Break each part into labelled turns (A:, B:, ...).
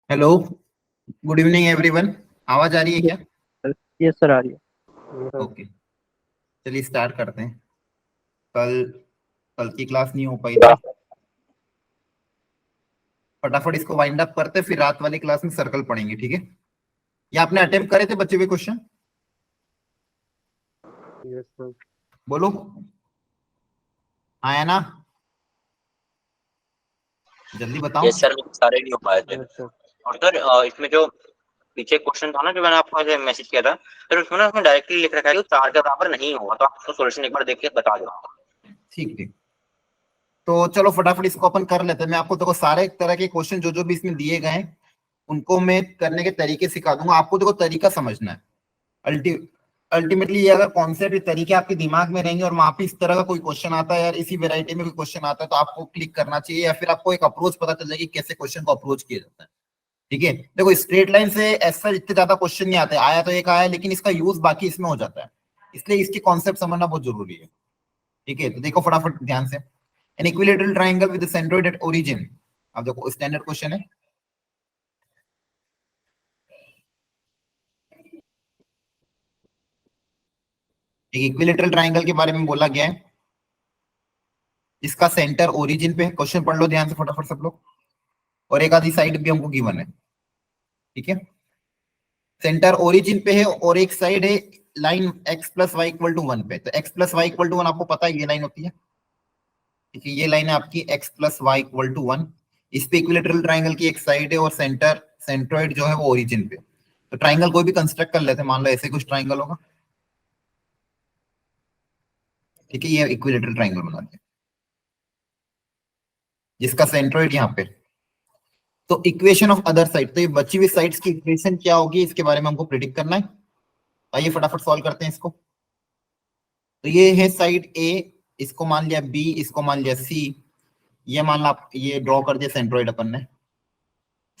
A: Hello, good evening everyone. आवाज आ रही है क्या?
B: यस सर, आ रही है।
A: ओके, चलिए स्टार्ट करते हैं। कल कल की क्लास नहीं हो पाई थी। फटाफट इसको वाइंड अप करते, फिर रात वाली क्लास में सर्कल पढ़ेंगे, ठीक है? ये आपने अटेम्प्ट करे थे बच्चे हुए क्वेश्चन?
B: Yes sir.
A: बोलो, आया ना? जल्दी बताओ।
C: ये सर सारे नहीं हो पाए थे।
B: Yes sir.
C: और सर इसमें जो पीछे क्वेश्चन था ना, जो मैंने आपको ऐसे मैसेज किया था, फिर उसमें ना उसमें डायरेक्टली लिख रखा है कि 4 के बराबर नहीं होगा, तो आप उसका सॉल्यूशन एक बार देख के बता दो।
A: ठीक ठीक, तो चलो फटाफट इसको अपन कर लेते हैं। मैं आपको देखो सारे तरह के क्वेश्चन जो जो भी इसमें दिए गए हैं उनको मैं करने के तरीके सिखा दूंगा। आपको देखो तरीका समझना है। अल्टी अल्टीमेटली ये अगर कॉन्सेप्ट ये तरीके आपके दिमाग में रहेंगे और वहां पे इस तरह का कोई क्वेश्चन आता है, यार इसी वैरायटी में कोई क्वेश्चन आता है, तो आपको क्लिक करना चाहिए, या फिर आपको एक अप्रोच पता चल जाएगी कैसे क्वेश्चन को अप्रोच किया जाता है। ठीक है, देखो स्ट्रेट लाइन से ऐसा इतने ज्यादा क्वेश्चन नहीं आते, आया तो एक आया, लेकिन इसका यूज बाकी इसमें हो जाता है, इसलिए इसकी कॉन्सेप्ट समझना बहुत जरूरी है। ठीक है, तो देखो फटाफट ध्यान से। An equilateral triangle with centroid at origin. अब देखो स्टैंडर्ड क्वेश्चन है। एक इक्विलेटरल ट्राइंगल के बारे में बोला गया है, इसका सेंटर ओरिजिन पे है। क्वेश्चन पढ़ लो ध्यान से फटाफट सब लोग, और एक आधी साइड भी हमको गिवन है। ठीक है, सेंटर ओरिजिन पे है और एक साइड है line x plus y equal to 1 पे। तो x plus y equal to 1 आपको पता है ये लाइन होती है। ठीक है, ये लाइन है आपकी x plus y equal to 1। इस पे इक्विलेटरल ट्राइंगल की एक साइड है और सेंट्रोइड जो है वो ओरिजिन पे। तो ट्राइंगल कोई भी कंस्ट्रक्ट कर लेते हैं, मान लो ऐसे कुछ ट्राइंगल होगा। ठीक है, ये इक्विलेटरल ट्राइंगल बना दिया जिसका सेंट्रोइड यहाँ पे। तो इक्वेशन ऑफ अदर साइड, तो ये बची हुई साइड्स की इक्वेशन क्या होगी इसके बारे में हमको प्रिडिक्ट करना है। आइए फटाफट सॉल्व करते हैं इसको। तो ये है साइड ए, इसको मान लिया बी, इसको मान लिया सी, ये मान ला ये ड्रॉ कर दिया सेंट्रोइड अपन ने।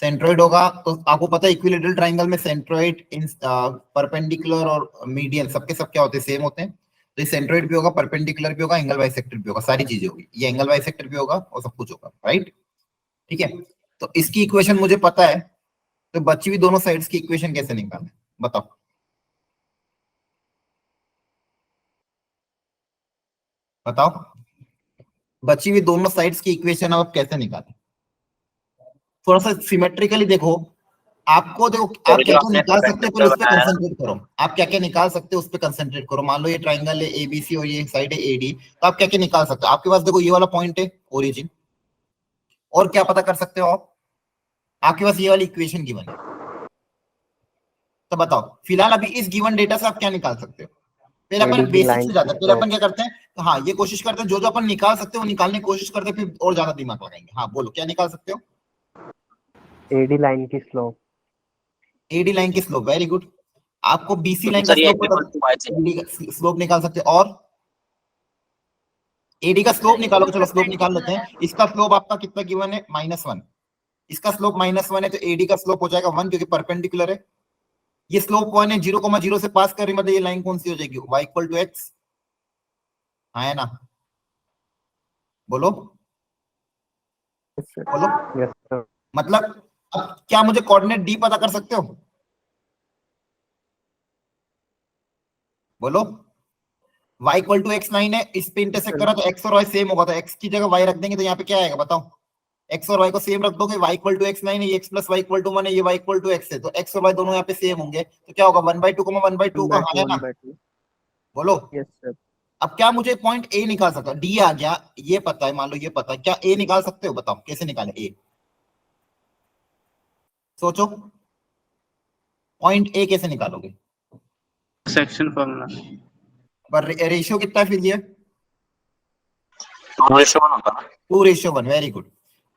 A: सेंट्रोइड होगा तो आपको पता है इक्विलेटरल ट्राइंगल में सेंट्रोइड इन परपेंडिकुलर और मीडियन सबके सब क्या होते हैं, सेम होते हैं। तो ये सेंट्रोइड भी होगा, परपेंडिकुलर भी होगा, एंगल बाइसेक्टर भी होगा, सारी चीजें होगी। ये एंगल बाइसेक्टर भी होगा और सब कुछ होगा, राइट? ठीक है, तो इसकी इक्वेशन मुझे पता है, तो बची हुई दोनों साइड्स की इक्वेशन कैसे निकालें बताओ। बताओ, बची हुई दोनों साइड्स की इक्वेशन आप कैसे निकालें? थोड़ा सा सिमेट्रिकली देखो। आपको देखो आप
C: सर
A: क्या
C: जो
A: क्या
C: आपने
A: निकाल सकते हो,
C: परपेंडिकुलर
A: उस पर
C: बनाया है,
A: कंसंट्रेट करो। आप क्या क्या निकाल सकते हो उस पर कंसंट्रेट करो। मान लो ये ट्राइंगल है एबीसी और ये साइड है एडी, तो आप क्या क्या निकाल सकते हो? आपके पास देखो ये वाला पॉइंट है ओरिजिन, और क्या पता कर सकते हो आप? आपके पास ये वाली इक्वेशन गिवन है। तो बताओ फिलहाल अभी इस गिवन डेटा से आप क्या निकाल सकते हो? फिर अपन
B: एडी की
A: बेसिक
B: लाइन
A: से
B: की
A: जाते हैं, फिर
B: स्लोप।
A: अपन क्या करते हैं, तो हाँ ये कोशिश करते हैं जो जो अपन निकाल सकते हैं वो निकालने की कोशिश करते हैं, फिर और ज्यादा दिमाग लगाएंगे। हाँ बोलो क्या निकाल सकते हो?
B: एडी लाइन की स्लोप।
A: एडी लाइन की स्लोप, वेरी गुड। आपको बीसी
C: क्योंकि
A: लाइन का
C: सर ये
A: स्लोप
C: एक्स
A: पता,
C: इक्वल टू वाई से
A: एडी का स्लोप निकाल सकते हो। और एडी का स्लोप निकालो, चलो स्लोप निकाल लेते हैं। इसका स्लोप आपका कितना गिवन है, -1। इसका स्लोप -1 है, तो एडी का स्लोप हो जाएगा 1 क्योंकि परपेंडिकुलर है। ये स्लोप 1 है, 0,0 से पास कर रही, मतलब ये लाइन कौन सी हो जाएगी, y इक्वल टू एक्स। हाँ है ना? बोलो बोलो।
B: Yes sir.
A: मतलब अब क्या मुझे कोऑर्डिनेट डी पता कर सकते हो? बोलो। y equal to x line है, इस पे इंटरसेक्ट करा तो x और y सेम होगा, तो x की जगह y रख देंगे, तो यहाँ पे क्या आएगा बताओ? x और y को सेम रख दोगे, y equal to x line है, ये x plus y equal to 1 है, ये y इक्वल टू एक्स है, तो x और y दोनों यहाँ पे सेम होंगे, तो क्या होगा 1/2 1/2 का, हाँ है ना?
B: 1/2।
A: बोलो।
B: Yes sir.
A: अब क्या मुझे पॉइंट ए निकाल सकता, डी आ गया, ये पता है, मान लो ये पता है, क्या ए निकाल सकते हो? बताओ कैसे निकाले ए, सोचो। पॉइंट ए कैसे निकालोगे?
D: Section formula.
A: पर रेशियो कितना है फिर ये?
C: 2:1 होता है।
A: 2:1, वेरी गुड।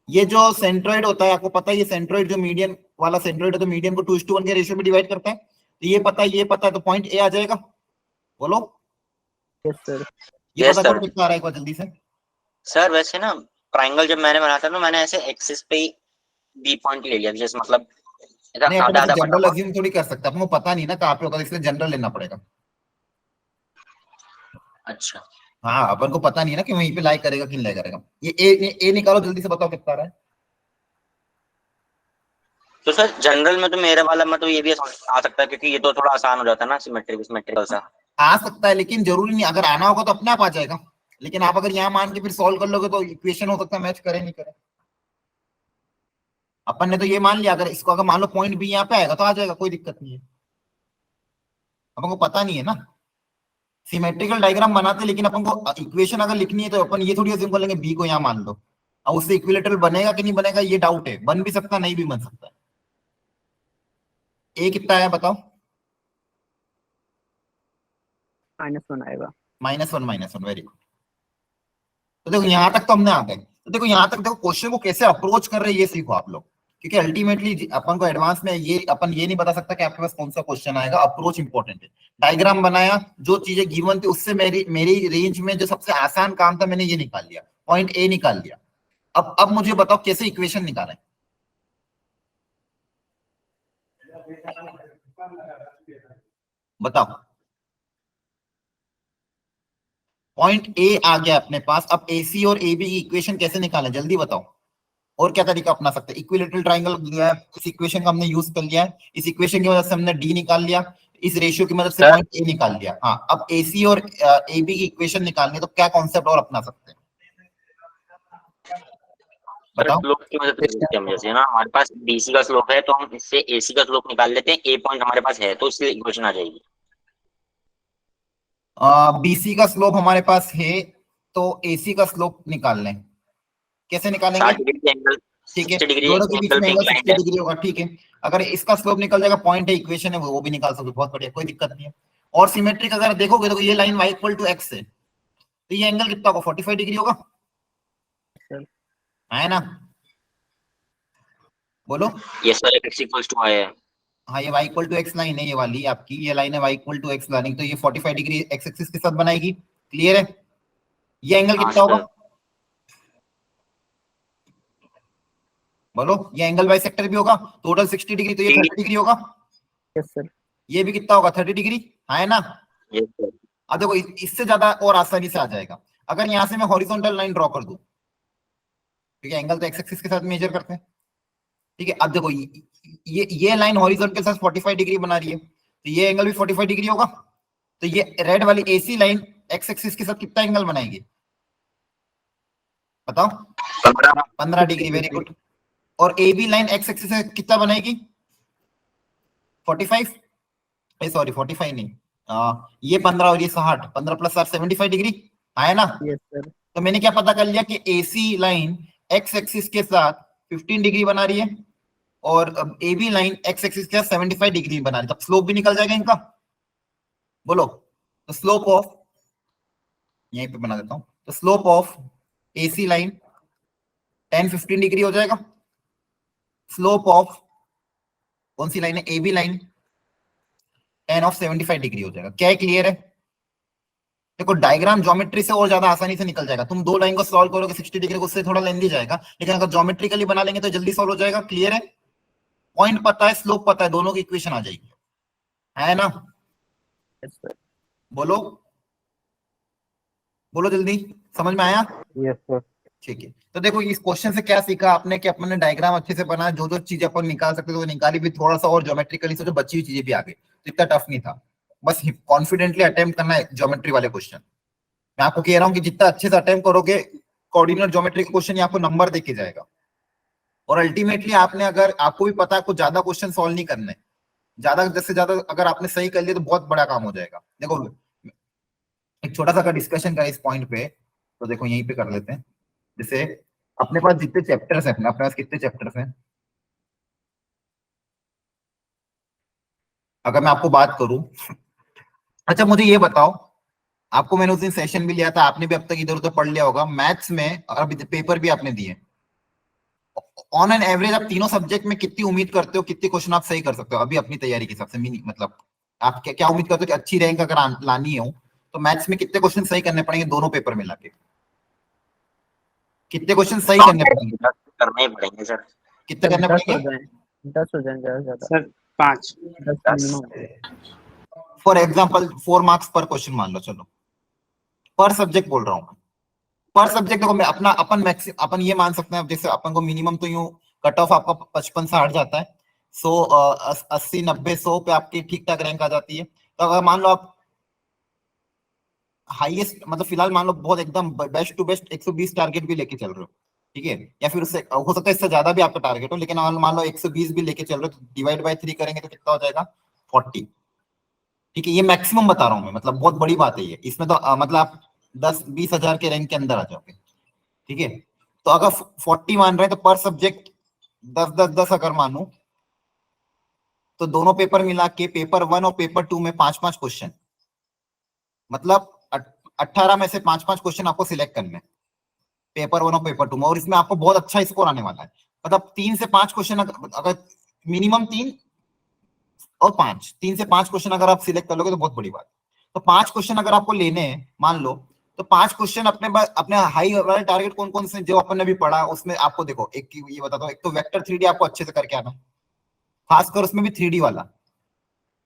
A: ये जो सेंट्रोइड होता है आपको पता है, ये सेंट्रोइड जो मीडियन वाला सेंट्रोइड है, तो मीडियन को 2:1 के रेशियो में डिवाइड करता है, तो ये पता है, ये पता है, तो पॉइंट ए आ जाएगा। बोलो।
B: Yes sir.
A: ये
C: यस
A: पता करो
C: सर।
A: कितना आ रहा है एक बार जल्दी से।
C: सर वैसे ना ट्राइंगल जब मैंने बनाया था ना, मैंने ऐसे एक्सिस पे बी पॉइंट ले लिया, जैसे मतलब ऐसा
A: नहीं अपन
C: आधा
A: ऐसे
C: आधा बटा
A: जनरल
C: हुआ।
A: अज्यूम थोड़ी कर सकते, अपने को पता नहीं ना कहाँ पे होगा, इसलिए जनरल लेना पड़ेगा।
C: अच्छा
A: हाँ अपन को पता नहीं ना कि वहीं पे लाई करेगा कि नहीं लाई करेगा। ये ए निकालो जल्दी से, बताओ कितना आ रहा है।
C: तो सर जनरल में तो मेरे वाला में तो ये भी आ सकता है, क्योंकि ये तो थोड़ा आसान हो जाता है ना, सिमेट्रिकल सा।
A: आ सकता है, लेकिन जरूरी नहीं, अगर आना होगा तो अपने आप आ जाएगा। लेकिन आप अगर यहाँ मान के फिर सॉल्व कर लोगे तो इक्वेशन हो सकता है मैच करे नहीं करे। अपन ने तो ये मान लिया, अगर इसको अगर मान लो पॉइंट बी यहाँ पे आएगा तो आ जाएगा, कोई दिक्कत नहीं है। अपन को पता नहीं है ना, सिमेट्रिकल डायग्राम बनाते, लेकिन अपन को इक्वेशन अगर लिखनी है तो अपन ये थोड़ी अज्यूम कर लेंगे बी को यहाँ मान लो, अब उससे इक्विलेटरल बनेगा कि नहीं बनेगा ये डाउट है, बन भी सकता नहीं भी बन सकता है। ए कितना आया बताओ?
B: -1 आएगा।
A: -1, वेरी गुड। तो देखो यहाँ तक तो हमने आ गए। तो देखो यहाँ तक देखो क्वेश्चन को कैसे अप्रोच कर रहे हैं ये सीखो आप लोग, क्योंकि अल्टीमेटली अपन को एडवांस में ये अपन ये नहीं बता सकता कि आपके पास कौन सा क्वेश्चन आएगा। अप्रोच इंपॉर्टेंट है। डायग्राम बनाया, जो चीजें गिवन थी उससे मेरी रेंज में जो सबसे आसान काम था मैंने ये निकाल लिया, पॉइंट ए निकाल लिया। अब मुझे बताओ कैसे इक्वेशन निकालें। बताओ, पॉइंट ए आ गया अपने पास, अब एसी और ए बी की इक्वेशन कैसे निकालें जल्दी बताओ। और क्या तरीका अपना सकते हैं? इक्विलेटरल ट्रायंगल दिया है, इस इक्वेशन का हमने यूज कर लिया है, इस इक्वेशन की मदद से हमने डी निकाल लिया, इस रेशियो की मदद से पॉइंट ए निकाल लिया। हाँ, अब एसी और ए बी की इक्वेशन निकालनी है तो क्या कॉन्सेप्ट और अपना सकते हैं बताओ।
C: स्लोप की मदद से हम जैसे ना हमारे पास बीसी का स्लोप है तो हम इससे एसी का स्लोप निकाल लेते हैं, ए पॉइंट हमारे पास है तो इसलिए इक्वेशन आ जाएगी।
A: बीसी का स्लोप हमारे पास है तो एसी का स्लोप निकाल लें। कैसे निकालेंगे?
C: 60 डिग्री एंगल,
A: ठीक है,
C: 60 डिग्री
A: दोनों के बीच
C: एंगल
A: में
C: पे
A: एंगल
C: इंक्लाइंड
A: 60
C: है।
A: डिग्री होगा। ठीक है, अगर इसका स्लोप निकल जाएगा, पॉइंट है, इक्वेशन है, वो भी निकाल सकते हो, बहुत बढ़िया, कोई दिक्कत नहीं है। और सिमेट्रिक अगर देखोगे तो ये line y equal to x है, तो ये एंगल कितना होगा? 45 डिग्री होगा, है ना? बोलो।
C: Yes sir, x equals to y है।
A: हाँ, ये y equal to x line है, ये वाली आपकी ये लाइन है y equal to x line, तो ये 45 डिग्री x एक्सिस के साथ बनाएगी। क्लियर है? ये एंगल
C: हाँ
A: कितना होगा
C: सर,
A: बोलो? ये एंगल बाइसेक्टर भी होगा, टोटल 60 डिग्री, तो ये 30 डिग्री होगा।
B: Yes sir.
A: ये भी कितना होगा? 30 डिग्री, है ना?
C: Yes sir.
A: अब देखो इससे ज्यादा और आसानी से आ जाएगा। अगर यहां से मैं हॉरिजॉन्टल लाइन ड्रॉ कर दूं, ठीक है, एंगल तो एक्स एक्सिस के साथ मेजर करते हैं, ठीक है। अब देखो ये लाइन हॉरिजॉन्टल के साथ 45 डिग्री बना रही है, तो ये एंगल भी 45 डिग्री होगा। तो ये रेड वाली एसी लाइन एक्स एक्सिस के साथ कितना एंगल बनाएगी बताओ? 15 डिग्री, वेरी गुड। और A B line x axis से कितना बनाएगी? 45, सॉरी 45 नहीं, ये 15 और ये 60, 15 प्लस 60, 75 डिग्री, है ना?
B: Yes sir.
A: तो मैंने क्या पता कर लिया कि एसी लाइन एक्स एक्सिस के साथ 15 डिग्री बना रही है और A B line x axis के साथ 75 डिग्री बना रही है, तब स्लोप भी निकल जाएगा इनका। बोलो, तो स्लोप ऑफ, यहीं पे बना देता हूं, तो slope of AC line 10-15 degree हो जाएगा। स्लोप ऑफ कौन सी लाइन है? A B line 10 of 75 degree हो जाएगा। क्या क्लियर है? देखो डायग्राम ज्योमेट्री से और ज्यादा आसानी से निकल जाएगा। तुम दो लाइन को सॉल्व करोगे 60 डिग्री को, उससे थोड़ा लेंदी जाएगा, लेकिन अगर ज्योमेट्रिकली बना लेंगे तो जल्दी सॉल्व हो जाएगा। क्लियर है? पॉइंट पता है, स्लोप पता है, दोनों की इक्वेशन आ जाएगी, है ना?
B: Yes sir.
A: बोलो बोलो जल्दी, समझ में आया?
B: Yes sir.
A: ठीक है, तो देखो इस क्वेश्चन से क्या सीखा आपने कि अपने डायग्राम अच्छे से बनाया, जो जो चीजें अपन निकाल सकते थे वो निकाली भी, थोड़ा सा और ज्योमेट्रिकली से जो बची हुई चीजें भी आ गई, तो इतना टफ नहीं था। बस कॉन्फिडेंटली अटेम्प्ट करना है ज्योमेट्री वाले क्वेश्चन। मैं आपको कह रहा हूँ कि जितना अच्छे से अटेम्प्ट करोगे कोऑर्डिनेट ज्योमेट्री का क्वेश्चन आपको नंबर देके जाएगा। और अल्टीमेटली आपने, अगर आपको भी पता है आपको ज्यादा क्वेश्चन सॉल्व नहीं करने, ज्यादा से ज्यादा अगर आपने सही कर लिया तो बहुत बड़ा काम हो जाएगा। देखो एक छोटा सा डिस्कशन का इस पॉइंट पे, तो देखो यहीं पे कर लेते हैं। जैसे अपने पास जितने चैप्टर्स हैं, अपने पास कितने चैप्टर्स हैं? अगर मैं आपको बात करूं, अच्छा मुझे ये बताओ, आपको मैंने उस दिन सेशन भी लिया था, आपने भी अब तक इधर उधर पढ़ लिया होगा मैथ्स में, और अभी पेपर भी आपने दिए, ऑन एन एवरेज आप तीनों सब्जेक्ट में कितनी उम्मीद करते हो, कितने क्वेश्चन आप सही कर सकते हो अभी अपनी तैयारी के हिसाब से? मतलब आप क्या उम्मीद करते हो कि अच्छी रैंक अगर लानी हो तो मैथ्स में कितने क्वेश्चन सही करने पड़ेंगे दोनों पेपर मिला के? कितने क्वेश्चन सही करने पड़ेंगे?
C: करने ही पड़ेंगे सर।
A: कितने करने
B: 10 हो
A: पड़ेंगे?
B: जाए, 10 हो जाए ज्यादा से ज्यादा।
D: Sir 5।
B: 10 minimum.
A: For example 4 marks पर क्वेश्चन मान लो, चलो पर सब्जेक्ट बोल रहा हूँ, पर सब्जेक्ट देखो मैं अपन ये मान सकते हैं, जैसे अपन को मिनिमम तो यूं कट ऑफ आपका 55 से हट जाता है, 100 80 90 100 पे आपकी ठीक ठाक रैंक आ जाती है। तो अगर मान लो आप हाईएस्ट मतलब फिलहाल मान लो बहुत एकदम बेस्ट टू बेस्ट 120 टारगेट भी लेके चल रहे हो, ठीक है, या फिर उससे हो सकता है इससे ज्यादा भी आपका टारगेट हो, लेकिन मान लो 120 भी लेके चल रहे हो तो डिवाइड बाय 3 करेंगे तो कितना हो जाएगा 40, ठीक है। ये मैक्सिमम बता रहा हूँ मैं, मतलब बहुत बड़ी बात है ये, इसमें तो मतलब आप 10-20 हजार के रैंक के अंदर आ जाओगे, ठीक है। तो अगर 40 मान रहे हैं तो पर सब्जेक्ट 10 अगर मानू तो दोनों पेपर मिला के पेपर 1 और पेपर 2 में 5-5 क्वेश्चन, मतलब 18 में से 5-5 क्वेश्चन आपको सिलेक्ट करने हैं पेपर 1 और पेपर 2 में, और इसमें आपको बहुत अच्छा स्कोर आने वाला है। मतलब 3 से 5 क्वेश्चन अगर मिनिमम 3 और 5, 3 से 5 क्वेश्चन अगर आप सिलेक्ट कर लोगे तो बहुत बड़ी बात। तो 5 क्वेश्चन अगर आपको लेने हैं मान लो, तो 5 क्वेश्चन अपने हाई वाले टारगेट कौन कौन से जो अपन ने भी पढ़ा उसमें आपको देखो, एक ये बताता हूँ, एक तो वेक्टर 3D आपको अच्छे से करके आना, खासकर उसमें भी 3D वाला,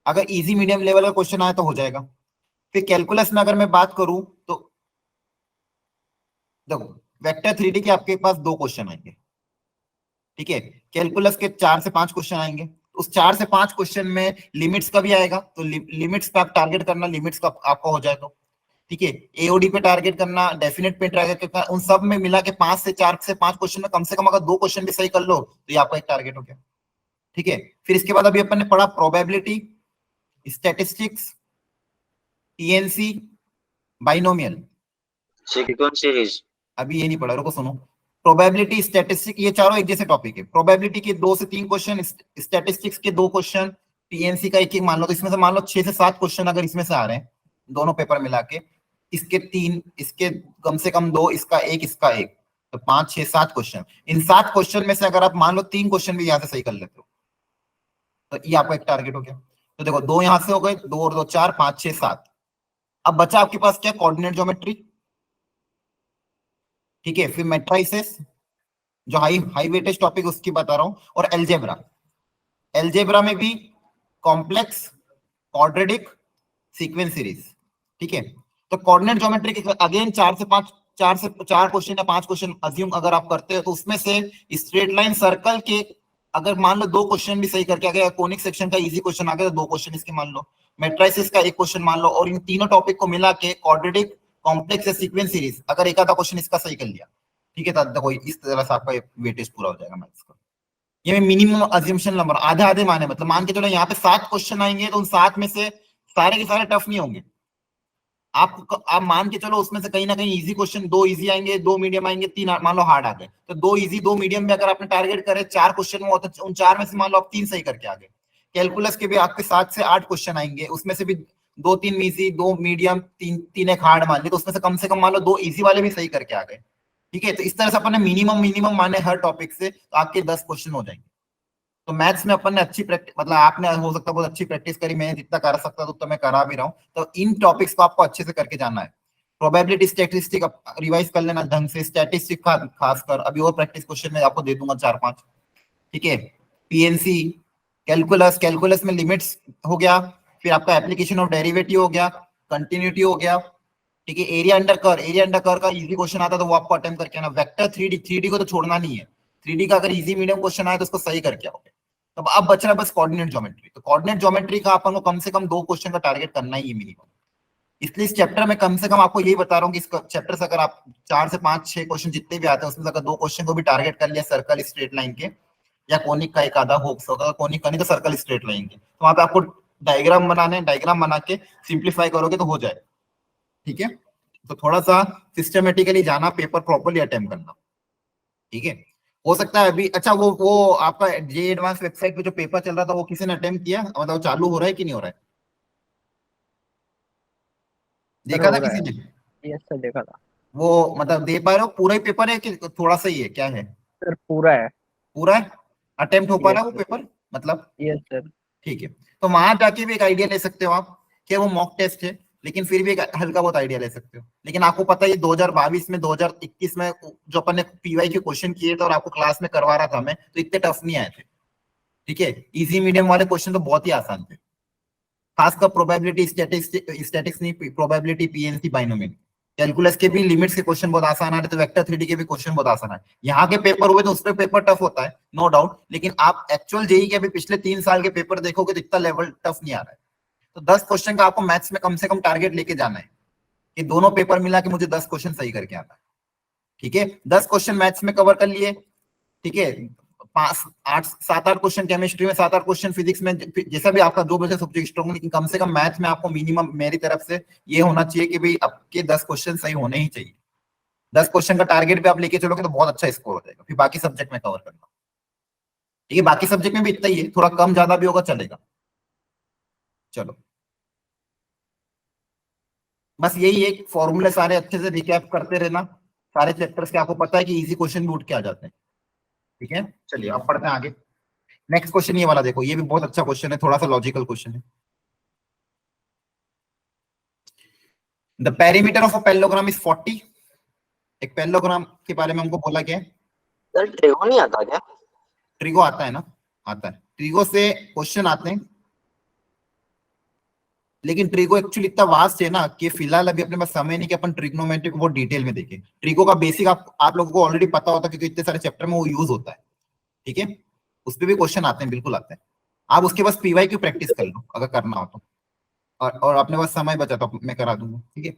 A: अगर इजी मीडियम लेवल का क्वेश्चन आया तो हो जाएगा। फिर कैलकुलस में अगर मैं बात करूं तो देखो वेक्टर 3D के आपके पास 2 क्वेश्चन आएंगे, ठीक है, कैलकुलस के 4 से 5 क्वेश्चन आएंगे, उस 4 से 5 क्वेश्चन में लिमिट्स का भी आएगा, तो लिमिट्स पे आप टारगेट करना, लिमिट्स का आपका हो जाए तो ठीक है, एओडी पे टारगेट करना, डेफिनेट पे टारगेट करना, उन सब में मिला के 5 से 5 क्वेश्चन में कम से कम अगर 2 क्वेश्चन भी सही कर लो तो ये आपका एक टारगेट हो गया, ठीक है। फिर इसके बाद अभी अपन ने पढ़ा probability, statistics, TNC, binomial,
C: sequence series.
A: अभी ये नहीं पढ़ा, रुको सुनो। प्रोबेबिलिटी, स्टैटिस्टिक्स, ये चारों एक जैसे टॉपिक है। प्रोबेबिलिटी के 2 से 3 क्वेश्चन, स्टैटिस्टिक्स के 2 क्वेश्चन, टीएनसी का एक मान लो, तो इसमें से मान लो 6 से 7 क्वेश्चन अगर इसमें से आ रहे हैं दोनों पेपर मिला के, इसके 3, इसके कम से कम 2, इसका 1, इसका 1, तो 5 6 7 क्वेश्चन। इन 7 क्वेश्चन में से अगर आप मान लो 3 क्वेश्चन भी यहाँ से सही कर लेते हो तो ये आपका एक टारगेट हो गया। तो देखो 2 यहाँ से हो गए, 2 और 2 4, 5 6 7। अब बचा आपके पास क्या, कोऑर्डिनेट ज्योमेट्री, ठीक है, फिर मैट्रिसेस जो हाई वेटेज टॉपिक उसकी बता रहा हूं, और एलजेब्रा। एलजेब्रा में भी कॉम्प्लेक्स, क्वाड्रेटिक, सीक्वेंस सीरीज, ठीक है। तो कोऑर्डिनेट ज्योमेट्री के अगेन 4 से 4 क्वेश्चन या 5 क्वेश्चन अज्यूम अगर आप करते हो तो उसमें से स्ट्रेट लाइन सर्कल के अगर मान लो 2 क्वेश्चन भी सही करके आ गया, कोनिक सेक्शन का इजी क्वेश्चन आ गया तो 2 क्वेश्चन इसके मान लो, मैट्रिसेस का 1 क्वेश्चन मान लो, और इन तीनों टॉपिक को मिला के क्वाड्रेटिक, कॉम्प्लेक्स या सीक्वेंस सीरीज अगर एक आधा क्वेश्चन इसका सही कर लिया, ठीक है, तो देखो इस तरह से आपका वेटेज पूरा हो जाएगा मैथ्स का। ये मिनिमम अज्यूम्पशन नंबर, आधे आधे माने, मतलब मान के चलो यहाँ पे 7 क्वेश्चन आएंगे तो उन 7 में से सारे के सारे टफ नहीं होंगे, आप मान के चलो उसमें से कहीं ना कहीं इजी क्वेश्चन 2 इजी आएंगे, 2 मीडियम आएंगे, 3 मान लो हार्ड आ गए, तो 2 इजी 2 मीडियम भी अगर आपने टारगेट करे 4 क्वेश्चन में होता, उन 4 में से मान लो आप 3 सही करके आ गए। कैलकुलस के भी आपके 7 से 8 क्वेश्चन आएंगे, उसमें से भी 2-3 इजी, 2 मीडियम, 3 एक हार्ड मान ली, तो उसमें से कम मान लो 2 इजी वाले भी सही करके आ गए, ठीक है। तो इस तरह से अपन ने मिनिमम माने हर टॉपिक से, तो आपके 10 क्वेश्चन हो जाएंगे। तो मैथ्स में अपन ने अच्छी प्रैक्टिस, मतलब आपने हो सकता है बहुत अच्छी प्रैक्टिस करी, मैं जितना कर सकता था उतना मैं करा भी रहा हूँ, तो इन टॉपिक्स को आपको अच्छे से करके जाना है। प्रोबेबिलिटी, स्टैटिस्टिक रिवाइज कर लेना ढंग से, स्टैटिस्टिक खासकर अभी और प्रैक्टिस क्वेश्चन में आपको दे दूंगा 4-5, ठीक है। पीएनसी, कैलकुलस में लिमिट्स हो गया, फिर आपका एप्लीकेशन ऑफ डेरिवेटिव हो गया, कंटिन्यूटी हो गया, ठीक है। एरिया अंडर कर्व का इजी क्वेश्चन आता तो वो आपको अटेम्प्ट करके आना। वेक्टर 3D को तो छोड़ना नहीं है, 3D का अगर इजी मीडियम क्वेश्चन आए तो उसको सही करके आओगे। तो अब बच रहा है बस कोऑर्डिनेट ज्योमेट्री, तो कोऑर्डिनेट ज्योमेट्री का अपन को कम से कम 2 क्वेश्चन का टारगेट करना ही है मिनिमम। इसलिए इस चैप्टर में कम से कम आपको यही बता रहा हूँ कि इस चैप्टर से अगर आप 4 से 5 6 क्वेश्चन जितने भी आते हैं उसमें अगर 2 क्वेश्चन को भी टारगेट कर लिया सर्कल स्ट्रेट लाइन के, या कोनिक का एक आधा होप्स होगा, कोनिक का नहीं तो सर्कल स्ट्रेट लाइन के, तो वहां पे आपको डायग्राम बनाने, डायग्राम बना के सिंप्लीफाई करोगे तो हो जाए, ठीक है। तो थोड़ा सा सिस्टमेटिकली जाना, पेपर प्रॉपर्ली अटेम्प्ट करना, ठीक है। हो सकता है अभी, अच्छा वो आपका जे एडवांस वेबसाइट पे जो पेपर चल रहा था वो किसी ने अटेम्प्ट किया, मतलब चालू हो रहा है कि नहीं हो रहा है, देखा था किसी ने?
B: यस सर, देखा था।
A: वो मतलब दे पा रहे हो पूरा ही पेपर है कि थोड़ा सा ही है, क्या है?
B: सर पूरा है।
A: पूरा है, अटेम्प्ट हो पा रहा है
B: यस
A: वो पेपर, मतलब
B: यस सर।
A: ठीक है। तो वहां जाके भी एक आइडिया ले सकते हो आप कि वो मॉक टेस्ट है, लेकिन फिर भी एक हल्का बहुत आइडिया ले सकते हो। लेकिन आपको पता है 2022 में 2021 में जो अपन ने पीवाई के क्वेश्चन किए थे और आपको क्लास में करवा रहा था मैं, तो इतने टफ नहीं आए थे, ठीक है। इजी मीडियम वाले क्वेश्चन तो बहुत ही आसान थे, खासकर प्रोबेबिलिटी, स्टैटिक्स नहीं, प्रोबेबिलिटी, पीएनसी, बाइनोमियल, कैलकुलस के भी लिमिट्स के क्वेश्चन बहुत आसान आ रहे, तो वेक्टर 3D के भी क्वेश्चन बहुत आसान है। यहाँ के पेपर हुए तो उस पर पेपर टफ होता है, नो डाउट, लेकिन आप एक्चुअल जेई के अभी पिछले 3 साल के पेपर देखोगे तो इतना लेवल टफ नहीं आ रहा है। तो 10 क्वेश्चन का आपको मैथ्स में कम से कम टारगेट लेके जाना है कि दोनों पेपर मिला के मुझे 10 क्वेश्चन सही करके आना है। ठीक है, 10 क्वेश्चन मैथ्स में कवर कर लिए, ठीक है, 7-8 क्वेश्चन केमिस्ट्री में, 7-8 क्वेश्चन फिजिक्स में, जैसा भी आपका जो भी सब्जेक्ट स्ट्रॉन्ग, लेकिन कम से कम मैथ में आपको मिनिमम मेरी तरफ से ये होना चाहिए कि भाई आपके 10 क्वेश्चन सही होने ही चाहिए। 10 क्वेश्चन का टारगेट भी आप लेके चलोगे तो बहुत अच्छा स्कोर हो जाएगा, फिर बाकी सब्जेक्ट में कवर करना। ठीक है, बाकी सब्जेक्ट में भी इतना ही है, थोड़ा कम ज्यादा भी होगा चलेगा। चलो, बस यही एक फॉर्मूले सारे अच्छे से रिकैप करते रहना, सारे चैप्टर्स के आपको पता है कि इजी क्वेश्चन भी उठ के आ जाते हैं। ठीक है, चलिए अब पढ़ते हैं आगे। नेक्स्ट क्वेश्चन ये वाला देखो, ये भी बहुत अच्छा क्वेश्चन है, थोड़ा सा लॉजिकल क्वेश्चन है। The perimeter of a parallelogram is 40। एक पैरेललोग्राम के बारे में हमको बोला गया है।
C: सर ट्रिगो नहीं आता क्या?
A: ट्रिगो आता है ना, आता है, ट्रिगो से क्वेश्चन आते हैं, लेकिन ट्रिगो एक्चुअली इतना वास्ट है ना कि फिलहाल अभी अपने पास समय नहीं कि अपन ट्रिग्नोमेट्री को बहुत डिटेल में देखें। ट्रिगो का बेसिक आप लोगों को ऑलरेडी पता होता है क्योंकि इतने सारे चैप्टर में वो यूज होता है। ठीक है, उस पर भी क्वेश्चन आते हैं, बिल्कुल आते हैं। आप उसके पास पीवाई की प्रैक्टिस कर लो अगर करना हो तो, और अपने पास समय बचा तो मैं करा दूंगा। ठीक है,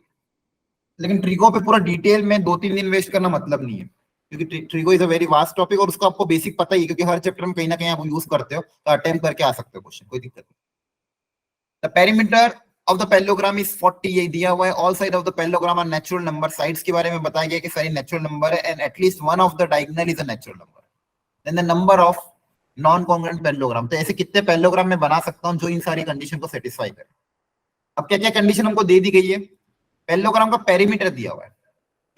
A: लेकिन ट्रिगो पे पूरा डिटेल में 2-3 दिन वेस्ट करना मतलब नहीं है, क्योंकि trigo is a very vast topic और उसको आपको बेसिक पता ही है, क्योंकि हर चैप्टर में कहीं ना कहीं आप यूज करते हो, तो अटेम्प्ट करके आ सकते हो क्वेश्चन, कोई दिक्कत नहीं। The perimeter of the parallelogram is 40, ये दिया हुआ है। All side of the parallelogram are natural number. Sides के बारे में बताया गया कि सारी नेचुरल नंबर है, and at least one of the diagonal is a natural number. Then the number of non congruent parallelogram, तो ऐसे कितने पैरेललोग्राम में बना सकता हूं जो इन सारी कंडीशन को सेटिस्फाई करे। अब क्या क्या कंडीशन हमको दे दी गई है। पैरेललोग्राम का पेरीमीटर दिया हुआ है,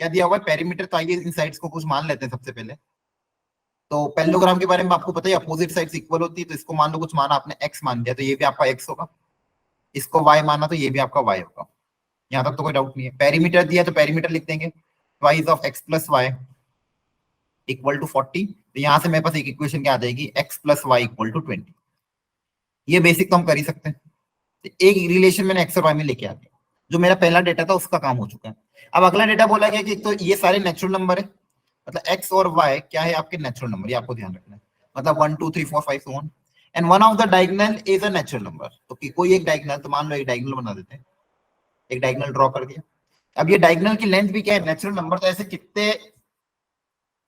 A: क्या दिया हुआ है, पेरीमीटर। तो आइए इन साइड्स को कुछ मान लेते हैं सबसे पहले। तो पैरेललोग्राम के बारे में आपको पता है अपोजिट साइड्स इक्वल होती है, तो इसको मान लो कुछ माना आपने x मान दिया, तो ये भी आपका x होगा। इसको y माना तो ये भी आपका y होगा। यहां तक तो कोई डाउट नहीं है। पेरीमीटर दिया तो पेरीमीटर लिख देंगे, twice of x plus y equal to 40। तो यहां से मेरे पास एक इक्वेशन क्या आ जाएगी, x plus y equal to 20। ये बेसिक तो हम कर ही सकते हैं। तो एक रिलेशन मैंने x और y में लेके आ गया, जो मेरा पहला डेटा था उसका काम हो चुका है। अब अगला डेटा बोला गया कि तो ये सारे नेचुरल नंबर है, मतलब x और y क्या है आपके नेचुरल नंबर, ये आपको ध्यान रखना है। मतलब 1 2 3 4 5 1 and one of the diagonal is a natural number. तो कोई एक डायगोनल, तो मान लो एक डायगोनल बना देते हैं, एक डायगोनल ड्रॉ कर दिया। अब ये डायगोनल की लेंथ भी क्या है, नेचुरल नंबर। तो ऐसे कितने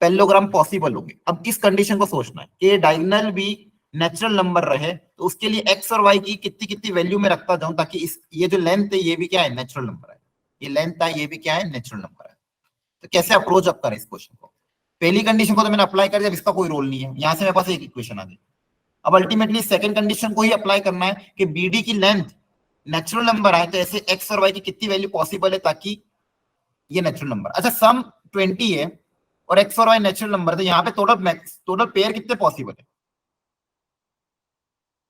A: पैरेललोग्राम पॉसिबल होंगे। अब इस कंडीशन को सोचना है कि डायगोनल भी नेचुरल नंबर रहे, तो उसके लिए x और y की कितनी कितनी वैल्यू में रखता जाऊं, ताकि इस ये जो लेंथ है ये भी क्या है, नेचुरल नंबर है। ये लेंथ है, ये भी क्या है, नेचुरल नंबर है। तो कैसे अप्रोच अप करें इस क्वेश्चन को। पहली कंडीशन को तो मैंने अप्लाई कर दिया, इसका कोई रोल नहीं है, यहां से मेरे पास एक इक्वेशन आ गई। अब अल्टीमेटली सेकंड कंडीशन को ही अप्लाई करना है कि BD की लेंथ नेचुरल नंबर आए, तो ऐसे x और y की कितनी वैल्यू पॉसिबल है ताकि ये नेचुरल नंबर। अच्छा, सम 20 है और x और y नेचुरल नंबर, तो यहाँ पे टोटल पेयर कितने पॉसिबल है,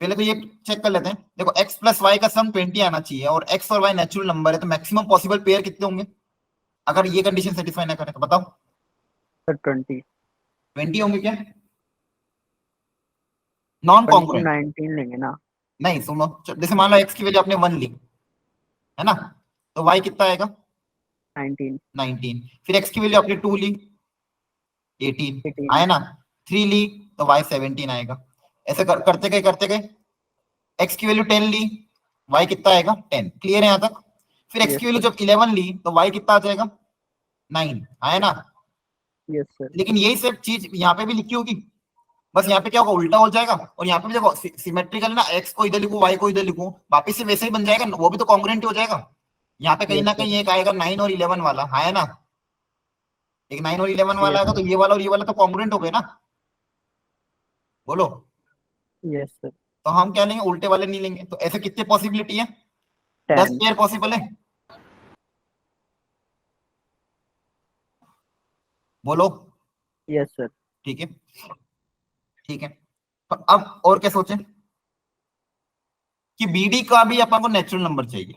A: पहले तो ये चेक कर लेते हैं। देखो x प्लस वाई का सम 20 आना चाहिए और x और y नेचुरल नंबर है, तो मैक्सिमम पॉसिबल पेयर कितने होंगे अगर ये कंडीशन सेटिस्फाई ना करे, तो बताओ। 20 होंगे क्या, नॉन कॉन्ग्रुएंट
B: 19 लेंगे ना।
A: नहीं, सुनो, जैसे मान लो x की वैल्यू आपने 1 ली है ना, तो y कितना आएगा 19। फिर x की वैल्यू आपने 2 ली 18 आया ना, 3 ली तो y 17 आएगा। ऐसे करते गए x की वैल्यू 10 ली, y कितना आएगा 10। क्लियर है यहाँ तक। फिर x की वैल्यू जब 11 ली तो y कितना आ जाएगा 9 आया ना।
B: Yes sir.
A: लेकिन यही सब चीज यहाँ पे भी लिखी होगी, बस यहाँ पे क्या होगा, उल्टा हो जाएगा। और यहाँ पे भी देखो सिमेट्रिकल ना, x को इधर लिखूं y को इधर लिखूं, वापिस से वैसे ही बन जाएगा, वो भी तो कॉन्ग्रुएंट हो जाएगा। यहाँ पे कहीं ना कहीं एक आएगा 9 और 11 वाला, है ना, एक 9 और 11 वाला आएगा, तो ये वाला और ये वाला तो कॉन्ग्रुएंट हो गए ना, बोलो।
B: Yes sir.
A: तो हम क्या लेंगे, उल्टे वाले नहीं लेंगे। तो ऐसे कितने पॉसिबिलिटी है, 10 पेयर पॉसिबल है, बोलो।
B: Yes sir.
A: ठीक है, ठीक है। तो अब और क्या सोचें कि BD का भी अपन को नेचुरल नंबर चाहिए,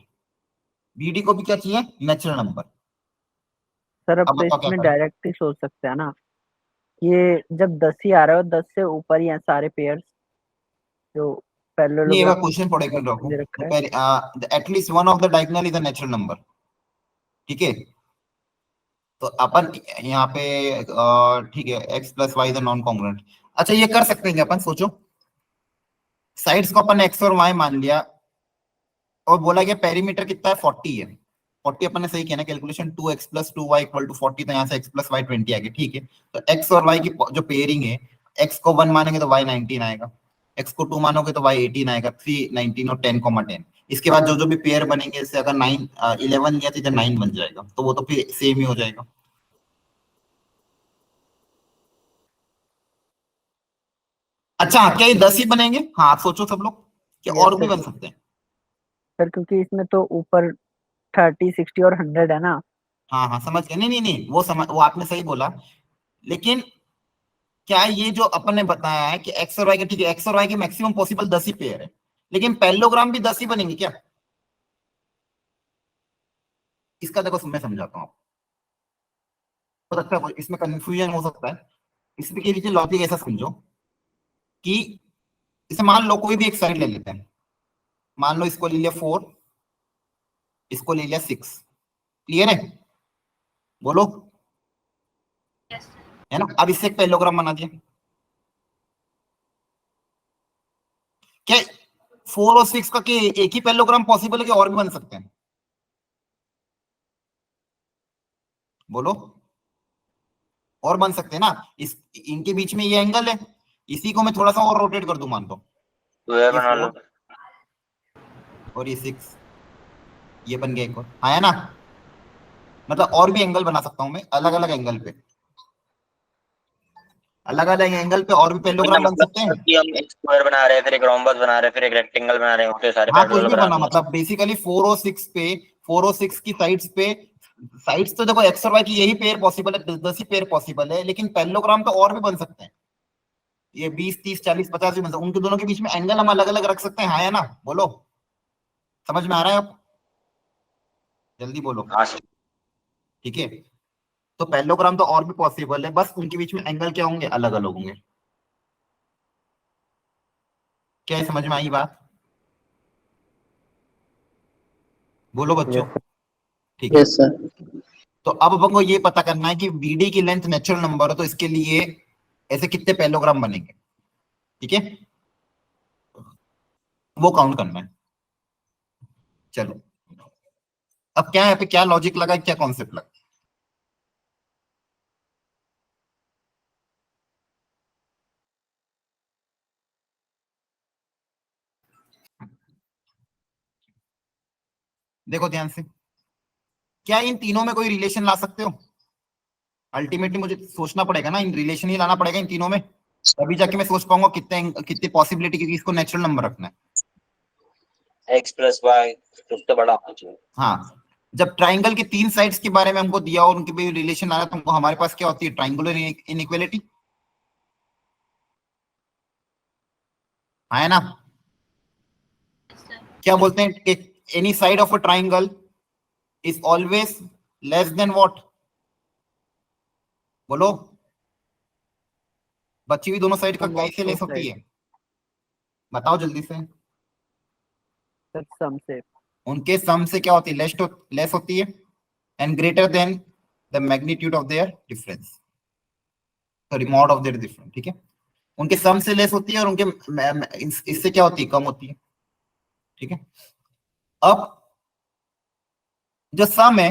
A: BD को भी क्या चाहिए, नेचुरल नंबर।
B: सर अब
A: अब
B: तो
A: बताओ क्या
B: इसमें
A: करें।
B: डायरेक्ट ही सोच सकते हैं ना, ये जब 10 ही आ रहा है और 10 से ऊपर ही हैं सारे पेयर्स जो
A: नहीं,
B: पैरेललोग्राम
A: क्वेश्चन पढ़ एक मिनट
B: दे रखा है।
A: रखो। At least one of the diagonal is a natural number, ठीक है। तो अपन यहाँ पे ठीक है, x plus y is non congruent. अच्छा ये कर सकते हैं अपन, सोचो साइड्स को अपन x और y मान लिया और बोला गया पेरीमीटर कितना है 40 है। 40 अपन ने सही किया ना calculation, 2x plus 2y equal to 40, तो यहाँ से x प्लस वाई 20 आ गया, ठीक है। तो x और y की जो पेयरिंग है, x को 1 मानेंगे तो y 19 आएगा, x को 2 मानोगे तो y 18 आएगा, 3 19 और 10 10। इसके बाद जो जो भी पेयर बनेंगे, इससे अगर 9 11 लिया तो इधर 9 बन जाएगा, तो वो तो फिर सेम ही हो जाएगा। अच्छा क्या ये 10 ही बनेंगे? हाँ आप सोचो सब लोग, क्या
B: Yes,
A: और भी
B: sir.
A: बन सकते हैं?
B: सर क्योंकि इसमें तो ऊपर 30 60 और 100 है ना।
A: हाँ हाँ समझ गए, नहीं नहीं नहीं वो आपने सही बोला, लेकिन क्या ये जो अपन ने बताया है कि एक्स और वाई के, ठीक है एक्स और वाई के मैक्सिमम पॉसिबल 10 ही पेयर है, लेकिन पैरेललोग्राम भी 10 ही बनेंगे क्या? इसका देखो मैं समझाता हूँ, बहुत अच्छा, इसमें कंफ्यूजन हो सकता है। इसके पीछे लॉजिक ऐसा समझो कि इसे मान लो कोई भी एक साइड ले लेते हैं, मान लो इसको ले लिया 4, इसको ले लिया 6, क्लियर है? बोलो, है ना? अब इससे एक पैरेललोग्राम बना दिया, क्या 4 और 6 का कि एक ही पैरेललोग्राम पॉसिबल है कि और भी बन सकते हैं? बोलो, और बन सकते हैं ना? इस इनके बीच में ये एंगल है, इसी को मैं थोड़ा सा और रोटेट कर दूं, मान लो
C: तो ये बना लो,
A: 4 और ये 6, ये बन गया एक और, आया ना? मतलब और भी एंगल बना सकता हूं मैं, अलग अलग एंगल पे, अलग अलग एंगल पे और भी पैरेललोग्राम बन सकते हैं।
C: कि हम एक स्क्वायर बना रहे हैं, फिर एक रोम्बस बना रहे हैं, फिर एक रेक्टेंगल बना रहे हैं, उसके सारे
A: हाँ कुछ
C: पैरेलल
A: भी
C: बना
A: बना,
C: देंगे।
A: मतलब बेसिकली 4 और 6 की साइड्स पे, साइड्स तो देखो एक्स और वाई की यही पेयर पॉसिबल है, 10 ही पेयर पॉसिबल है, लेकिन पैरेललोग्राम तो और भी बन सकते हैं, ये 20 30 40 50 भी बन सकते हैं, उनके दोनों के बीच में एंगल हम अलग अलग रख सकते हैं, हाँ या ना? बोलो, समझ में आ रहा है आप? जल्दी बोलो,
C: हाँ
A: ठीक है। तो पैरेललोग्राम तो और भी पॉसिबल है, बस उनके बीच में एंगल क्या होंगे, अलग अलग होंगे। क्या है, समझ में आई बात? बोलो बच्चों,
B: Yes, sir.
A: ठीक है।
D: Yes sir.
A: तो अब अपन को ये पता करना है कि बीडी की लेंथ नेचुरल नंबर है, तो इसके लिए ऐसे कितने पैरेललोग्राम बनेंगे, ठीक है, वो काउंट करना है। चलो अब क्या यहाँ पे क्या लॉजिक लगा, क्या कॉन्सेप्ट लगा? देखो ध्यान से, क्या इन तीनों में कोई रिलेशन ला सकते हो? अल्टीमेटली मुझे सोचना पड़ेगा ना, इन रिलेशन ही लाना पड़ेगा इन तीनों में, तभी जाके मैं सोच पाऊंगा कितने कितनी पॉसिबिलिटी की इसको नेचुरल नंबर रखना है।
C: एक्स प्लस वाई सबसे बड़ा होना चाहिए।
A: हाँ, जब ट्राइंगल के 3 साइड्स के बारे में हमको दिया और उनके भी रिलेशन आ रहा, तो हमारे पास क्या होती है, ट्राइंगुलर इनइक्वालिटी, है ना? क्या बोलते हैं, any side of a triangle is always less than what? बोलो, बची हुई दोनों साइड का
B: Sum of
A: कैसे
B: two
A: लेस होती
B: sides.
A: है? बताओ जल्दी से।
B: सर सम से।
A: उनके सम से क्या होती है, लेस होती है, and greater than the magnitude of their difference, sorry mod of their difference, ठीक है। उनके सम से लेस होती है और उनके इससे क्या होती है, कम होती है, ठीक है। अब जो सम है,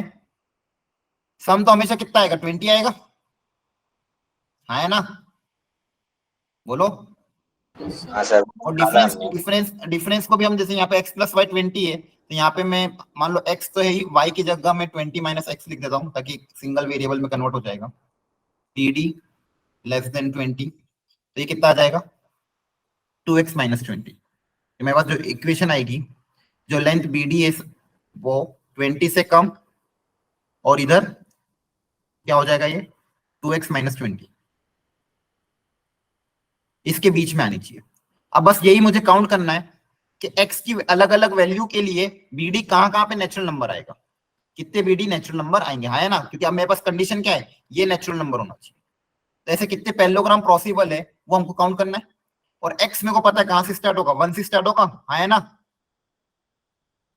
A: सम तो हमेशा कितना आएगा, 20 आएगा, हाँ है ना? बोलो।
C: हाँ सर,
A: और
C: ज्यादा
A: डिफरेंस
C: है।
A: डिफरेंस डिफरेंस को भी हम, जैसे यहाँ पे x प्लस वाई 20 है, तो यहाँ पे मैं मान लो x तो है ही, y की जगह मैं 20 माइनस एक्स लिख देता हूँ, ताकि सिंगल वेरिएबल में कन्वर्ट हो जाएगा, pd लेस देन 20, तो ये कितना आ जाएगा, 2x माइनस 20। मेरे पास जो इक्वेशन आएगी, जो लेंथ bd है वो 20 से कम, और इधर क्या हो जाएगा, ये 2x माइनस 20, इसके बीच में आनी चाहिए। अब बस यही मुझे काउंट करना है कि x की अलग अलग वैल्यू के लिए bd कहां कहां पे नेचुरल नंबर आएगा, कितने bd नेचुरल नंबर आएंगे, हाँ है ना? क्योंकि अब मेरे पास कंडीशन क्या है, ये नेचुरल नंबर होना चाहिए, तो ऐसे कितने पैरेललोग्राम पॉसिबल है वो हमको काउंट करना है। और x मेरे को पता है कहां से स्टार्ट होगा, 1 से स्टार्ट होगा, हाँ है ना?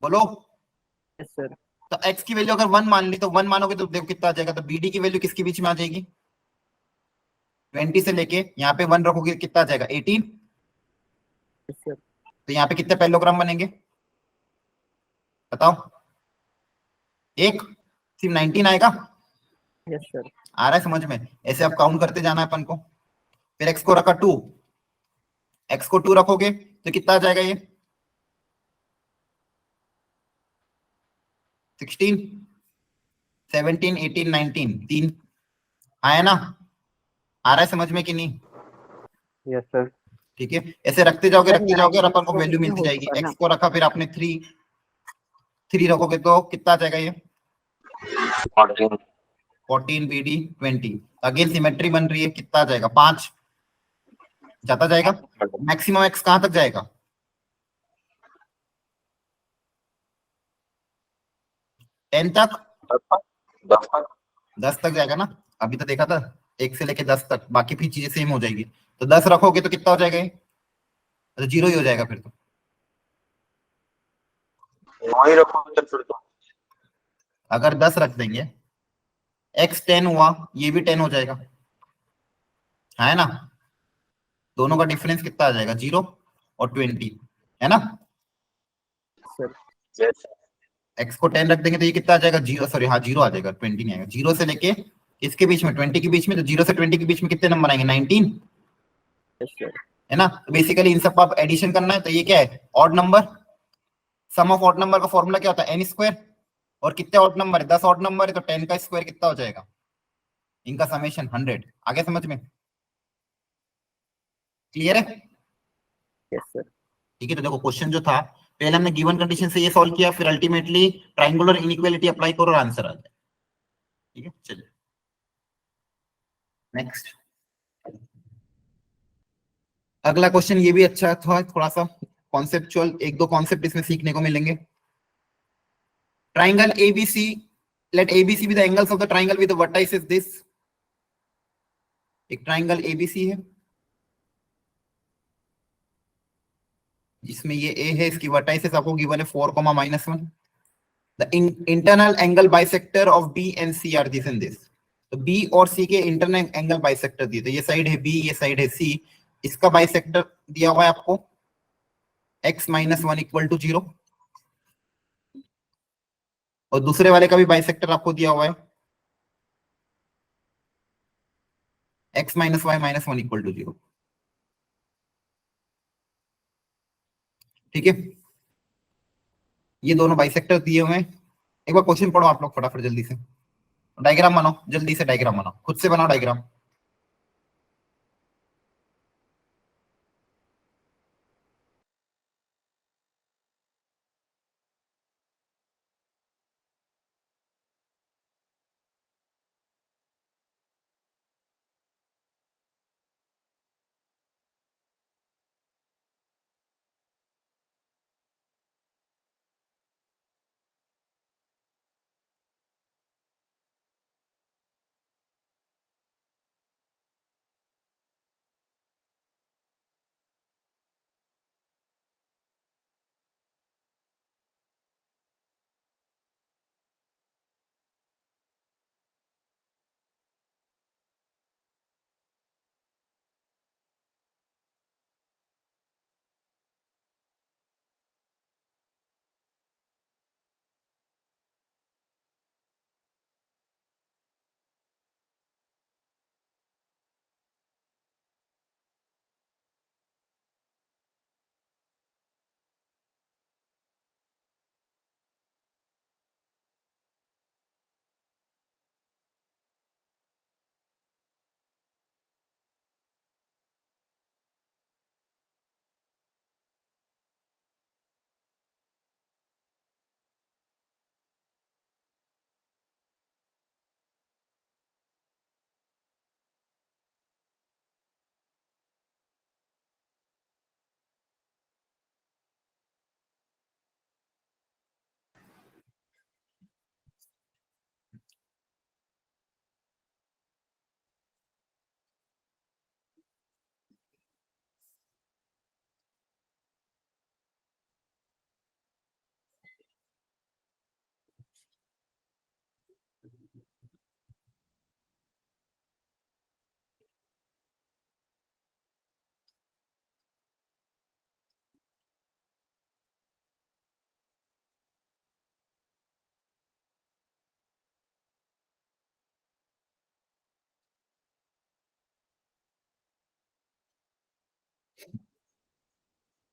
A: बोलो।
B: Yes sir.
A: तो x की वैल्यू अगर 1 मान ली तो 1 मानोगे तो देखो कितना आ जाएगा, तो bd की वैल्यू किसके बीच में आ जाएगी, 20 से लेके यहाँ पे 1 रखोगे कितना आ जाएगा 18।
B: Yes sir.
A: तो यहाँ पे कितने पैरेललोग्राम बनेंगे बताओ, एक, सिर्फ 19 आएगा।
B: Yes sir.
A: आ रहा है समझ में, ऐसे आप काउंट करते जाना है अपन को। फिर x को रखा 2, x को 2 रखोगे तो कितना आ जाएगा ये 16, 17, 18, 19, 3 आया ना, आ रहा है समझ में कि नहीं।
B: Yes sir.
A: ठीक है, ऐसे रखते जाओगे
B: सर
A: रखते जाओगे और अपन को
B: 19
A: वैल्यू
B: इसमें
A: मिलती
B: हो
A: जाएगी।
B: चुका
A: x
B: ना।
A: को रखा, फिर आपने 3 रखोगे तो कितना आ जाएगा ये 14, bd 20। अगेन सिमेट्री बन रही है, कितना आ जाएगा 5 जाता जाएगा। मैक्सिमम x कहां तक जाएगा 10 तक, 10 तक जाएगा ना। अभी तो देखा था 1 से लेके 10 तक, बाकी फिर चीजें सेम हो जाएगी। तो 10 रखोगे तो कितना हो जाएगा ये, तो 0 ही हो जाएगा फिर तो।
C: वही रखो तो फिर तो
A: अगर 10 रख देंगे, x 10 हुआ, ये भी 10 हो जाएगा, है ना। दोनों का डिफरेंस कितना आ जाएगा 0 और 20, है ना।
B: सर
C: yes,
A: x को 10 रख देंगे तो ये कितना आ जाएगा 0, सॉरी हाँ 0 आ जाएगा, 20 नहीं आएगा। 0 से लेके इसके बीच में 20 के बीच में, तो 0 से 20 के बीच में कितने नंबर आएंगे 19,
B: यस सर।
A: है ना। तो बेसिकली इन सब आप एडिशन करना है, तो ये क्या है odd number, sum of odd number का फॉर्मूला क्या होता है n²। और कितने ऑड नंबर है 10 ऑड नंबर है, तो 10 का स्क्वायर कितना हो जाएगा, इनका समेशन 100। आगे समझ में क्लियर है।
B: Yes sir.
A: ठीक है, तो देखो क्वेश्चन जो था पहले हमने गिवन कंडीशन से ये सॉल्व किया, फिर अल्टीमेटली ट्रायंगुलर इनइक्वालिटी अप्लाई करो और आंसर आ जाए। ठीक है चलिए नेक्स्ट। अगला क्वेश्चन ये भी अच्छा था, थोड़ा सा कॉन्सेप्चुअल, एक दो कॉन्सेप्ट इसमें सीखने को मिलेंगे। Triangle ABC, let ABC be the angles of the triangle with the vertices this. एक ट्राइंगल एबीसी है जिसमें ये ए है, इसकी वर्टाइसेस आपको गिवन है 4, -1। The internal angle bisector of B and C are this and this. तो बी और सी के इंटरनल एंगल बाइसेक्टर दिए, तो ये साइड है बी, ये साइड है सी, इसका बाइसेक्टर दिया हुआ है आपको x - 1 = 0, और दूसरे वाले का भी बाइसेक्टर आपको दिया हुआ है x - y - 1 = 0। ठीक है, ये दोनों बाइसेक्टर दिए हुए हैं। एक बार क्वेश्चन पढ़ो आप लोग फटाफट जल्दी से, डायग्राम बनाओ जल्दी से, डायग्राम बनाओ खुद से, बनाओ डायग्राम।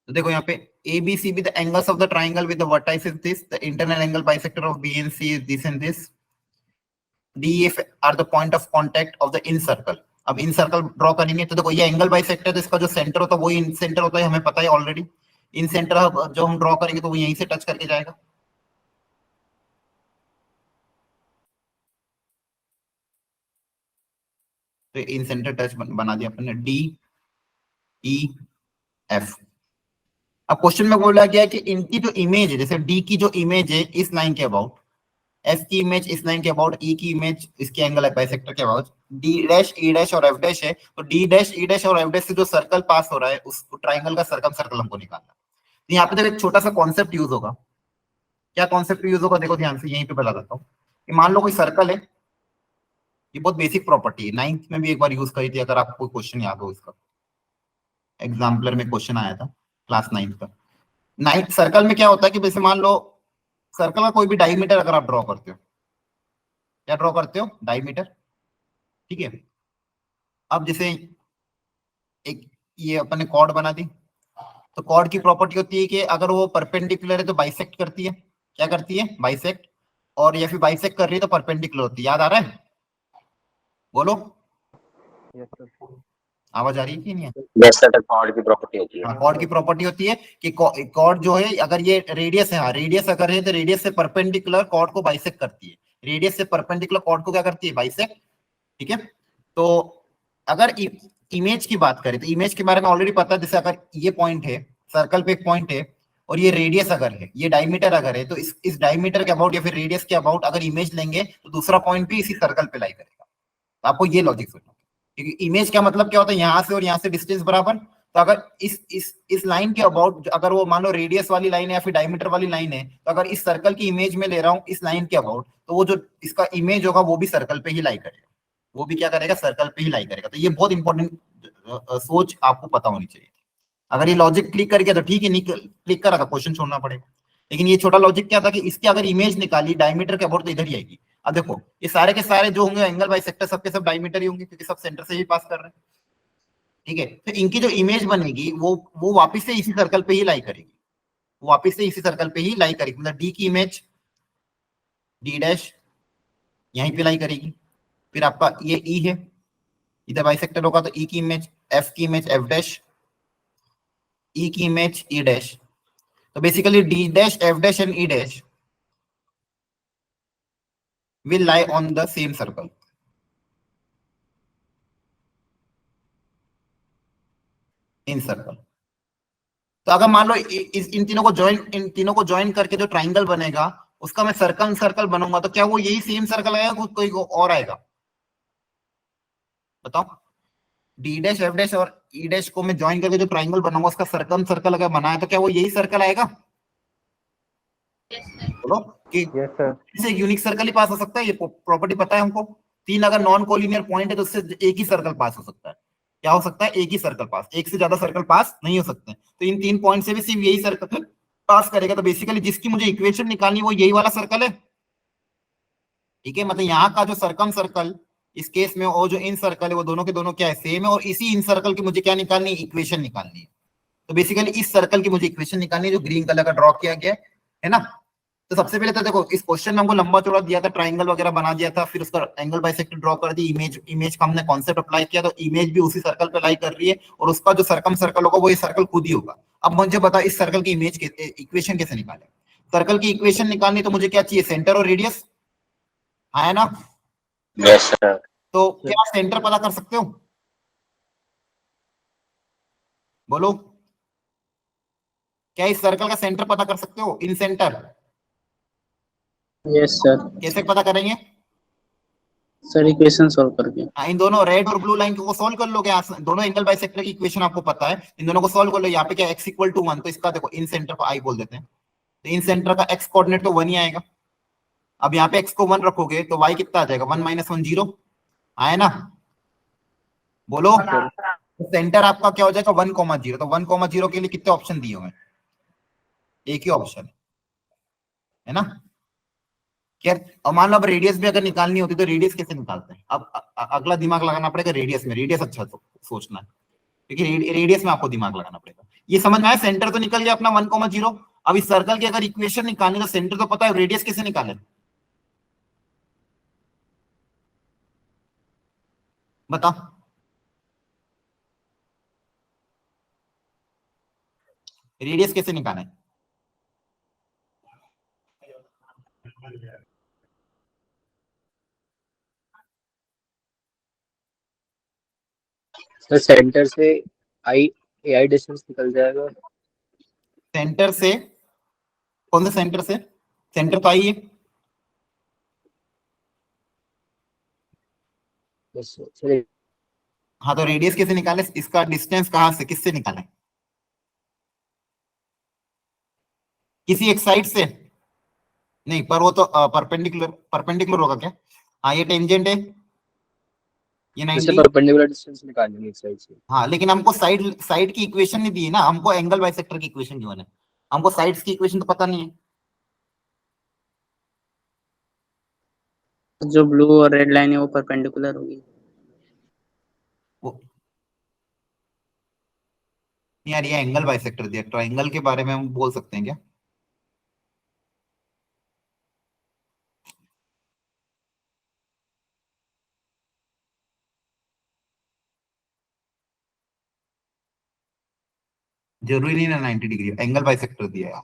A: तो देखो यहाँ पे A B C be the angles of the triangle with the vertice is this, the internal angle bisector of B and C is this and this, D F are the point of contact of the incircle. अब इन circle draw करेंगे तो देखो ये angle bisector, तो इसका जो centre होता है वही इन सेंटर होता है, हमें पता है ऑलरेडी। इन सेंटर जो हम ड्रॉ करेंगे तो वो यहीं से टच करके जाएगा। तो इन सेंटर टच बना दिया अपन ने, डी ई एफ। अब क्वेश्चन में बोला गया है कि इनकी जो इमेज है, जैसे डी की जो इमेज है इस लाइन के अबाउट, एफ की इमेज इस लाइन के अबाउट, ई की इमेज इसके एंगल बाइसेक्टर के about, D dash E dash और एफ डैश है, तो डी डैश ई डैश और एफ डैश से जो सर्कल पास हो रहा है उस ट्राइंगल का सर्कम सर्कल हमको निकालना। तो यहाँ पे देखो एक छोटा सा कॉन्सेप्ट यूज होगा। क्या कॉन्सेप्ट यूज होगा देखो ध्यान से, यहीं पे बता देता हूँ। मान लो कोई सर्कल है, ये बहुत बेसिक प्रॉपर्टी है, 9th में भी एक बार यूज करी थी, अगर आपको क्वेश्चन याद हो इसका, एग्जाम्पलर में क्वेश्चन आया था क्लास 9th का। 9th सर्कल में क्या होता है कि जैसे मान लो सर्कल का कोई भी डायमीटर अगर आप ड्रॉ करते हो, क्या ड्रॉ करते हो, डायमीटर, ठीक है। अब जैसे एक ये अपन ने कॉर्ड बना दी, तो कॉर्ड की प्रॉपर्टी होती है कि अगर वो परपेंडिकुलर है तो बाइसेक्ट करती है, क्या करती है, बाइसेक्ट, और या फिर बाइसेक्ट कर रही है तो परपेंडिकुलर होती है। याद आ रहा है, बोलो, आवाज आ रही है कि नहीं है?
C: यस सर, कॉर्ड की प्रॉपर्टी होती है।
A: कॉर्ड की प्रॉपर्टी होती है कि कॉर्ड जो है अगर ये रेडियस है, हाँ रेडियस अगर है तो रेडियस से परपेंडिकुलर कॉर्ड को बाइसेक्ट करती है, रेडियस से परपेंडिकुलर कॉर्ड को क्या करती है, बाइसेक्ट, ठीक है। तो अगर इमेज की बात करें तो इमेज के बारे में ऑलरेडी पता है, जैसे अगर ये पॉइंट है, सर्कल पे एक पॉइंट है और ये रेडियस अगर है, ये डायमीटर अगर है, तो इस डायमीटर के अबाउट या फिर रेडियस के अबाउट अगर इमेज लेंगे तो दूसरा पॉइंट भी इसी सर्कल पे लाई करेगा। तो आपको ये लॉजिक सोचना, क्योंकि इमेज का मतलब क्या होता है, यहाँ से और यहाँ से डिस्टेंस बराबर। तो अगर इस लाइन के अबाउट अगर वो मान लो रेडियस वाली लाइन है या फिर डायमीटर वाली लाइन है, तो अगर इस सर्कल की इमेज में ले रहा हूँ इस लाइन के अबाउट, तो वो जो इसका इमेज होगा वो भी सर्कल पे ही लाई करेगा, वो भी क्या करेगा, सर्कल पे ही लाई करेगा। तो ये बहुत इंपॉर्टेंट सोच आपको पता होनी चाहिए। अगर ये लॉजिक क्लिक कर गया तो ठीक है, नहीं क्लिक करा तो क्वेश्चन छोड़ना पड़ेगा। लेकिन ये छोटा लॉजिक क्या था कि इसकी अगर इमेज निकाली डायमीटर के अबाउट तो इधर ही आएगी। अब देखो ये सारे के सारे जो होंगे एंगल बाइसेक्टर सबके सब डायमीटर ही होंगे, क्योंकि सब सेंटर से ही पास कर रहे हैं, ठीक है। तो इनकी जो इमेज बनेगी वो वापस से इसी सर्कल पे ही लाई करेगी, वो वापस से इसी सर्कल पे ही लाई करेगी। मतलब डी की इमेज डी डैश यहीं पे लाई करेगी, फिर आपका ये ई है, इधर बाइसेक्टर होगा तो ई की इमेज, एफ की इमेज एफ डैश, ई की इमेज ई डैश। तो basically D dash F dash and E dash will lie on the same circle. In circle. तो अगर मान लो इन तीनों को ज्वाइन करके जो ट्राइंगल बनेगा उसका मैं सर्कल सर्कल बनूंगा, तो क्या वो यही सेम सर्कल आएगा, कोई और आएगा, बताओ। डी डैश एफ डैश और ई डैश को मैं ज्वाइन करके जो ट्राइंगल बनाऊंगा उसका सर्कल सर्कल अगर बनाया तो क्या वो यही सर्कल आएगा, बोलो कि इससे एक यूनिक सर्कल ही पास हो सकता है। ये प्रॉपर्टी पता है हमको। 3 अगर नॉन कोलिनियर पॉइंट है तो उससे एक ही सर्कल पास हो सकता है। क्या हो सकता है, एक ही सर्कल पास, एक से ज्यादा सर्कल पास नहीं हो सकते। तो इन 3 पॉइंट से भी सिर्फ यही सर्कल पास करेगा। तो बेसिकली जिसकी मुझे इक्वेशन निकालनी वो यही वाला सर्कल है, ठीक है। मतलब यहाँ का जो सर्कम सर्कल इस केस में और जो इन सर्कल है वो दोनों के दोनों क्या है, सेम है। और इसी इन सर्कल की मुझे क्या निकालनी है, इक्वेशन निकालनी है। तो बेसिकली इस सर्कल की मुझे इक्वेशन निकालनी है जो ग्रीन कलर का ड्रॉ किया गया है ना। तो सबसे पहले तो देखो इस क्वेश्चन में हमको लंबा चौड़ा दिया था, ट्राइंगल वगैरह बना दिया था, फिर उसका एंगल बाइसेक्टर ड्रॉ कर दी, इमेज का हमने कॉन्सेप्ट अप्लाई किया, तो इमेज भी उसी सर्कल पे लाई कर रही है और उसका जो सर्कम सर्कल होगा वो ये सर्कल खुद ही होगा। अब मुझे बता इस सर्कल की इमेज के इक्वेशन कैसे निकाले। सर्कल की इक्वेशन निकालनी तो मुझे क्या चाहिए, सेंटर और रेडियस, है ना।
C: Yes sir.
A: तो क्या सेंटर पता कर सकते हो, बोलो, क्या इस सर्कल का सेंटर पता कर सकते हो, इन सेंटर।
D: Yes sir.
A: कैसे पता करेंगे
D: सर, इक्वेशन सॉल्व करके।
A: इन दोनों रेड और ब्लू लाइन को सॉल्व कर लोगे, दोनों एंगल बाइसेक्टर की इक्वेशन आपको पता है, इन दोनों को सॉल्व कर लो। यहाँ पे क्या x = 1, तो इसका देखो इन सेंटर को I बोल देते हैं, तो इन सेंटर का x कोऑर्डिनेट तो 1 ही आएगा। अब यहाँ पे x को 1 रखोगे तो y कितना आ जाएगा, 1 - 1 0 आए ना, बोलो। तो सेंटर आपका क्या हो जाएगा 1, 0। तो 1, 0 के लिए कितने ऑप्शन दिए हुए हैं, एक ही ऑप्शन है ना। और मान लो अब रेडियस भी अगर निकालनी होती तो रेडियस कैसे निकालते हैं। अब अगला दिमाग लगाना पड़ेगा रेडियस में, रेडियस अच्छा सोचना है क्योंकि रेडियस में आपको दिमाग लगाना पड़ेगा। ये समझ में आया? सेंटर तो निकल गया अपना 1,0। अब इस सर्कल की अगर इक्वेशन निकालने का, सेंटर तो पता है, रेडियस कैसे निकाले? बता। रेडियस कैसे निकाले?
E: तो सेंटर से आई AI डिस्टेंस निकल जाएगा।
A: सेंटर से? कौन से सेंटर से? सेंटर तो आई है।
E: बस चलिए।
A: हाँ, तो रेडियस कैसे निकाले? इसका डिस्टेंस कहां से, किससे निकाले? किसी एक साइड से? नहीं, पर वो तो परपेंडिकुलर परपेंडिकुलर होगा क्या? हाँ, ये टेंजेंट है, ये
E: जैसे
A: 90।
E: परपेंडिकुलर डिस्टेंस निकालेंगे एक साइड से।
A: हाँ, लेकिन हमको साइड साइड की इक्वेशन नहीं दी है ना, हमको एंगल बाइसेक्टर की इक्वेशन दी है। हमको साइड्स की इक्वेशन तो पता नहीं है।
D: जो ब्लू और रेड लाइन है वो परपेंडिकुलर होगी।
A: वो यार, ये एंगल बाइसेक्टर दिया, ट्राइंगल के बारे में हम बोल सकते हैं क्या? जरूरी नहीं ना 90 डिग्री, एंगल बाइसेक्टर दिया है।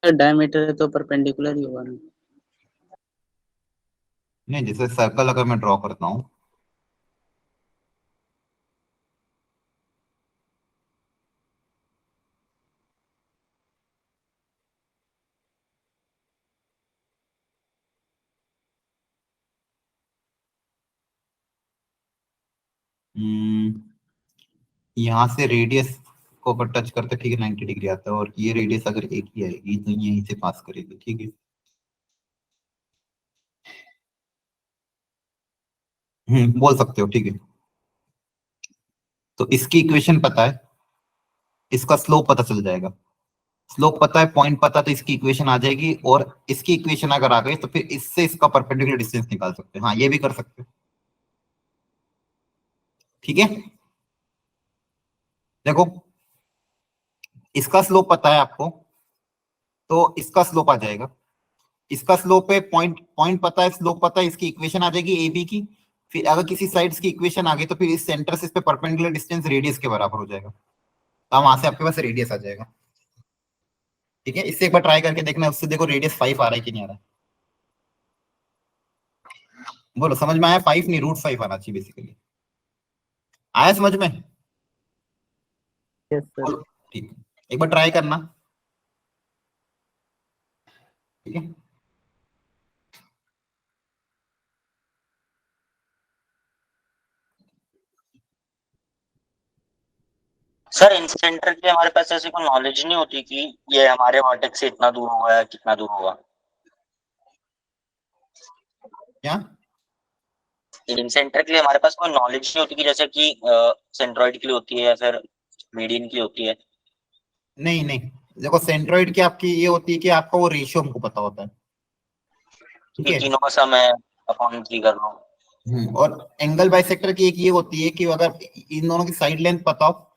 D: डायमीटर है तो परपेंडिकुलर ही होगा ना।
A: नहीं, जैसे सर्कल अगर मैं ड्रॉ करता हूँ, यहाँ से रेडियस को अगर टच करते, ठीक है, 90 डिग्री आता है, और ये रेडियस अगर एक ही आएगी तो यहीं से पास करेगी, ठीक है। बोल सकते हो, ठीक है। तो इसकी इक्वेशन पता है, इसका स्लोप पता चल जाएगा। स्लोप पता है, पॉइंट पता, तो इसकी इक्वेशन आ जाएगी, और इसकी इक्वेशन अगर आ गई तो फिर इससे इसका परपेंडिकुलर डिस्टेंस निकाल सकते हैं। हाँ, ये भी कर सकते हैं, ठीक है। देखो, इसका स्लोप पता है आपको, तो इसका स्लोप आ जाएगा। इसका स्लोप है, पॉइंट पॉइंट पता है, स्लोप पता है, इसकी इक्वेशन आ जाएगी ए बी की। फिर अगर किसी साइड्स की इक्वेशन आ गई तो फिर इस सेंटर से इस पे परपेंडिकुलर डिस्टेंस रेडियस के बराबर हो जाएगा, तो वहां से आपके पास रेडियस आ जाएगा, ठीक है। इससे एक बार ट्राई करके देखना, उससे देखो रेडियस 5 आ रहा है कि नहीं आ रहा है। बोलो, समझ में आया? 5 नहीं, √5 आना चाहिए बेसिकली। आया समझ में?
B: Yes sir.
A: बोलो, ठीक है, एक बार ट्राई करना, ठीक है।
C: सर इन सेंटर की हमारे पास ऐसी कोई नॉलेज नहीं होती कि ये हमारे वर्टेक्स से इतना दूर होगा या कितना दूर होगा?
A: क्या?
C: इन सेंटर के लिए हमारे पास कोई नॉलेज नहीं होती कि जैसे कि सेंट्रॉइड के लिए होती है या फिर मीडियन के लिए होती है?
A: नहीं नहीं, देखो, सेंट्रोइड की आपकी ये होती है कि आपका वो रेशियो हमको पता होता है, ठीक
C: कि
A: है।
C: तीनों का सम है, अपॉन 3 कर लो।
A: और एंगल बाइसेक्टर की एक ये होती है कि अगर इन दोनों की साइड लेंथ पता हो।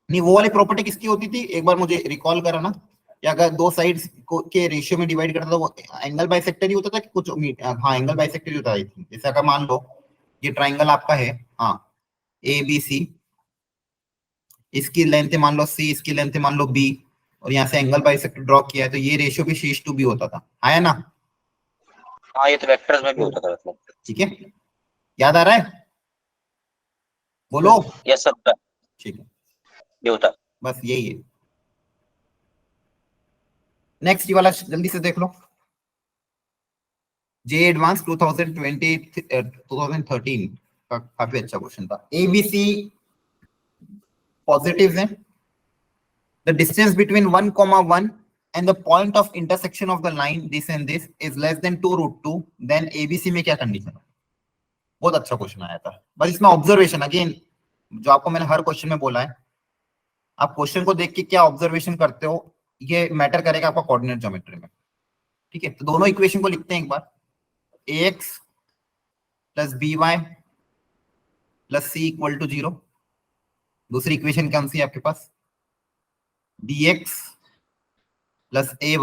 A: नहीं, वो वाली प्रॉपर्टी किसकी होती थी, एक बार मुझे रिकॉल कराना। कि अगर दो साइड्स को के रेशियो में डिवाइड करता था, वो एंगल बाइसेक्टर ही होता था कि कुछ? हाँ, एंगल बाइसेक्टर ही होता है। जैसे अगर मान लो ये ट्राइंगल आपका है, हाँ, ए बी सी, इसकी लेंथ है मान लो सी, इसकी लेंथ है मान लो बी, और यहाँ से एंगल बाइसेक्टर ड्रॉ किया है, तो ये रेशियो भी C/2 होता था, आया ना?
C: हाँ, ये तो वेक्टर्स में भी होता था मतलब।
A: ठीक है, याद आ रहा है? बोलो।
C: यस सर, होता है,
A: ठीक है,
C: ये होता है।
A: बस यही है। नेक्स्ट ये वाला जल्दी से देख लो। जे एडवांस 2013 का काफी अच्छा क्वेश्चन था। ABC पॉजिटिव है, the distance between 1,1 and the point of intersection of the line this and this is less than 2√2, then ABC में क्या कंडीशन है? बहुत अच्छा क्वेश्चन आया था। बस इसमें ऑब्जर्वेशन अगेन, जो आपको मैंने हर क्वेश्चन में बोला है, आप क्वेश्चन को देख के क्या ऑब्जर्वेशन करते हो, ये मैटर करेगा आपका कोऑर्डिनेट ज्योमेट्री में। ठीक है, तो दोनों इक्वेशन को लिखते हैं एक बार। ax plus by plus c equal to 0। दूसरी इक्वेशन कौन सी है आपके पास? dx plus ay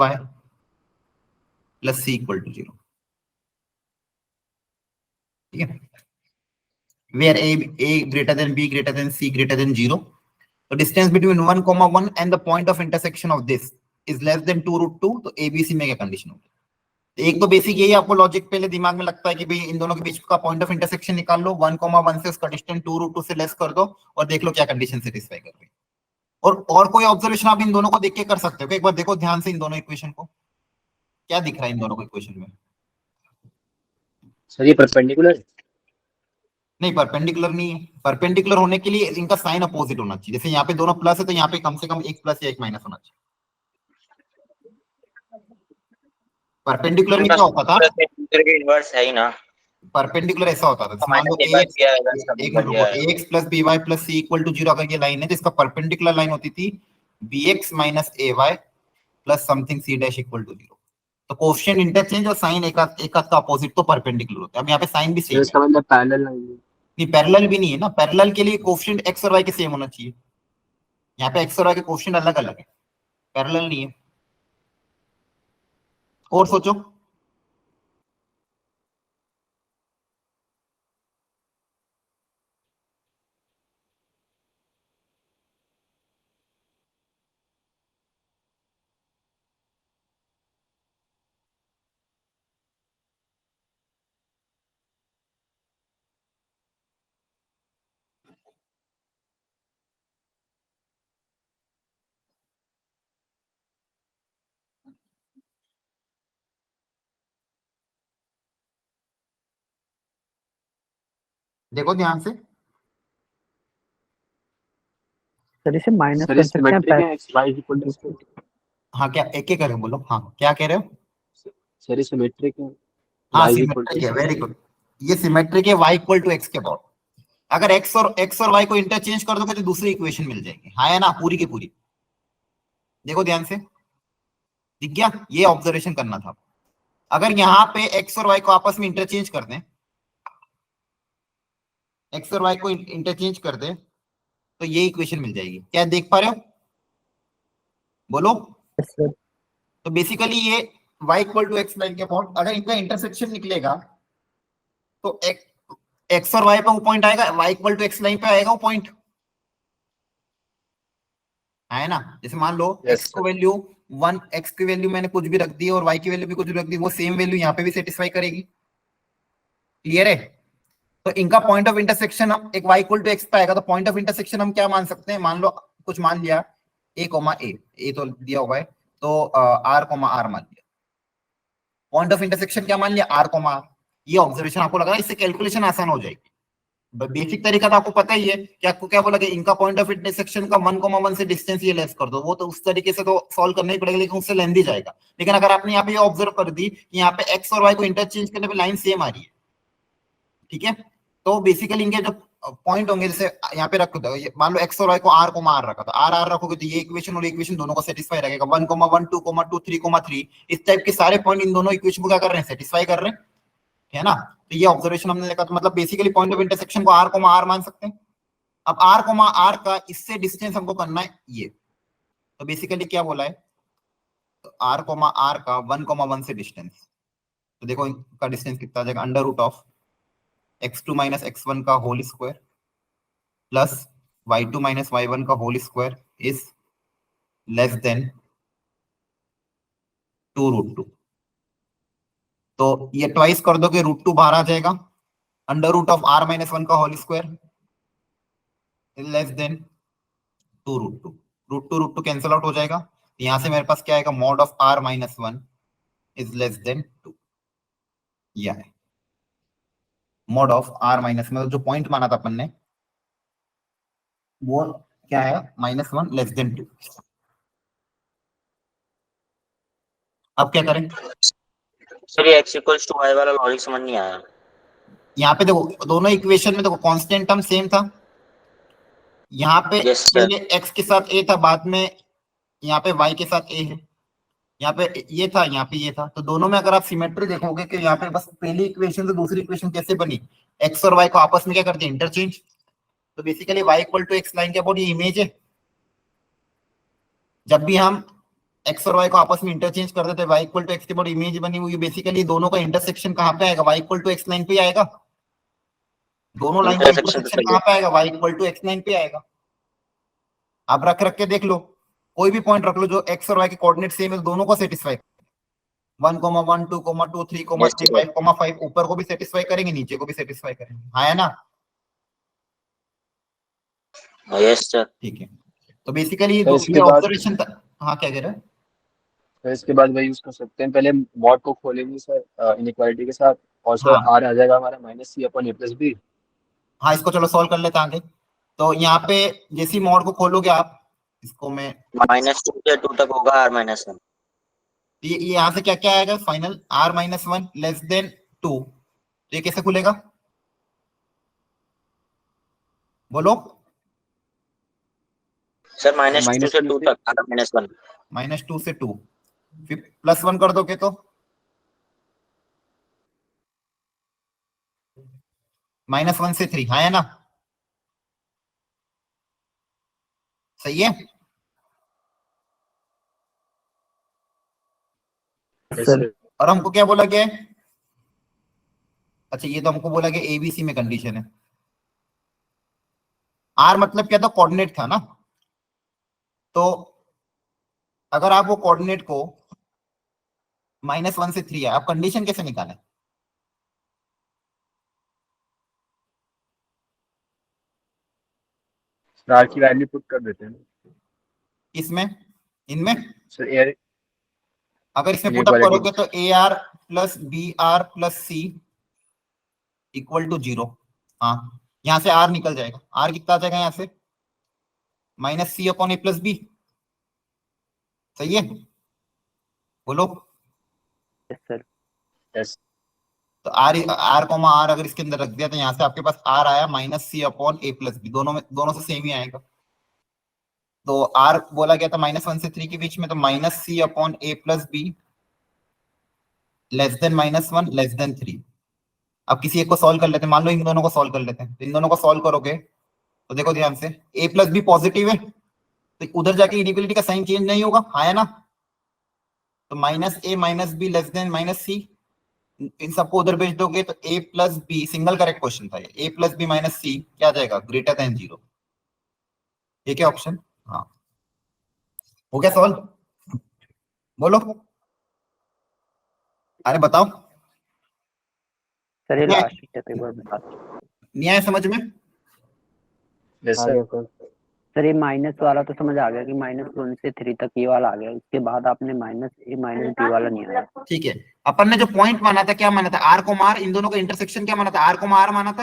A: plus c equal to 0। ठीक है, where a greater than b greater than c greater than 0, the distance between 1, 1 and the point of intersection of this is less than 2√2। तो abc में क्या condition होगी? एक तो basic यही आपको लॉजिक पहले दिमाग में लगता है कि भाई इन दोनों के बीच का पॉइंट ऑफ इंटरसेक्शन निकाल लो, 1, 1 से उसका डिस्टेंस 2√2 से लेस कर दो और देख लो क्या कंडीशन सेटिस्फाई कर रही है। और कोई ऑब्जर्वेशन आप इन दोनों को देख के कर सकते हो। एक बार देखो ध्यान से इन दोनों इक्वेशन को, क्या दिख रहा है इन दोनों को इक्वेशन में?
E: सर ये परपेंडिकुलर
A: नहीं, परपेंडिकुलर नहीं है। परपेंडिकुलर होने के लिए इनका साइन अपोजिट होना चाहिए। जैसे यहाँ पे दोनों प्लस है तो यहाँ पे कम से कम एक प्लस या एक माइनस होना चाहिए। परपेंडिकुलर में क्या होता था?
C: इनवर्स है ही ना।
A: परपेंडिकुलर ऐसा होता था, मान लो ax plus by plus c equal to 0 अगर ये लाइन है तो इसका परपेंडिकुलर लाइन होती थी bx minus ay plus something c dash equal to 0। तो कोएफिशिएंट इंटरचेंज और साइन एक का अपोजिट तो परपेंडिकुलर होता है। अब यहाँ पे साइन भी सेम है,
E: इसका मतलब पैरेलल लाइन है।
A: नहीं पैरेलल भी नहीं है ना। पैरेलल के लिए कोएफिशिएंट x और y के सेम होना चाहिए। यहाँ पे x और y के कोएफिशिएंट अलग अलग है, पैरेलल नहीं है। और सोचो, देखो ध्यान से।
B: सर इसे माइनस
E: सर
B: कर
E: इस
B: सकते हैं
E: सिमेट्रिक है x y इक्वल टू।
A: हाँ, क्या एक एक करके बोलो। हाँ, क्या कह रहे हो?
E: सर इस सिमेट्रिक है
A: हाँ,
E: y
A: सिमेट्रिक है, वेरी गुड। ये सिमेट्रिक है y इक्वल टू x के अबाउट। अगर x और y को इंटरचेंज कर दोगे तो दूसरी इक्वेशन मिल जाएगी। हाँ है ना, पूरी की पूरी। देखो ध्यान से, दिख गया? ये ऑब्जर्वेशन करना था। अगर यहाँ पे x और y को आपस में इंटरचेंज कर दें, x और y को इंटरचेंज कर दें तो ये इक्वेशन मिल जाएगी। क्या देख पा रहे हो? बोलो।
B: सर
A: तो बेसिकली ये y equal to x line के अबाउट अगर इनका इंटरसेक्शन निकलेगा तो x और y पे वो पॉइंट आएगा, y equal to x line पे आएगा वो पॉइंट, है ना। जैसे मान लो
E: Yes,
A: x को वैल्यू 1, x की वैल्यू मैंने कुछ भी रख दी और y की वैल्यू भी कुछ भी रख दी, वो सेम वैल्यू यहाँ पे भी सेटिस्फाई करेगी। क्लियर है? तो इनका पॉइंट ऑफ इंटरसेक्शन एक y इक्वल टू x पे आएगा तो पॉइंट ऑफ इंटरसेक्शन हम क्या मान सकते हैं? मान लो कुछ मान लिया a, a तो दिया हुआ है तो r, r मान लिया। पॉइंट ऑफ इंटरसेक्शन क्या मान लिया? r, r। ये ऑब्जर्वेशन आपको लगा, इससे कैलकुलेशन आसान हो जाएगी। बेसिक तरीका तो आपको पता ही है कि आपको क्या बोला कि इनका पॉइंट ऑफ इंटरसेक्शन का 1, 1 से डिस्टेंस ये लेस कर दो। वो तो उस तरीके से तो सॉल्व करना ही पड़ेगा, लेकिन उससे लेंदी जाएगा। लेकिन अगर आपने यहाँ पे ये ऑब्जर्व कर दी कि यहाँ पे x और y को इंटरचेंज करने पे लाइन सेम आ रही है, ठीक है, तो बेसिकली इनके जो पॉइंट होंगे, जैसे यहाँ पे रखो, मान लो x और y को r, r रखा, तो r रखोगे तो ये इक्वेशन और इक्वेशन दोनों को सेटिस्फाई रहेगा। 1, 1, 2, 2, 3, 3 इस टाइप के सारे पॉइंट इन दोनों इक्वेशन को क्या कर रहे हैं? सेटिस्फाई कर रहे हैं, है ना। तो ये ऑब्जर्वेशन हमने देखा। तो मतलब बेसिकली पॉइंट ऑफ इंटरसेक्शन को r, r मान सकते हैं। अब r, r का इससे डिस्टेंस हमको करना है ये, तो बेसिकली क्या बोला है? तो r, r का 1, 1 से डिस्टेंस, तो देखो इनका डिस्टेंस कितना आ जाएगा? Under root of x2 minus x1 का whole square plus y2 minus y1 का whole square is less than 2√2। तो ये ट्वाइस कर दोगे, √2 बाहर आ जाएगा। Under root of r minus 1 का whole square less than 2√2। √2 cancel out हो जाएगा। यहां से मेरे पास क्या आएगा? Mod of r minus 1 is less than 2। यह है मॉड ऑफ r माइनस, मतलब जो पॉइंट माना था अपन ने वो क्या है? -1 लेस देन 2। अब क्या करें?
C: सर ये x इक्वल्स टू y वाला लॉजिक समझ नहीं आया।
A: यहाँ पे देखो दोनों इक्वेशन में देखो कांस्टेंट टर्म सेम था। यहाँ पे
C: Yes, sir.
A: पहले x के साथ a था, बाद में यहाँ पे y के साथ a है। यहाँ पे ये था, यहाँ पे ये था, तो दोनों में अगर आप सिमेट्री देखोगे कि यहाँ पे बस पहली इक्वेशन से दूसरी इक्वेशन कैसे बनी, एक्स और वाई को आपस में क्या करते हैं, इंटरचेंज। तो basically y equal to x line के अबाउट ये इमेज है। जब भी हम एक्स और वाई को आपस में इंटरचेंज कर देते हैं, वाई इक्वल टू एक्स के अबाउट इमेज बनी हुई, बेसिकली दोनों का इंटरसेक्शन कहाँ पे आएगा, Y equal to x line पे ही आएगा। दोनों लाइन का
C: इंटरसेक्शन तो
A: इंटरसेक्शन
C: सही
A: कहाँ
C: है।
A: पे आएगा, Y equal to x line पे आएगा। आप रख रख के देख लो, कोई भी पॉइंट रख लो जो एक्स और वाई के कोऑर्डिनेट सेम है, दोनों को सेटिस्फाई, 1,1, 2,2, 3,
C: यस
A: 3,
C: सर।
A: 5,5 ऊपर को भी सेटिस्फाई करेंगे, नीचे को भी सेटिस्फाई करेंगे, हाँ है ना।
C: Yes sir.
A: ठीक है, तो बेसिकली
E: तो
A: ये
E: इसके बाद
A: ऑब्जर्वेशन था। हाँ क्या कह रहे हैं।
E: तो इसके बाद वही यूज कर सकते हैं, पहले मॉड को खोलेंगे सर इनइक्वालिटी के साथ, और सर
A: हाँ
E: आर आ जाएगा हमारा -c/a+b।
A: हाँ, इसको चलो सॉल्व कर लेते हैं आगे। तो यहाँ पे जैसी मॉड को खोलोगे आप, इसको मैं,
C: -2 से 2 तक होगा r-1।
A: ये यहाँ से क्या क्या आएगा फाइनल, r-1 लेस देन 2, तो ये कैसे खुलेगा बोलो।
C: सर -2 से
E: -2
C: 2
E: से
C: तक r-1।
A: -2 से 2, फिर +1 कर दोगे तो -1 से 3, हाँ है ना, सही है।
B: सर
A: और हमको क्या बोला गया है, अच्छा ये तो हमको बोला गया एबीसी में कंडीशन है। आर मतलब क्या था, कोऑर्डिनेट था ना। तो अगर आप वो कोऑर्डिनेट को -1 से 3 है, आप कंडीशन कैसे निकालें,
E: आर की वैल्यू पुट कर देते हैं
A: इसमें, इनमें
E: सर, एयर
A: अगर इसमें पुटअप
E: इनइक्वालिटी।
A: करोगे तो A R plus B R plus C equal to 0। हाँ, यहां से आर निकल जाएगा, आर कितना आ जाएगा यहाँ से, -c/a+b, सही है बोलो।
B: Yes sir.
E: यस
A: तो आर आर कॉमा आर अगर इसके अंदर रख दिया तो यहाँ से आपके पास आर आया -c/a+b, दोनों में, दोनों से सेम ही आएगा। तो आर बोला गया था -1 से 3 के बीच में, तो -c/a+b less than -1 less than 3। अब किसी एक को सॉल्व कर लेते हैं, मान लो इन दोनों को सॉल्व कर लेते हैं, तो इन दोनों को सॉल्व करोगे तो देखो ध्यान से, a+b पॉजिटिव है, तो उधर जाके इनइक्वालिटी का साइन चेंज नहीं होगा, हाँ है ना। तो -a-b लेस देन -c, इन सबको उधर भेज दोगे तो a+b, सिंगल करेक्ट क्वेश्चन था ये, a+b -c क्या आ जाएगा, >0। ये क्या ऑप्शन, हाँ हो गया सॉल्व, बोलो, अरे बताओ,
B: सर ये
A: नहीं
B: लास्ट स्टेप एक बार बता दो।
A: नहीं आया समझ में।
E: यस
B: आ
E: सर।
B: गया सर। सर ये माइनस वाला तो समझ आ गया कि -1 से 3 तक ये वाला आ गया, उसके बाद आपने -a-b वाला नहीं आया।
A: ठीक है, अपन ने जो पॉइंट माना था, क्या माना था, आर को मार, इन दोनों का इंटरसेक्शन क्या माना था, आर को मार माना था,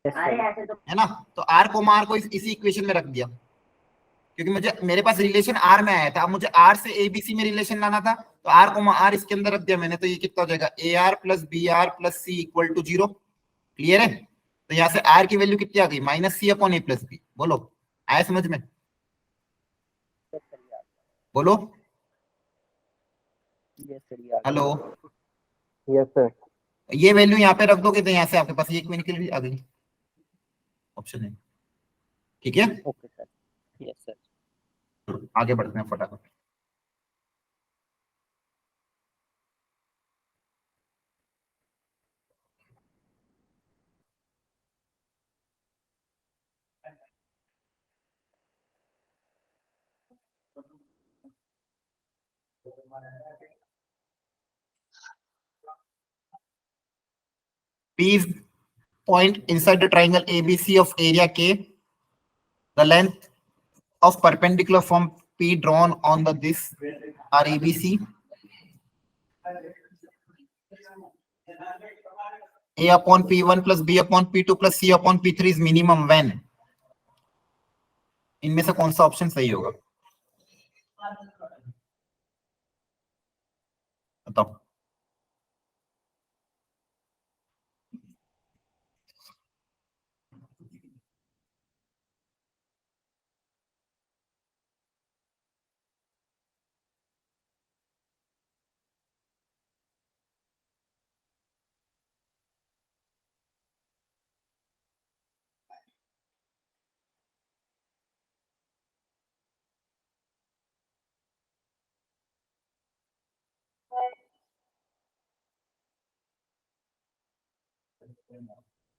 B: यस सर।
A: है ना। तो आर को मार को इसी इक्वेशन में रख दिया, क्योंकि मुझे, मेरे पास रिलेशन आर में आया था, अब मुझे आर से एबीसी में रिलेशन लाना था, तो आर को आर इसके अंदर रख दिया मैंने, तो ये कितना हो जाएगा, A R plus B R plus C equal to 0। Clear है, तो यहाँ से आर की वैल्यू कितनी आ गई, -c/a+b, बोलो आया समझ में, बोलो
B: yes sir.
A: Hello.
B: Yes sir.
A: ये वैल्यू यहाँ पे रख दोगे तो यहाँ से आपके पास ये इक्वेशन आ गई, ऑप्शन है, ठीक है।
B: Okay sir. Yes sir.
A: आगे बढ़ते हैं फटाफट। P is point inside the triangle ABC of area K. The length of perpendicular from P drawn on the this are ABC. A upon P1 plus B upon P2 plus C upon P3 is minimum when? इनमें से कौन सा option सही होगा, बताओ।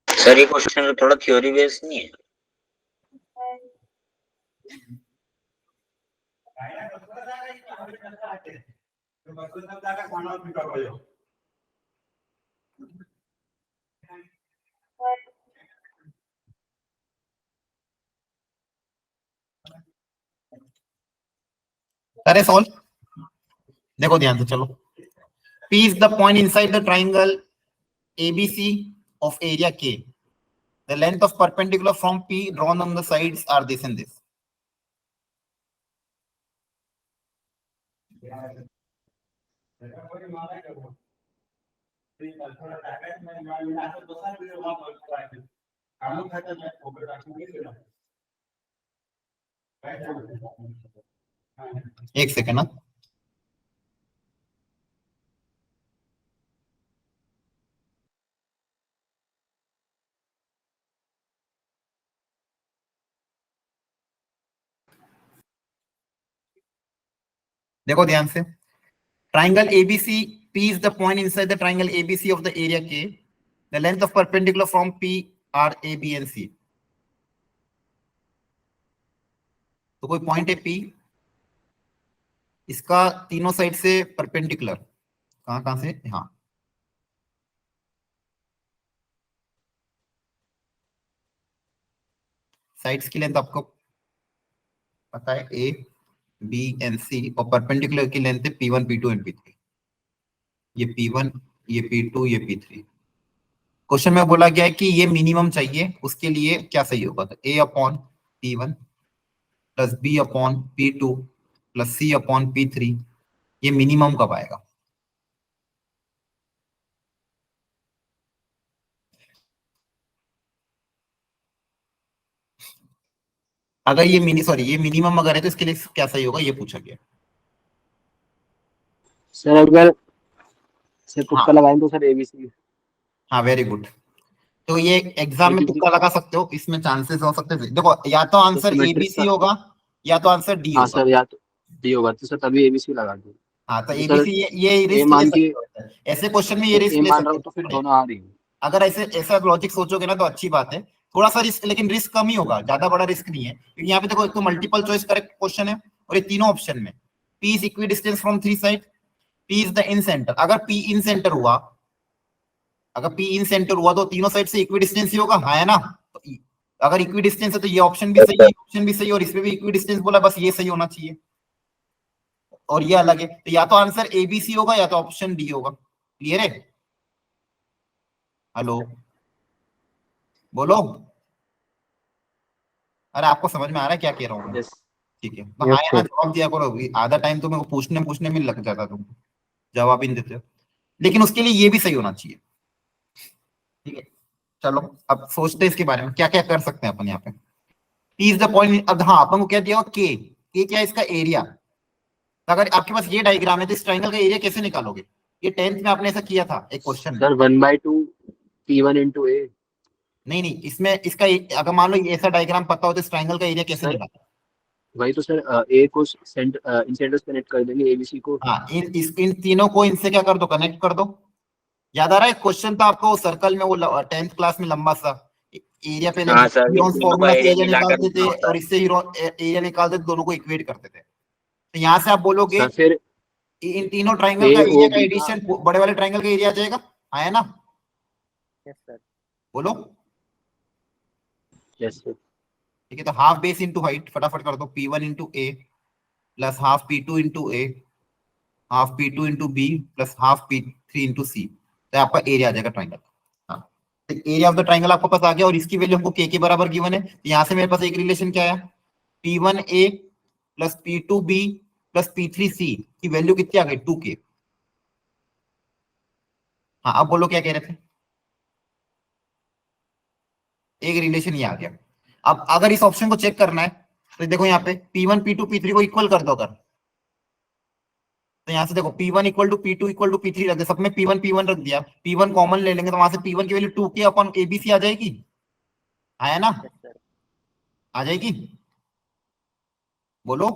C: Sir ये question थोड़ा theory based नहीं है?
A: अरे सॉल्व देखो ध्यान से, चलो। P is the point inside the triangle ABC of area K. The length of perpendicular from P drawn on the sides are this and this. एक सेकेंड ना, देखो ध्यान से। Triangle ABC, P is the point inside the triangle ABC of the area K. The length of perpendicular from P are A, B and C. तो कोई point है P, इसका तीनों साइड से परपेंडिकुलर, कहां कहां से, हाँ, साइड्स की लेंथ आपको पता है A, B एंड C, और परपेंडिकुलर की लेंथ है P1, P2 एंड P3। ये P1, ये P2, ये P3। क्वेश्चन में बोला गया है कि ये मिनिमम चाहिए, उसके लिए क्या सही होगा, तो A upon P1 plus B upon P2 plus C upon P3, ये मिनिमम कब आएगा? अगर ये ये मिनिमम अगर है तो इसके लिए क्या सही होगा, ये पूछा गया।
E: सर अगर से तुक्का लगाएं तो सर ABC।
A: हाँ वेरी गुड। तो ये एग्जाम में तुक्का लगा सकते हो, इसमें चांसेस हो सकते हैं। देखो या तो आंसर ABC होगा या तो आंसर D
E: हाँ
A: होगा।
E: सर, या तो D होगा, तो सर तभी ABC लगा दो।
A: हाँ तो
E: तो
A: ABC ये रिस्क ले सकते हो, ऐसे क्वेश्चन में ये रिस्क ले
E: मान रहा हूँ
A: सकते
E: तो फिर
A: हो।
E: दोनों आ रही है।
A: अगर ऐसा लॉजिक सोचोगे ना तो अच्छी बात है, थोड़ा सा रिस्क, लेकिन रिस्क कम ही होगा, ज्यादा बड़ा रिस्क नहीं है, क्योंकि यहाँ पे देखो एक तो मल्टीपल चॉइस करेक्ट क्वेश्चन है और ये तीनों ऑप्शन में P is equi distance from three side, P is the in centre. अगर P इन सेंटर हुआ, तो तीनों साइड से इक्वी डिस्टेंस ही होगा, हाँ है ना। तो अगर इक्वी डिस्टेंस है तो ये ऑप्शन भी सही है, ऑप्शन भी सही, और इसमें भी इक्वी डिस्टेंस बोला, बस ये सही होना चाहिए और ये अलग है। तो या तो आंसर ABC होगा या तो ऑप्शन D होगा। क्लियर है? हेलो बोलो, अरे आपको समझ में आ रहा है क्या कह रहा हूँ? ठीक है, तो हाँ या ना जवाब दिया करो, आधा टाइम तो मेरे को पूछने में लग जाता, तुम जवाब ही नहीं देते हो, लेकिन उसके लिए ये भी सही होना चाहिए। ठीक है, चलो अब सोचते हैं इसके बारे में क्या क्या कर सकते हैं अपन यहाँ पे। P इज द पॉइंट, अब हाँ अपन को क्या दिया K, क्या है इसका एरिया। अगर आपके पास ये डायग्राम है तो इस ट्राइंगल का एरिया कैसे निकालोगे? ये 10th में आपने ऐसा किया था एक question.
E: Sir 1/2 P1 into A।
A: नहीं, इसमें इसका अगर मान लो ये ऐसा डायग्राम पता हो तो इस ट्राइंगल का एरिया कैसे निकालोगे?
E: वही तो सर, A को इन सेंटर्स कनेक्ट कर देंगे ABC को।
A: हाँ, इन तीनों को इनसे क्या कर दो, कनेक्ट कर दो। याद आ रहा है क्वेश्चन था आपको सर्कल में, वो 10th क्लास में लंबा सा एरिया पे फॉर्मूला से एरिया निकालते थे और इससे एरिया निकालते थे, दोनों को इक्वेट करते थे। तो यहाँ से आप बोलोगे
E: फिर
A: इन तीनों ट्राइंगल का एरिया का एडिशन बड़े वाले ट्राइंगल का एरिया आ जाएगा, है ना?
B: Yes sir.
A: बोलो।
E: Yes sir.
A: ठीक है, तो हाफ बेस इंटू हाइट, फटाफट कर दो, P1 into A plus half P2 into A, half P2 into B plus half P3 into C, तो आपका एरिया आ जाएगा ट्राइंगल। हाँ, एरिया ऑफ द ट्राइंगल आपको पता आ गया और इसकी वैल्यू हमको K के बराबर गिवन है। यहाँ से मेरे पास एक रिलेशन क्या है, P1A plus P2B plus P3C की वैल्यू कितनी आ गई, 2K। हाँ अब बोलो क्या कह रहे थे, एक रिलेशन ये आ गया। अब अगर इस ऑप्शन को चेक करना है तो देखो यहाँ पे P1 P2 P3 को इक्वल कर दो अगर, तो यहाँ से देखो P1 equal to P2 equal to P3 रख दे, सब में P1 रख दिया, P1 कॉमन ले लेंगे तो वहां से P1 की वैल्यू 2K अपॉन ABC आ जाएगी, है ना? आ जाएगी, बोलो।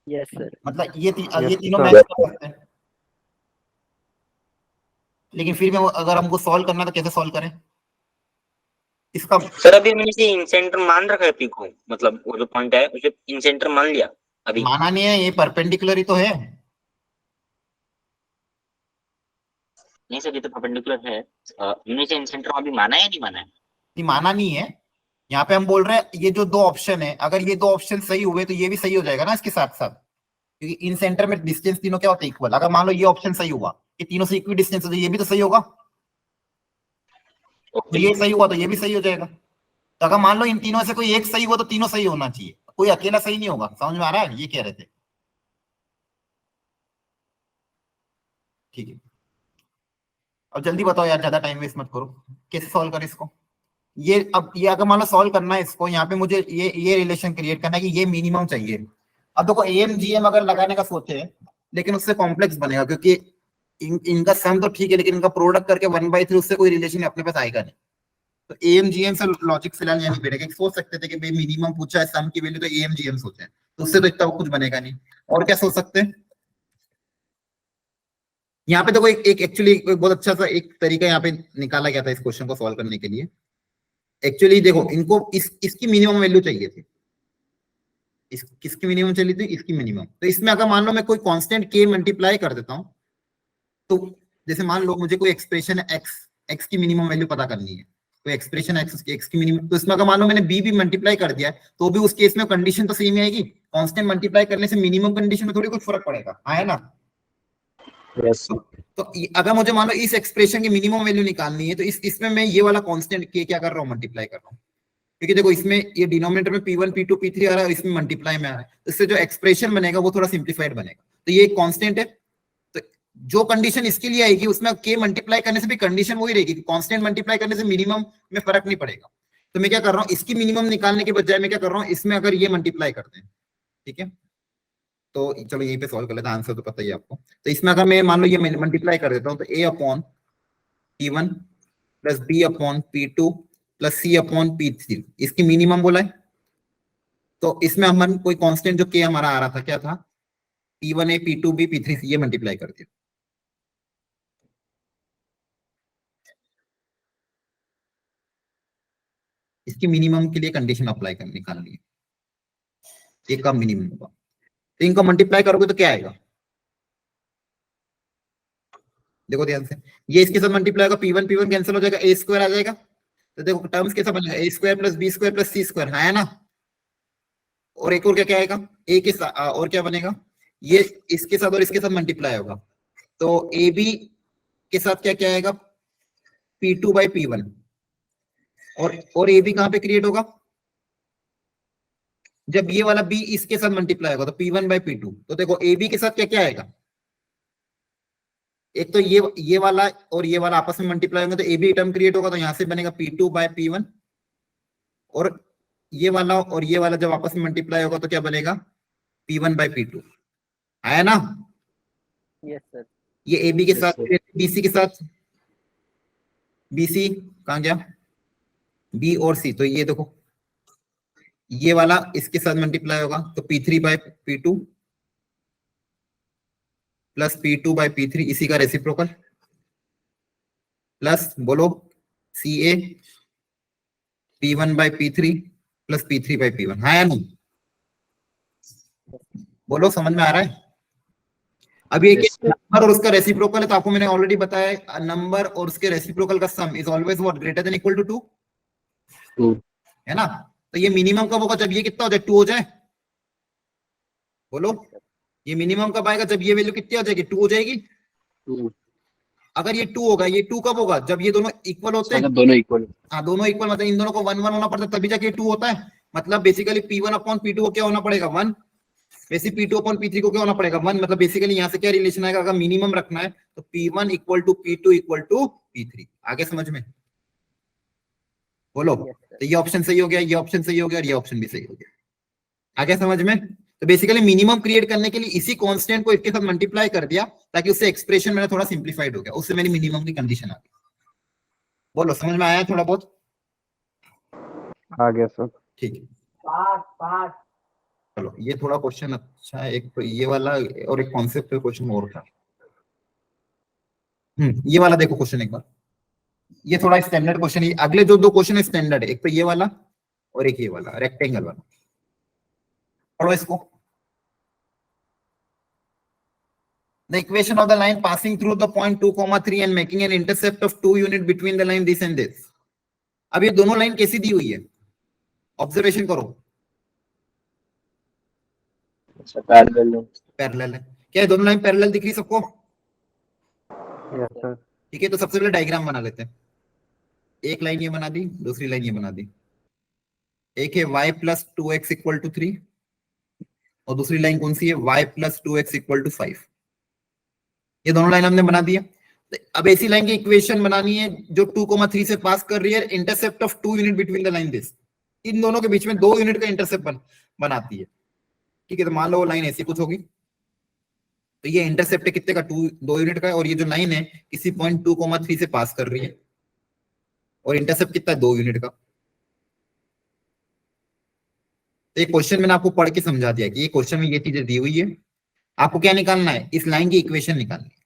B: Yes sir.
A: मतलब ये तीनों मैच कर सकते हैं। लेकिन फिर भी अगर हमको सॉल्व करना तो कैसे सॉल्व करें इसका?
C: सर अभी मैंने इसे इन सेंटर मान रखा है पी को, मतलब वो जो पॉइंट है उसे इन सेंटर मान लिया अभी।
A: माना नहीं है, ये परपेंडिकुलर ही तो है।
C: नहीं सर ये तो परपेंडिकुलर है। मैंने इसे इन सेंटर अभी माना है या नहीं माना है?
A: ये माना नहीं है। यहाँ पे हम बोल रहे हैं ये जो दो ऑप्शन है, अगर ये दो ऑप्शन सही हुए तो ये भी सही हो जाएगा ना इसके साथ साथ, क्योंकि इन सेंटर में डिस्टेंस तीनों क्या होता है? इक्वल। अगर मान लो ये ऑप्शन सही हुआ कि तीनों से इक्वल डिस्टेंस है तो ये भी तो सही होगा। तो
C: ओके
A: ये सही हुआ तो ये भी सही हो जाएगा। तो अगर मान लो इन तीनों से कोई एक सही हुआ तो तीनों सही होना चाहिए, कोई अकेला सही नहीं होगा। समझ में आ रहा है? ये कह रहे थे। ठीक है, अब जल्दी बताओ यार, ज्यादा टाइम वेस्ट मत करो। कैसे सॉल्व करें इसको? ये अब ये अगर मान लो सॉल्व करना है इसको, यहाँ पे मुझे ये रिलेशन क्रिएट करना है कि ये मिनिमम चाहिए। अब देखो एम जी एम अगर लगाने का सोचे, लेकिन उससे कॉम्प्लेक्स बनेगा, क्योंकि इनका सम तो ठीक है लेकिन इनका प्रोडक्ट करके 1/3 उससे कोई रिलेशन अपने पास आएगा नहीं। तो एम जी एम से लॉजिक फिलहाल यहाँ नहीं बैठेगा। सोच सकते थे कि भाई मिनिमम पूछा है सम की वैल्यू तो एम जी एम सोचे, तो उससे तो इतना कुछ बनेगा नहीं। और क्या सोच सकते हैं? यहाँ पे देखो एक एक्चुअली बहुत अच्छा सा एक तरीका यहाँ पे निकाला गया था इस क्वेश्चन को सॉल्व करने के लिए। एक्चुअली देखो इनको इसकी मिनिमम वैल्यू चाहिए थी। किसकी मिनिमम चाहिए थी? इसकी मिनिमम। तो इसमें अगर मान लो मैं कोई कांस्टेंट के मल्टीप्लाई कर देता हूं, तो जैसे मान लो मुझे कोई एक्सप्रेशन है एक्स की मिनिमम वैल्यू पता करनी है, कोई एक्सप्रेशन है एक्स की मिनिमम, तो इसमें अगर मान लो मैंने बी भी मल्टीप्लाई कर दिया तो भी उस केस में कंडीशन तो सेम ही आएगी। कांस्टेंट मल्टीप्लाई करने से मिनिमम कंडीशन में थोड़ी कुछ फर्क पड़ेगा, है ना?
E: यस
A: तो अगर मुझे मान लो इस एक्सप्रेशन की मिनिमम वैल्यू निकालनी है तो इसमें मैं ये वाला कांस्टेंट के क्या कर रहा हूँ? मल्टीप्लाई कर रहा हूँ। क्योंकि देखो इसमें ये डिनोमिनेटर में P1 P2 P3 आ रहा है, इसमें मल्टीप्लाई में आ रहा है, तो इससे जो एक्सप्रेशन बनेगा वो थोड़ा सिंप्लीफाइड बनेगा। तो ये एक कांस्टेंट है, तो जो कंडीशन इसके लिए आएगी उसमें के मल्टीप्लाई करने से भी कंडीशन वही रहेगी कि कांस्टेंट मल्टीप्लाई करने से मिनिमम में फर्क नहीं पड़ेगा। तो मैं क्या कर रहा हूँ, इसकी मिनिमम निकालने के बजाय मैं क्या कर रहा हूँ, इसमें अगर ये मल्टीप्लाई करते हैं, ठीक है, तो चलो यहीं पे सॉल्व कर लेते हैं, आंसर तो पता ही है आपको। तो इसमें अगर मैं मान लो ये मल्टीप्लाई कर देता हूँ तो a upon P1 plus b upon P2 plus c upon P3 इसकी मिनिमम बोला है। तो इसमें हम कोई कांस्टेंट जो k हमारा आ रहा था क्या था? P1a P2b P3c, ये मल्टीप्लाई कर दिया। इसकी मिनिमम के लिए कंडीशन अप्लाई कर निकालनी है, ये कब मिनिमम होगा। तो इनको मल्टीप्लाई करोगे तो क्या आएगा? देखो ध्यान से, ये इसके साथ मल्टीप्लाई होगा, P1 P1 कैंसिल हो जाएगा, a स्क्वायर आ जाएगा। तो देखो टर्म्स कैसा बनेगा? a square plus b square plus c square, है ना? और एक और क्या क्या आएगा? a के साथ और क्या बनेगा? ये इसके साथ और इसके साथ मल्टीप्लाई होगा, तो ए बी के साथ क्या क्या आएगा? P2 by P1। और ए बी कहां पे क्रिएट होगा? जब ये वाला b इसके साथ मल्टीप्लाई होगा तो P1 बाई P2। तो देखो ए बी के साथ क्या क्या आएगा? एक तो ये वाला और ये वाला आपस में मल्टीप्लाई होंगे तो ए बी टर्म क्रिएट होगा, तो यहां से बनेगा P2 बाई P1। और ये वाला और ये वाला जब आपस में मल्टीप्लाई होगा तो क्या बनेगा? P1 बाई P2, है ना?
B: Yes sir.
A: ये ए बी के
E: Yes,
A: साथ
E: sir.
A: बीसी के साथ, बीसी कहां गया? बी और सी, तो ये देखो ये वाला इसके साथ मल्टीप्लाई होगा तो P3 by P2 plus P2 by P3 इसी का रेसिप्रोकल, प्लस बोलो CA P1 by P3 plus P3 by P1, है या नहीं? बोलो समझ में आ रहा है? अब ये
E: Yes, sir.
A: नंबर और उसका रेसिप्रोकल है, तो आपको मैंने ऑलरेडी बताया नंबर और उसके रेसिप्रोकल का sum is always what? Greater than equal to 2,
E: 2
A: है ना? तो ये मिनिमम कब होगा? जब ये कितना हो जाए? 2 हो जाए। बोलो ये मिनिमम कब आएगा? जब ये वैल्यू कितनी हो जाएगी? 2 हो जाएगी।
E: 2
A: अगर ये 2 होगा, ये 2 कब होगा? जब ये दोनों इक्वल होते हैं।
E: मतलब दोनों इक्वल।
A: हाँ दोनों इक्वल, मतलब इन दोनों को 1 1 होना पड़ता है तभी जाके 2 होता है। मतलब बेसिकली P1 अपॉन P2 को क्या होना पड़ेगा? 1। वैसे P2 अपॉन P3 को क्या होना पड़ेगा? 1। मतलब बेसिकली यहाँ से क्या रिलेशन आएगा? अगर मिनिमम रखना है तो P1 equal to P2 equal to P3। आगे समझ में? बोलो।
B: Yes, sir.
A: तो ये ऑप्शन सही हो गया, ये ऑप्शन सही हो गया और ये ऑप्शन भी सही हो गया। आगे समझ में? तो बेसिकली मिनिमम क्रिएट करने के लिए इसी कांस्टेंट को इसके साथ मल्टीप्लाई कर दिया ताकि उससे एक्सप्रेशन मेरा थोड़ा सिंप्लीफाइड हो गया, उससे मेरी मिनिमम की कंडीशन आ गई। बोलो समझ में आया थोड़ा बहुत?
F: आ गया सर।
A: ठीक है, चलो ये थोड़ा क्वेश्चन अच्छा है। एक तो ये वाला और एक कॉन्सेप्ट क्वेश्चन और था। ये वाला देखो क्वेश्चन एक बार, ये थोड़ा स्टैंडर्ड क्वेश्चन है। अगले जो दो क्वेश्चन है स्टैंडर्ड है, एक तो ये वाला और एक ये वाला रेक्टेंगल वाला। पढ़ो इसको। The equation of the line passing through the point 2,3 and making an intercept of 2 unit between the line this and this. अब ये दोनों लाइन कैसी दी हुई है, ऑब्जर्वेशन करो।
E: अच्छा पैरेलल है।
A: पैरेलल है। क्या ये दोनों लाइन पैरेलल दिख रही सबको?
F: Yes sir.
A: ठीक है, तो सबसे पहले डायग्राम बना लेते हैं। एक लाइन ये बना दी, दूसरी लाइन ये बना दी। एक है y plus 2x equal to 3 और दूसरी लाइन कौन सी है, y plus 2x equal to 5। ये दोनों लाइन हमने बना दिया। अब ऐसी लाइन की इक्वेशन बनानी है जो 2,3 से पास कर रही है, intercept of 2 unit between the line this. इन दोनों के बीच में 2 यूनिट का इंटरसेप्ट बनाती है। ठीक है, तो मान लो वो लाइन ऐसी कुछ होगी, तो ये इंटरसेप्ट है कितने का, 2 यूनिट का, और ये जो लाइन है किसी पॉइंट 2,3 से पास कर रही है और इंटरसेप्ट कितना है, 2 यूनिट का। तो ये क्वेश्चन मैंने आपको पढ़ के समझा दिया कि ये क्वेश्चन में ये चीजें दी हुई है, आपको क्या निकालना है, इस लाइन की इक्वेशन निकालनी है।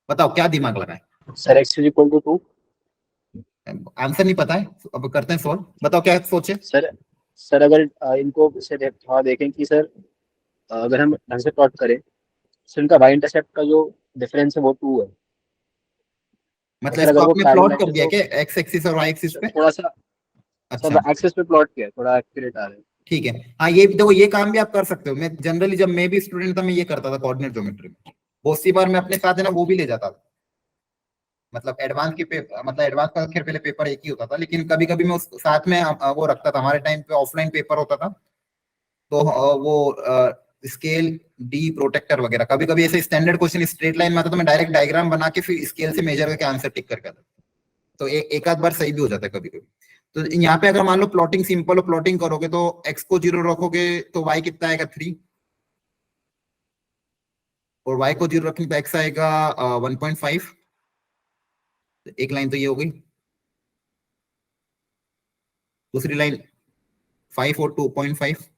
A: बताओ क्या दिमाग लगाए
E: sir x is equal to 2।
A: Answer नहीं पता है, अब करते हैं सॉल्व। बताओ क्या सोचे।
E: सर अगर इनको से थोड़ा देखें कि सर अगर हम ढंग से प्लॉट करें, सर इनका y इंटरसेप्ट का जो डिफरेंस है वो 2 है।
A: मतलब
E: सर
A: इसको
E: अगर वो
A: आपने प्लॉट
E: पैरेलल
A: कर
E: है
A: दिया
E: तो
A: क्या एक्स एक्सिस और वाई एक्सिस पे?
E: थोड़ा सा
A: अच्छा
E: सर एक्सिस पे प्लॉट किया, थोड़ा एक्यूरेट आ रहा है।
A: ठीक है। हाँ ये देखो, ये काम भी आप कर सकते हो। मैं जनरली जब मैं भी स्टूडेंट था मैं ये करता था कोऑर्डिनेट ज्योमेट्री में। बहुत सी बार मैं अपने साथ है ना वो भी ले जाता था, मतलब एडवांस के पेपर, मतलब एडवांस का खैर पहले पेपर एक ही होता था, लेकिन कभी कभी मैं उस साथ में वो रखता था। हमारे टाइम पे ऑफलाइन पेपर होता था, तो वो स्केल डी प्रोटेक्टर वगैरह, कभी कभी ऐसे स्टैंडर्ड क्वेश्चन स्ट्रेट लाइन में आता तो मैं डायरेक्ट डायग्राम बना के फिर स्केल से मेजर करके आंसर टिक करके आता। तो एक आध बार सही भी हो जाता है कभी कभी। तो यहाँ पे अगर मान लो प्लॉटिंग सिंपल हो, प्लॉटिंग करोगे तो x को 0 रखोगे तो y कितना आएगा 3, और y को 0 रखेंगे तो x आएगा 1.5। एक लाइन तो ये हो गई, दूसरी लाइन 5 और 2.5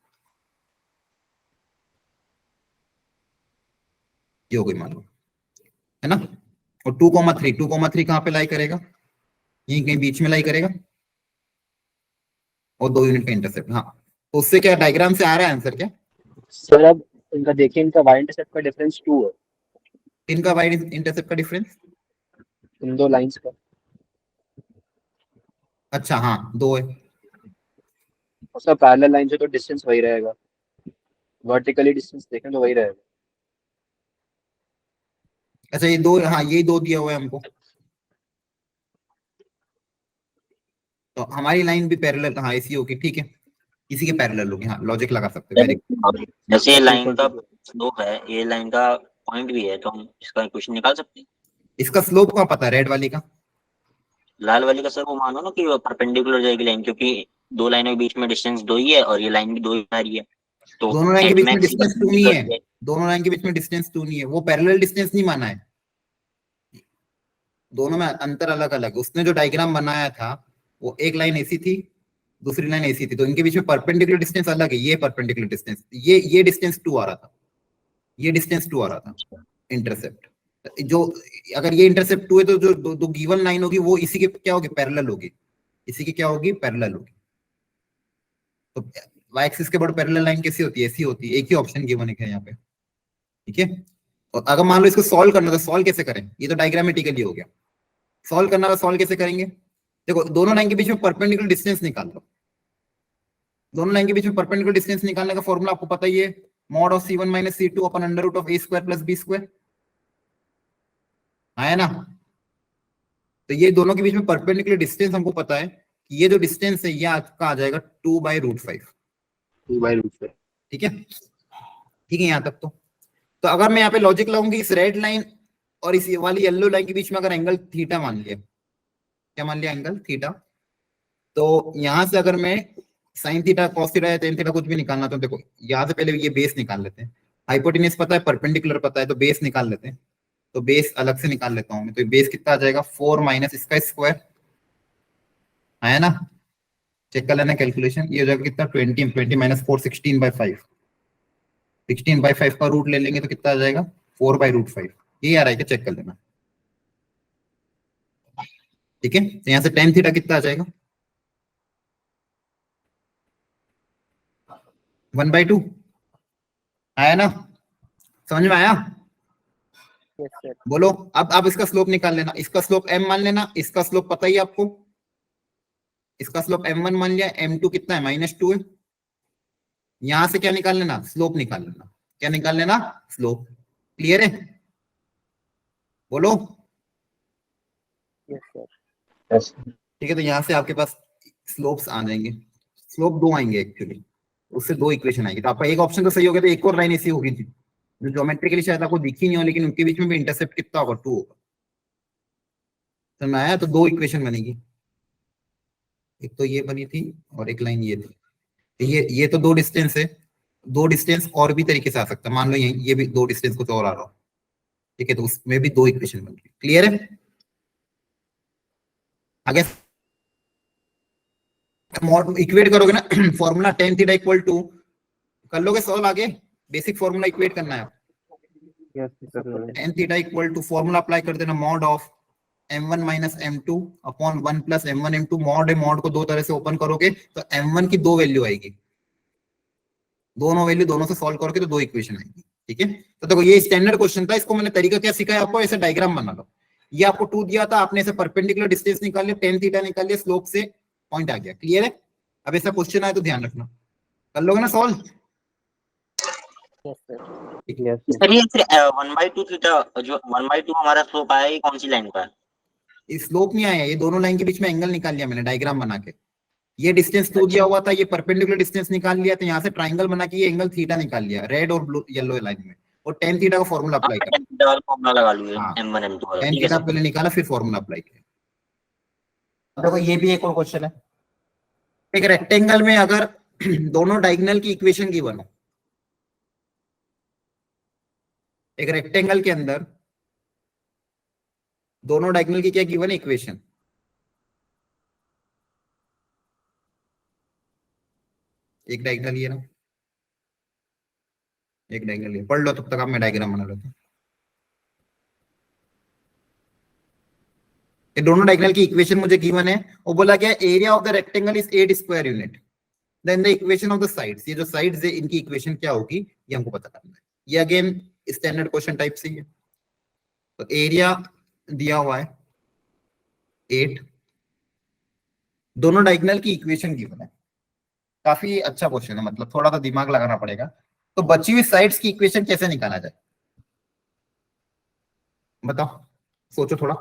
A: ये हो गई मान लो, है ना। और 2,3 कहाँ पे लाई करेगा, यहीं कहीं बीच में लाई करेगा, और 2 यूनिट का इंटरसेप्ट। हाँ, तो उससे क्या डायग्राम से आ रहा है आंसर क्या?
E: सर अब इनका देखिए, इनका y इंटरसेप्ट का डिफरेंस 2 है,
A: इनका वाई इंटरसेप्ट का डिफरेंस,
E: इन दो लाइंस का।
A: अच्छा हाँ 2 है।
E: और सर पैरेलल लाइन से तो डिस्टेंस वही रहेगा, वर्टिकली डिस्टेंस देखें तो वही रहेगा।
A: अच्छा ये 2, हाँ ये 2 दिया हुआ है हमको, तो हमारी लाइन भी पैरेलल, हाँ ऐसी होगी। ठीक है, इसी के पैरेलल होगी। हाँ लॉजिक लगा सकते हो। वेरी
C: जैसे ये लाइन का स्लोप है, ये लाइन का पॉइंट भी है, तो हम इसका इक्वेशन निकाल सकते हैं।
A: इसका स्लोप कहाँ पता है, रेड वाली का?
C: लाल वाली का सर वो मानो ना कि वो परपेंडिकुलर जाएगी लाइन, क्योंकि दो लाइनों के बीच में डिस्टेंस 2 ही है और ये लाइन भी 2 ही आ रही है, तो
A: दोनों लाइन के बीच में
C: max
A: डिस्टेंस 2 नहीं है, दोनों लाइन के बीच में डिस्टेंस 2 नहीं है, वो पैरेलल डिस्टेंस नहीं माना है, दोनों में अंतर अलग अलग। उसने जो डायग्राम बनाया था वो एक लाइन ऐसी थी, दूसरी लाइन ऐसी थी, तो इनके बीच में परपेंडिकुलर डिस्टेंस अलग है। ये परपेंडिकुलर डिस्टेंस, ये डिस्टेंस 2 आ रहा था, ये डिस्टेंस 2 आ रहा था इंटरसेप्ट। जो अगर ये इंटरसेप्ट 2 है तो जो दो गिवन लाइन होगी वो इसी के क्या होगी, पैरेलल होगी, इसी की क्या होगी, पैरेलल होगी। तो y एक्सिस के बाद पैरेलल लाइन कैसी होती है, ऐसी होती है। एक ही ऑप्शन गिवन है यहाँ पे, ठीक है। और अगर मान लो इसको सॉल्व करना, तो सॉल्व कैसे करें, ये तो डायग्रामेटिकली हो गया। सॉल्व करना है, सॉल्व कैसे करेंगे, देखो दोनों लाइन के बीच में परपेंडिकुलर डिस्टेंस निकाल लो। दोनों लाइन के बीच में परपेंडिकुलर डिस्टेंस निकालने का फॉर्मूला आपको पता ही है, mod of c1 minus c2 अपन under root of a square plus b square, है ना। तो ये दोनों के बीच में परपेंडिकुलर डिस्टेंस हमको पता है कि ये जो डिस्टेंस है ये आपका आ जाएगा 2/√5,
E: 2/√5।
A: ठीक है। ठीक है यहाँ तक तो अगर मैं यहाँ पे लॉजिक लाऊंगी, इस रेड लाइन और इस वाली येलो लाइन के बीच में अगर एंगल थीटा मान लिया, क्या मान लिया, एंगल थीटा, तो यहां से अगर मैं साइन थीटा, कॉस थीटा या टेन थीटा कुछ भी निकालना, तो देखो यहाँ से पहले ये बेस निकाल लेते हैं। हाइपोटेन्यूज पता है, परपेंडिकुलर पता है, तो बेस निकाल लेते हैं। तो बेस अलग से निकाल लेता हूं मैं, तो बेस कितना आ जाएगा 4 माइनस इसका स्क्वायर, है ना। चेक कर लेना कैलकुलेशन, ये हो जाएगा कितना 20 माइनस 4 16/5, 16/5 का रूट ले लेंगे तो कितना आ जाएगा 4/√5। ये आ रहा है क्या, चेक कर लेना। ठीक है, तो यहाँ से tan थीटा कितना आ जाएगा 1/2 आया ना, समझ में आया?
B: Yes sir.
A: बोलो अब आप इसका स्लोप निकाल लेना, इसका स्लोप m मान लेना, इसका स्लोप पता ही है आपको, इसका स्लोप m1 मान लिया, m2 कितना है -2 है, यहां से क्या निकाल लेना, स्लोप निकाल लेना, क्या निकाल लेना, स्लोप। क्लियर है? बोलो।
B: Yes sir.
E: यस
A: ठीक है, तो यहां से आपके पास स्लोप्स आ जाएंगे, स्लोप 2 आएंगे एक्चुअली, उससे 2 इक्वेशन आएगी। तो आपका एक ऑप्शन तो सही हो गया, तो एक और लाइन ऐसी होगी थी जो ज्योमेट्रिकली शायद आपको दिखी नहीं हो, लेकिन उनके बीच में भी इंटरसेप्ट कितना होगा, 2 होगा। समझ में आया? तो 2 इक्वेशन बनेगी, एक तो ये बनी थी और एक लाइन ये थी। तो ये तो 2 डिस्टेंस है, 2 डिस्टेंस और भी तरीके से आ सकता है, मान लो ये भी 2 डिस्टेंस कुछ और आ रहा हो, ठीक है, तो उसमें भी 2 इक्वेशन बन गई। क्लियर है? आगे इक्वेट करोगे ना formula tan theta equal to, कर लोगे सॉल्व आगे, बेसिक फॉर्मूला इक्वेट करना है।
F: Yes sir.
A: tan theta equal to formula apply कर देना, mod of m1 minus m2 upon 1 plus m1 m2, mod है, मॉड को 2 तरह से ओपन करोगे तो m1 की 2 वैल्यू आएगी, दोनों वैल्यू दोनों से सॉल्व करोगे तो 2 इक्वेशन आएगी। ठीक है, तो देखो ये स्टैंडर्ड क्वेश्चन था, इसको मैंने तरीका क्या सिखाया आपको, ऐसे डायग्राम बना लो। ये आपको 2 दिया था, आपने ऐसे परपेंडिकुलर डिस्टेंस निकाल लिया, tan थीटा निकाल लिया, स्लोप से पॉइंट आ गया। क्लियर है? अब ऐसा क्वेश्चन आए तो ध्यान रखना, कर लोगे ना solve?
B: Yes sir.
F: Yes sir.
C: Sir ये फिर 1/2 थीटा, जो 1/2 हमारा स्लोप आया, ये कौन सी लाइन का है?
A: स्लोप नहीं आया, ये दोनों लाइन के बीच में एंगल निकाल लिया मैंने डायग्राम बना के। ये डिस्टेंस 2 दिया हुआ था, ये परपेंडिकुलर डिस्टेंस निकाल लिया, तो यहाँ से ट्राइंगल बना के ये एंगल थीटा निकाल लिया, रेड और ब्लू येलो लाइन में, और tan थीटा का फॉर्मूला अप्लाई कर।
C: tan थीटा वाला फॉर्मूला लगा लूंगा,
A: हाँ,
C: m1 m2 वाला।
A: tan
C: ठीक है
A: थीटा
C: सर।
A: पहले निकाला, फिर फॉर्मूला अप्लाई किया। देखो ये भी एक और क्वेश्चन है, एक रेक्टेंगल में अगर दोनों डायगोनल की इक्वेशन गिवन हो, एक रेक्टेंगल के अंदर दोनों डायगोनल की क्या गिवन है इक्वेशन, एक डायगोनल ये ना, एक डायगोनल ये, पढ़ लो तब तक आप, मैं डायग्राम बना लेता हूं। ये दोनों डायगोनल की इक्वेशन मुझे गिवन है, और बोला गया area of the rectangle is 8 square unit, then the equation of the sides, ये जो साइड्स है इनकी इक्वेशन क्या होगी ये हमको पता करना है। ये अगेन स्टैंडर्ड क्वेश्चन टाइप से ही है। तो एरिया दिया हुआ है 8, दोनों डायगोनल की इक्वेशन गिवन है, काफी अच्छा क्वेश्चन है, मतलब थोड़ा सा दिमाग लगाना पड़ेगा। तो बची हुई साइड्स की इक्वेशन कैसे निकाला जाए, बताओ, सोचो थोड़ा।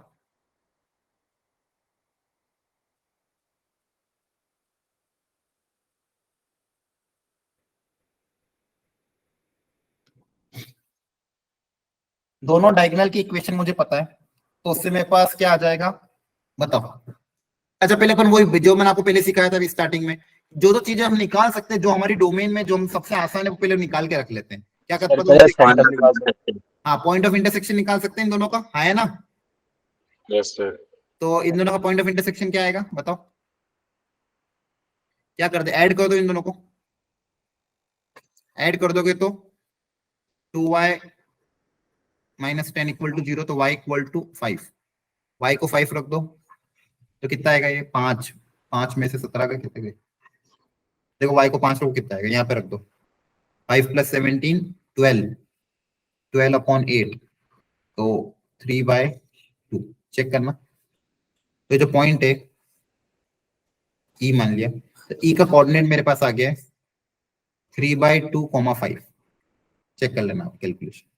A: दोनों डायगोनल की इक्वेशन मुझे पता है, तो उससे मेरे पास क्या आ जाएगा, बताओ। अच्छा पहले अपन वही जो मैंने आपको पहले सिखाया था अभी स्टार्टिंग में, जो चीजें हम निकाल सकते हैं, जो हमारी डोमेन में जो हम सबसे आसान है वो पहले निकाल के रख लेते हैं। क्या करते हैं, हाँ पॉइंट ऑफ इंटरसेक्शन निकाल सकते हैं इन दोनों का, है ना?
C: Yes sir.
A: तो इन दोनों का पॉइंट ऑफ इंटरसेक्शन क्या आएगा, बताओ। क्या कर दे, ऐड कर दो इन दोनों को, ऐड कर दोगे तो 2y माइनस 10 इक्वल टू 0, तो y इक्वल टू 5, y को 5 रख दो तो कितना आएगा, ये 5, 5 में से 17 का कितने गए, देखो y को 5 रखो कितना आएगा, यहाँ पे रख दो, 5 प्लस 17 12, 12 अपॉन 8, तो 3/2, चेक करना। तो जो पॉइंट है ई मान लिया, तो ई का कोऑर्डिनेट मेरे पास आ गया है 3/2, 5, चेक कर लेना आप कैलकुलेशन।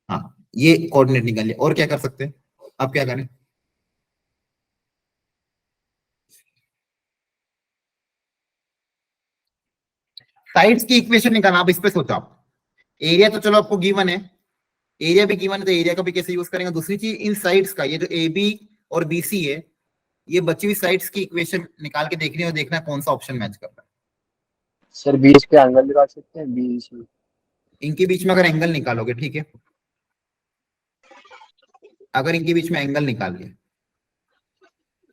A: हाँ ये कोऑर्डिनेट निकाल लिया, और क्या कर सकते हैं, आप क्या करें, साइड्स की इक्वेशन निकालना, आप इस पे सोचो। आप एरिया तो चलो आपको गिवन है, एरिया भी गिवन है, तो एरिया का भी कैसे यूज करेंगे। दूसरी चीज इन साइड्स का, ये जो ए बी और बी सी है, ये बची हुई साइड्स की इक्वेशन निकाल के देखनी है, और देखना है कौन सा ऑप्शन मैच कर रहा है।
E: सर बीच के एंगल निकाल सकते हैं, बीच में
A: इनके बीच में अगर एंगल निकालोगे, ठीक है, अगर इनके बीच में एंगल निकाल लिया,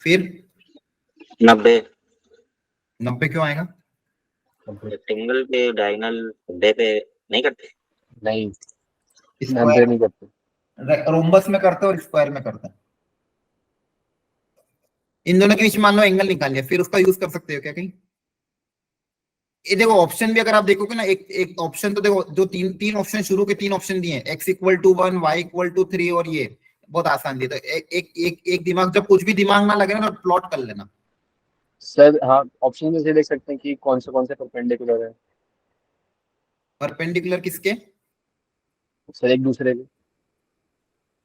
A: फिर
C: 90
A: 90 क्यों आएगा,
C: रेक्टेंगल पे डायगोनल 90 पे नहीं करते।
E: नहीं,
A: स्क्वायर
E: नहीं करते,
A: रोम्बस में करते हैं और स्क्वायर में करते हैं। इन दोनों के बीच मान लो एंगल निकाल लिया, फिर उसका यूज कर सकते हो क्या कहीं? ये देखो ऑप्शन भी अगर आप देखोगे ना, एक ऑप्शन तो देखो, जो तीन ऑप्शन शुरू के 3 ऑप्शन दिए हैं, x=1, y=3 और ये बहुत आसान दिए। तो एक दिमाग, जब कुछ भी दिमाग ना लगे ना तो प्लॉट कर लेना।
E: सर हाँ, ऑप्शन में से देख सकते हैं कि कौन से परपेंडिकुलर है।
A: परपेंडिकुलर किसके?
E: सर एक दूसरे के।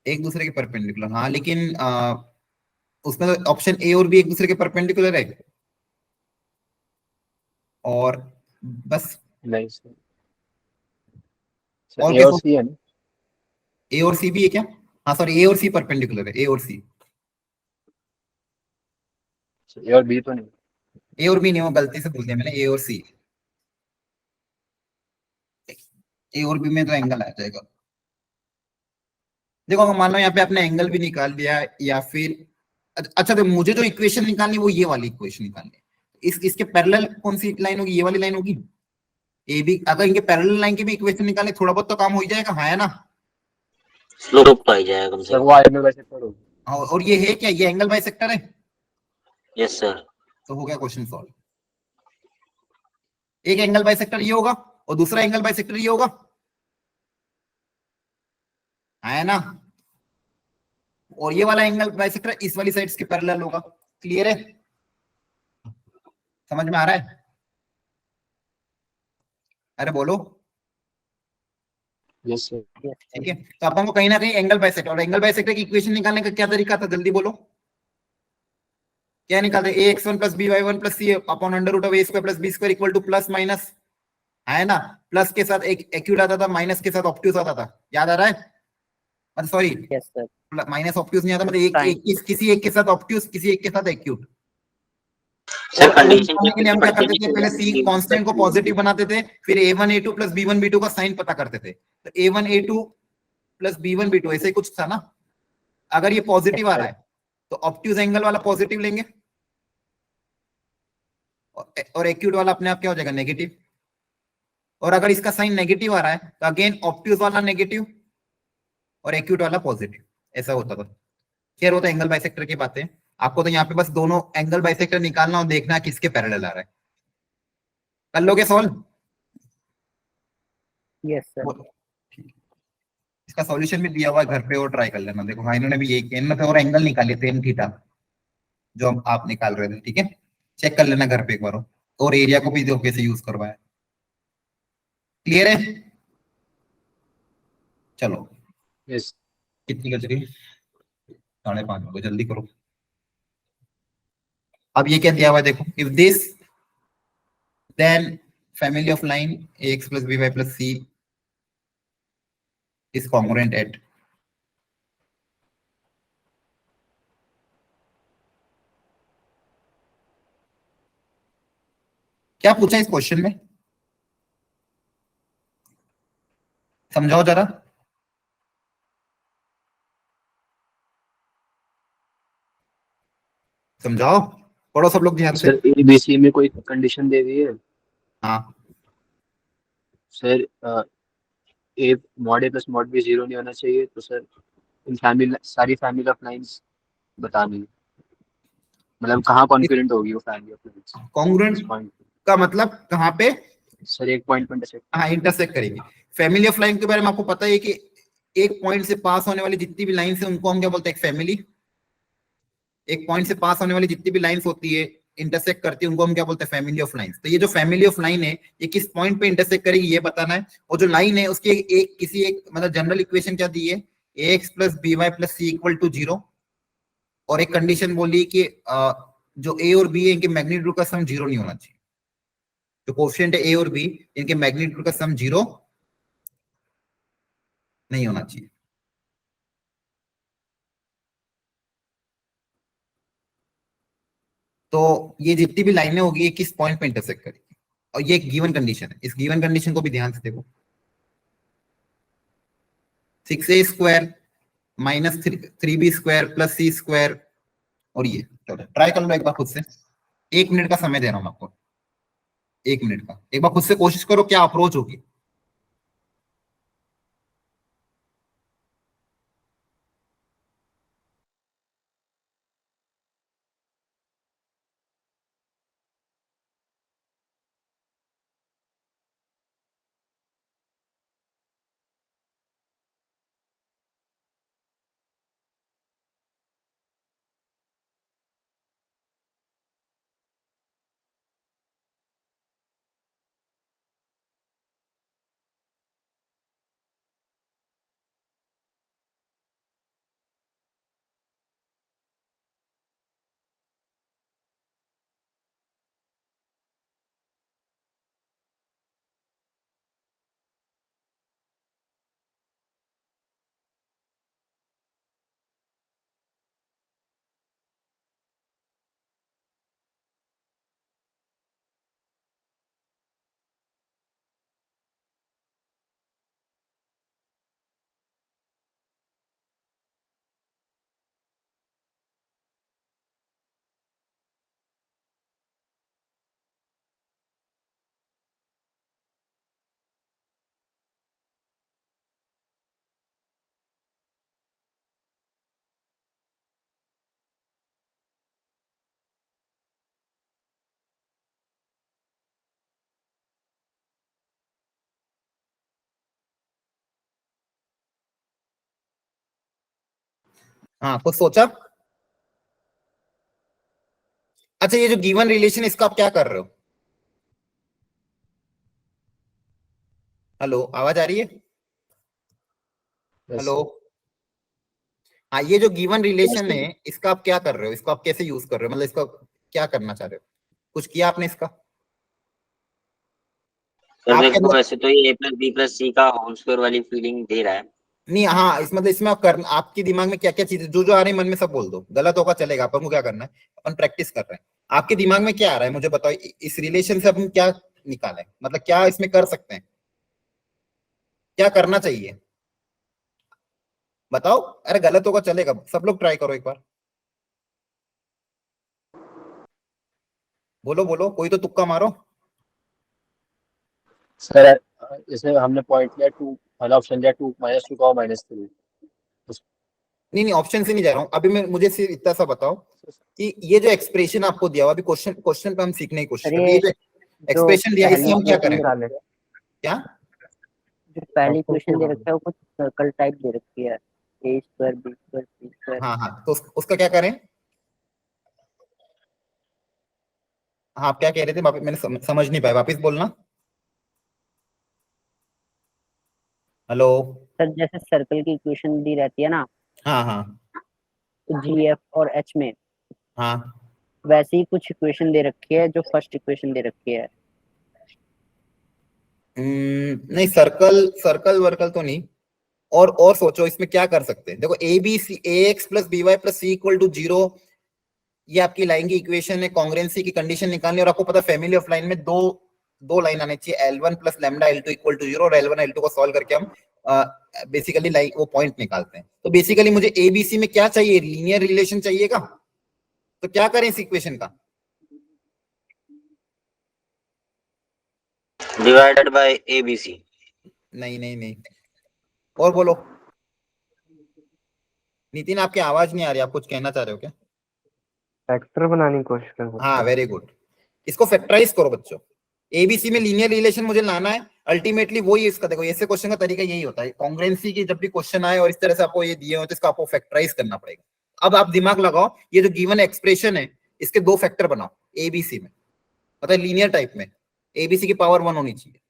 A: एक दूसरे के परपेंडिकुलर, हाँ, लेकिन उसमें तो ऑप्शन ए और बी एक दूसरे के परपेंडिकुलर है, और बस।
E: नहीं सर,
A: और
E: ए
A: क्या?
E: और सी है ना।
A: ए और सी भी है क्या? हाँ सॉरी, ए और सी परपेंडिकुलर है, ए और सी।
E: ए और बी तो नहीं।
A: ए और बी नहीं, वो गलती से बोल दिया मैंने, ए और सी। ए और बी में तो एंगल आ जाएगा। देखो अगर मान लो यहाँ पे आपने एंगल भी निकाल दिया, या फिर अच्छा, तो मुझे जो इक्वेशन निकालनी है वो ये वाली इक्वेशन निकालनी है। इसके पैरेलल कौन सी लाइन होगी? ये वाली लाइन होगी। ए बी, अगर इनके पैरेलल लाइन की भी इक्वेशन निकाले, थोड़ा बहुत तो काम हो ही जाएगा, हाँ है ना?
C: स्लोप तो आ जाएगा कम से
E: सर
C: कम।
E: वो आएगा वैसे करो।
A: और ये है क्या? ये एंगल बाइसेक्टर है।
C: Yes sir.
A: तो हो गया क्वेश्चन सॉल्व। एक एंगल बाइसेक्टर ये होगा और दूसरा एंगल बाइसेक्टर ये होगा, है ना? और ये वाला एंगल बाइसेक्टर इस वाली साइड्स के पैरेलल होगा। क्लियर है? समझ में आ रहा है? अरे बोलो।
E: Yes sir.
B: Yes, sir.
A: ठीक है, तो अपन को कहीं ना कहीं एंगल बाइसेक्टर, और एंगल बाइसेक्टर की इक्वेशन निकालने का क्या तरीका था, जल्दी बोलो। क्या निकालते? ax1+by1+c upon under root of a² + b² equal to plus minus, है ना? प्लस के साथ एक एक्यूट आता था, माइनस के साथ ऑब्ट्यूज आता था, याद आ रहा है? मतलब sorry,
B: Yes, sir.
A: Minus obtuse नहीं आता, मतलब
B: Fine.
A: किसी एक के साथ ऑब्ट्यूज, किसी एक के साथ एक्यूट।
C: सर
A: और अलग
C: कंडीशन
A: निकालने के लिए हम क्या
C: पढ़ते
A: करते थे? पहले सी कांस्टेंट को पॉजिटिव बनाते थे, फिर a1 a2 plus b1 b2 का साइन पता करते थे। तो a1 a2 plus b1 b2 ऐसे कुछ था ना। अगर ये पॉजिटिव
B: Yes,
A: आ रहा
B: sir.
A: है तो ऑब्ट्यूज एंगल वाला पॉजिटिव लेंगे, और एक्यूट वाला अपने आप क्या हो जाएगा? नेगेटिव। और अगर इसका साइन नेगेटिव आ रहा है तो अगेन ऑब्ट्यूज वाला नेगेटिव और एक्यूट वाला पॉजिटिव। ऐसा होता था। खैर वो तो एंगल बाइसेक्टर की बातें हैं। आपको तो यहाँ पे बस दोनों एंगल बाइसेक्टर निकालना और देखना है किसके पैरेलल आ रहा है। कर लोगे सॉल्व?
B: Yes, sir.
A: इसका सॉल्यूशन भी दिया हुआ है घर पे, और ट्राई कर लेना। देखो हाँ, इन्होंने भी यही इनमें और एंगल निकाले टेन थीटा, जो हम आप निकाल रहे थे। ठीक है, चेक कर लेना घर पे एक बार, और एरिया को भी देखो कैसे यूज करवाया। क्लियर है? चलो,
E: यस।
A: कितनी बज रही? 5:30 हो गए, जल्दी करो। अब ये क्या दिया हुआ है देखो, if this then family of line ax + by + c is congruent at, क्या पूछा इस क्वेश्चन में? समझाओ जरा। समझाओ, पढ़ो सब लोग ध्यान से।
E: सर ए बी सी में कोई कंडीशन दे दी है।
A: हाँ,
E: sir A mod A plus mod B 0 नहीं होना चाहिए, तो सर इन फैमिली सारी फैमिली ऑफ लाइंस बतानी है। मतलब कहाँ कॉन्फिडेंट होगी वो फैमिली ऑफ लाइंस
A: कॉन्ग्रुएंट
E: इस पॉइंट।
A: का मतलब कहाँ पे?
E: सर एक पॉइंट पर इंटरसेक्ट।
A: हाँ, इंटरसेक्ट करेगी। फैमिली ऑफ लाइन के बारे में आपको पता है कि एक पॉइंट से पास होने वाली जितनी भी लाइंस है उनको हम क्या बोलते हैं? एक फैमिली। एक पॉइंट से पास होने वाली जितनी भी लाइंस होती है, इंटरसेक्ट करती है, उनको हम क्या बोलते हैं? Family of lines. तो ये जो फैमिली ऑफ लाइन है, ये किस पॉइंट पे इंटरसेक्ट करेगी ये बताना है। और जो लाइन है उसकी एक किसी एक मतलब जनरल इक्वेशन क्या दी है? ax + by + c = 0। और एक कंडीशन बोली कि जो ए और बी है इनके मैग्नीट्यूड का सम 0 नहीं होना चाहिए। जो कोफिशिएंट है ए और बी, इनके मैग्नीट्यूड का सम 0 नहीं होना चाहिए। तो ये जितनी भी लाइनें होगी ये किस पॉइंट पे इंटरसेक्ट करेगी, और ये एक गिवन कंडीशन है। इस गिवन कंडीशन को भी ध्यान से देखो। 6a² - 3b² + c², और ये चलो ट्राई कर लो एक बार खुद से। 1 मिनट का समय दे रहा हूं आपको, 1 मिनट का। एक बार खुद से कोशिश करो क्या अप्रोच होगी। हाँ, कुछ सोचा? अच्छा, ये जो गिवन रिलेशन इसका आप क्या कर रहे हो? हेलो, आवाज आ रही है?
E: Yes
A: hello.
E: सर।
A: हाँ, ये जो गिवन रिलेशन
C: सर
A: है इसका आप क्या कर रहे हो? इसको आप कैसे यूज कर रहे हो? मतलब इसका क्या करना चाह रहे हो? कुछ किया आपने इसका? आपके
C: देखो,
A: अंदर
C: वैसे तो ये a+b+c का होल स्क्वायर वाली फीलिंग दे रहा है।
A: नहीं, हाँ, इस मतलब इसमें आप कर, आपके दिमाग में क्या क्या चीजें जो जो आ रही है मन में सब बोल दो, गलत होगा चलेगा, अपन को क्या करना है, अपन प्रैक्टिस कर रहे हैं। आपके दिमाग में क्या आ रहा है मुझे बताओ, इस रिलेशन से अपन क्या निकालें, मतलब क्या इसमें कर सकते हैं, क्या करना चाहिए बताओ। अरे गलत होगा चलेगा, सब लोग ट्राई करो एक बार, बोलो बोलो, कोई तो तुक्का मारो।
E: सर जैसे हमने पॉइंट लिया 2, पहला ऑप्शन लिया 2 - 2 का -3।
A: नहीं नहीं, ऑप्शन से नहीं जा रहा हूँ अभी मैं, मुझे सिर्फ इतना सा बताओ कि ये जो एक्सप्रेशन आपको दिया हुआ, अभी क्वेश्चन क्वेश्चन पे हम सीखने की कोशिश
B: सर
A: कर रहे हैं,
B: ये
A: ये जो
B: जो
A: एक्सप्रेशन दिया इससे
B: पहली
A: हम क्या
B: इक्वेशन
A: करें?
F: निकाले
A: क्या?
B: जो पहली
F: फैक्टर
B: इक्वेशन
F: से
B: दे
F: निकाले।
B: रखा है वो कुछ सर्कल टाइप दे रखी है, ए स्क्वायर बी स्क्वायर सी स्क्वायर।
A: हाँ हाँ, तो उसका क्या करें? हाँ, आप क्या कह रहे थे मैंने समझ नहीं पाया, वापस बोलना। हेलो।
B: सर जैसे सर्कल की इक्वेशन दी रहती है ना,
A: हाँ हाँ
B: तो जी एफ और एच में,
A: हाँ।
B: वैसे ही कुछ इक्वेशन दे रखी है जो फर्स्ट इक्वेशन दे रखी है।
A: नहीं, सर्कल सर्कल वर्कल तो नहीं, और सोचो इसमें क्या कर सकते हैं। देखो, A B C, A X plus B Y plus C equal to 0, ये आपकी लाइन की इक्वेशन है। कॉन्ग्रुएंसी की कंडीशन निकालनी, और आपको पता है फैमिली ऑफ लाइन में दो दो लाइन आनी चाहिए, L1 plus lambda L2 equal to 0, और L1 L2 को सॉल्व करके हम बेसिकली लाइन वो पॉइंट निकालते हैं। तो बेसिकली मुझे एबीसी में क्या चाहिए, लीनियर रिलेशन चाहिएगा। तो क्या करें इस इक्वेशन का?
C: Divided by a b c।
A: नहीं नहीं नहीं, और बोलो। नितिन, आपकी आवाज नहीं आ रही, आप कुछ कहना चाह रहे हो क्या?
F: फैक्टर बनाने की कोशिश कर
A: हाँ,
F: सकते हैं।
A: Very good. इसको फैक्टराइज करो बच्चों। एबीसी में लीनियर रिलेशन मुझे लाना है अल्टीमेटली, वही इसका। देखो, ऐसे क्वेश्चन का तरीका यही होता है, कॉन्ग्रुएंसी की जब भी क्वेश्चन आए और इस तरह से आपको ये दिए हो तो इसका आपको फैक्टराइज करना पड़ेगा। अब आप दिमाग लगाओ, ये जो गिवन एक्सप्रेशन है इसके दो फैक्टर बनाओ एबीसी में, मतलब लीनियर टाइप में, एबीसी की पावर 1 होनी चाहिए।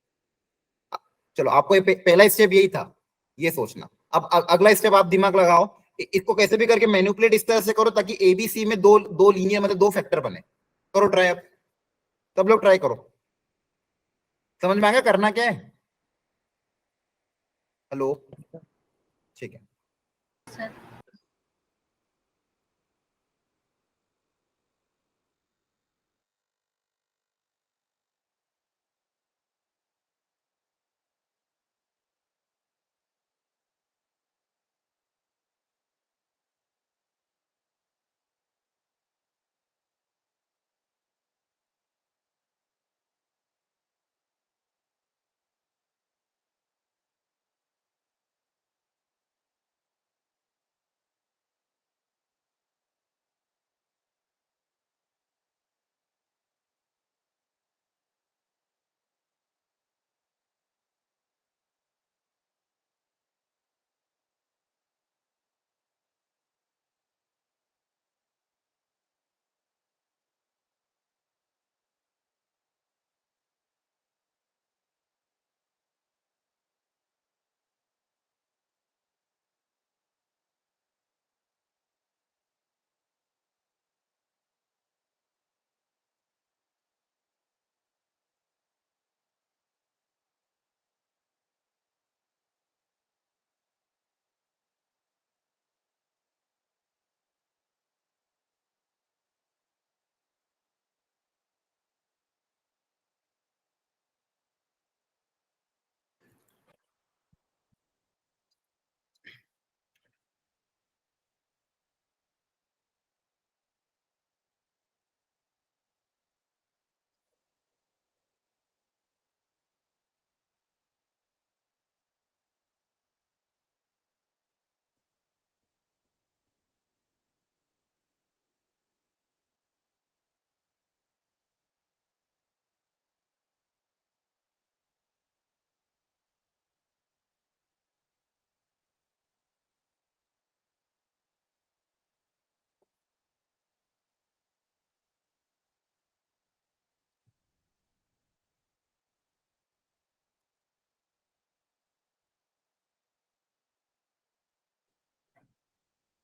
A: चलो, आपको ये पहला स्टेप यही था, ये सोचना। अब अगला स्टेप आप दिमाग लगाओ, इसको कैसे भी करके मैनिपुलेट इस तरह से करो ताकि एबीसी में दो दो लीनियर मतलब दो फैक्टर बने। करो ट्राई अब, सब लोग ट्राई करो। समझ में आ गया करना क्या है? हेलो। ठीक है।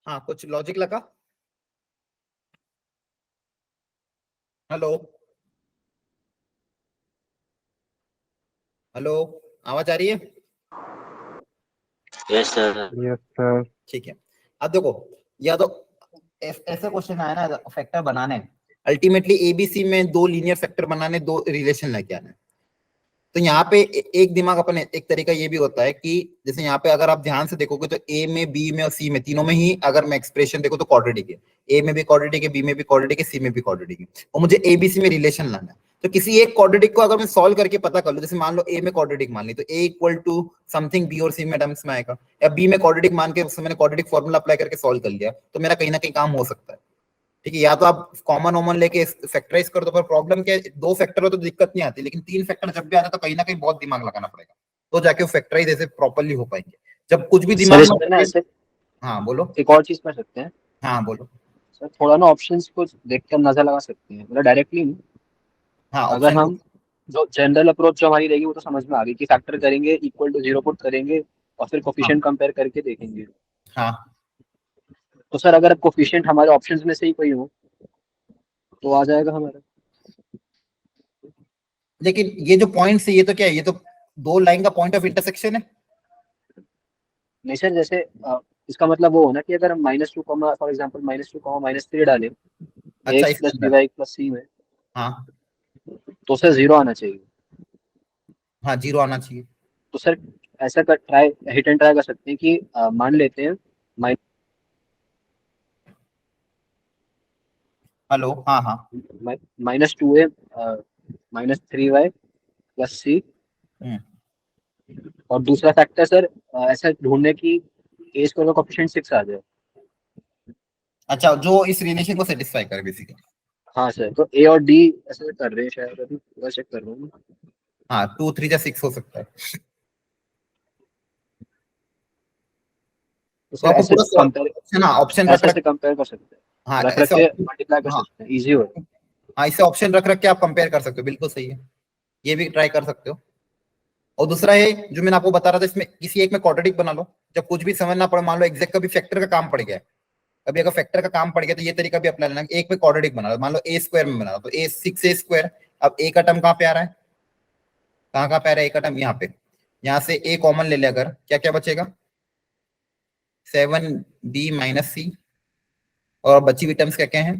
A: हाँ, कुछ लॉजिक लगा? हेलो हेलो, आवाज आ रही है?
C: Yes sir.
F: Yes sir.
A: ठीक है, अब देखो, या तो ऐसे क्वेश्चन आया ना फैक्टर बनाने, अल्टीमेटली एबीसी में दो लीनियर फैक्टर बनाने, दो रिलेशन लेके आने। तो यहाँ पे एक दिमाग अपन, एक तरीका ये भी होता है कि जैसे यहाँ पे अगर आप ध्यान से देखोगे तो ए में, बी में और सी में, तीनों में ही अगर मैं एक्सप्रेशन देखो तो क्वाड्रेटिक है। ए में भी क्वाड्रेटिक है, बी में भी क्वाड्रेटिक है, सी में भी क्वाड्रेटिक है, और मुझे एबीसी में रिलेशन लाना है। तो किसी एक क्वाड्रेटिक को अगर मैं सॉल्व करके पता कर लूं, जैसे मान लो ए में क्वाड्रेटिक मान ली, तो ए इक्वल टू समथिंग बी और सी में टर्म्स में आएगा, या बी में क्वाड्रेटिक मान के उसमें मैंने क्वाड्रेटिक फॉर्मूला अप्लाई करके सॉल्व कर लिया, तो मेरा कहीं ना कहीं काम हो सकता है। ठीक है, या तो आप कॉमन ओमन लेके फैक्टराइज कर दो, पर प्रॉब्लम क्या है, दो फैक्टर हो तो दिक्कत नहीं आती, लेकिन तीन फैक्टर जब भी आता है तो कहीं ना कहीं बहुत दिमाग लगाना पड़ेगा, तो जाके वो फैक्टराइज ऐसे प्रॉपर्ली हो पाएंगे। जब कुछ भी
E: सर
A: दिमाग
E: इसमें ना
A: में,
E: ऐसे
A: हाँ बोलो,
E: एक और चीज कर सकते हैं
A: हाँ बोलो,
E: सर, थोड़ा ना ऑप्शंस को देखकर अंदाजा लगा सकते हैं, मतलब डायरेक्टली नहीं।
A: हाँ
E: अगर
A: ऑप्शन को,
E: हम जो जनरल अप्रोच जो हमारी रहेगी वो तो समझ में आ गई कि फैक्टर करेंगे, इक्वल टू जीरो पुट करेंगे और फिर
A: हाँ
E: कोफिशिएंट कंपेयर करके देखेंगे।
A: हाँ,
E: तो सर अगर कोफिशिएंट हमारे ऑप्शंस में से ही कोई हो तो आ जाएगा हमारा।
A: लेकिन ये जो पॉइंट है, ये तो क्या है, ये तो दो लाइन का पॉइंट ऑफ इंटरसेक्शन है।
E: नहीं सर, जैसे इसका मतलब वो हो ना कि अगर हम -2 फॉर एग्जांपल -2 -3 डालें
A: अच्छा,
E: एक्स
A: इसके
E: प्लस
A: अंदर,
E: वाई प्लस सी में,
A: हाँ
E: तो सर जीरो आना चाहिए।
A: हाँ, जीरो आना चाहिए।
E: तो सर ऐसा कर ट्राई हिट एंड ट्राई कर सकते हैं कि मान लेते हैं
A: हेलो, हाँ हाँ,
E: -2 है, -3y प्लस सी,
A: हम्म,
E: और दूसरा फैक्टर सर ऐसा ढूंढने की ए स्क्वायर का कोएफिशिएंट 6 आ जाए।
A: अच्छा, जो इस रिलेशन को सेटिस्फाई करे बेसिकली।
E: हाँ सर, तो ए और डी ऐसे कर रहे हैं शायद, अभी पूरा चेक कर रहा हूँ।
A: हाँ, 2 3 जा 6 हो सकता है।
E: तो
A: तो
E: सर
A: आपको
E: ऐसे
A: पूरा
E: कंपेयर
A: ऑप्शन, हाँ ऑप्शन रख
E: ऐसे
A: रख,
E: ऐसे कंपेयर कर सकते
A: हाँ
E: हैं, रख रख
A: ऐसे
E: के
A: ऑप्शन,
E: मल्टीप्लाई कर
A: हाँ
E: सकते हैं, इजी हो।
A: हाँ, इसे ऑप्शन रख रख के आप कंपेयर कर सकते हो, बिल्कुल सही है, ये भी ट्राई कर सकते हो। और दूसरा है जो मैंने आपको बता रहा था, इसमें किसी एक में क्वाड्रेटिक बना लो, जब कुछ भी समझ ना पड़े, मान लो एग्जैक्ट कभी फैक्टर का काम पड़ गया है, कभी अगर फैक्टर का काम पड़ गया तो ये तरीका भी अप्लाई लेना, एक में क्वाड्रेटिक बना लो, मान लो ए स्क्वायर में बना लो, तो ए 6a², अब ए का टर्म कहाँ पे आ रहा है, कहाँ पे आ रहा है ए का टर्म, यहाँ पे, यहाँ से ए कॉमन ले ले, अगर क्या क्या बचेगा, 7b - c, और बची हुई टर्म्स क्या क्या है,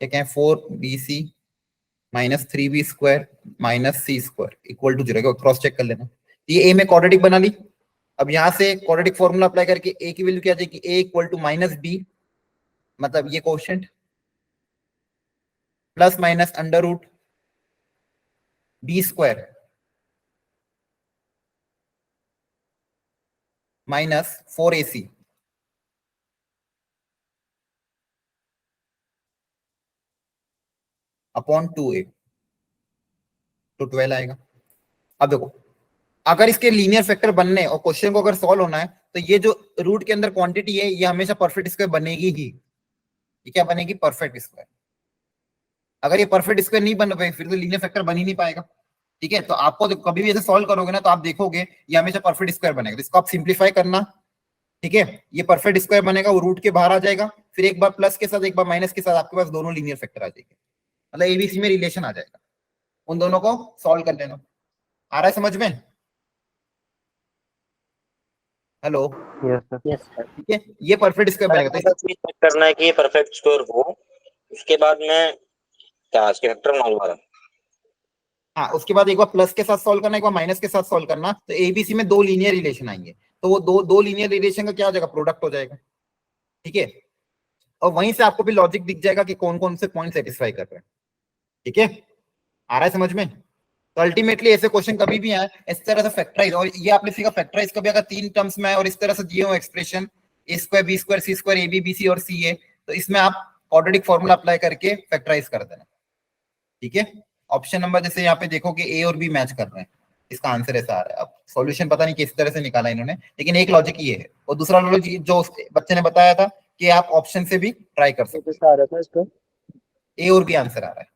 A: क्या क्या है, 4bc -3b² -c² equal to 0, cross check कर लेना। ये ए में क्वाड्रेटिक बना ली, अब यहां से क्वाड्रेटिक फॉर्मूला अप्लाई करके ए की वैल्यू क्या आ जाएगी, ए इक्वल टू -b, मतलब ये quotient, plus minus under root b² -4ac upon 2a, तो 12 आएगा। अब देखो, अगर इसके लीनियर फैक्टर बनने और क्वेश्चन को अगर सॉल्व होना है, तो ये जो रूट के अंदर क्वांटिटी है ये हमेशा परफेक्ट स्क्वायर बनेगी ही। ये क्या बनेगी, परफेक्ट स्क्वायर। अगर ये परफेक्ट स्क्वायर नहीं बन पाए, फिर तो लीनियर फैक्टर बन ही नहीं पाएगा। ठीक है, तो आपको कभी भी ऐसे सॉल्व करोगे ना, तो आप देखोगे ये हमेशा परफेक्ट स्क्वायर बनेगा, तो इसको आप सिंप्लीफाई करना। ठीक है, ये परफेक्ट स्क्वायर बनेगा, वो रूट के बाहर आ जाएगा, फिर एक बार प्लस के साथ एक बार माइनस के साथ आपके पास दोनों लीनियर फैक्टर आ जाएंगे, मतलब एबीसी में रिलेशन आ जाएगा। उन दोनों को सॉल्व कर लेना। आ रहा है समझ में? Hello,
F: yes sir.
B: Yes sir.
A: ठीक है, ये परफेक्ट स्क्वायर बनेगा, तो
C: बस ये चेक करना है कि ये परफेक्ट स्क्वायर हो, उसके बाद मैं क्या इसके फैक्टर बनाऊंगा।
A: हाँ, उसके बाद एक बार प्लस के साथ सॉल्व करना, एक बार माइनस के साथ सॉल्व करना, तो एबीसी में दो लीनियर रिलेशन आएंगे, तो वो दो दो लीनियर रिलेशन का क्या हो जाएगा, प्रोडक्ट हो जाएगा। ठीक है, और वहीं से आपको भी लॉजिक दिख जाएगा कि कौन कौन से पॉइंट सेटिस्फाई कर रहे हैं। ठीक है, आ रहा है समझ में? तो अल्टीमेटली ऐसे क्वेश्चन कभी भी आए इस तरह से फैक्टराइज, और ये आपने सीखा फैक्टराइज कभी अगर तीन टर्म्स में है और इस तरह से दिए हो expression a² b² c² ab bc और ca, तो इसमें आप क्वाड्रेटिक फॉर्मूला अप्लाई करके फैक्टराइज कर देना। ठीक है, ऑप्शन नंबर जैसे यहाँ पे देखोगे ए और बी मैच कर रहे हैं, इसका आंसर ऐसा आ रहा है। अब सॉल्यूशन पता नहीं किस तरह से निकाला इन्होंने, लेकिन एक लॉजिक ये है, और दूसरा लॉजिक जो बच्चे ने बताया था कि आप ऑप्शन से भी ट्राई कर
E: तो
A: सकते
E: कैसा आ रहा था इसका?
A: हो, ए और बी आंसर आ रहा है।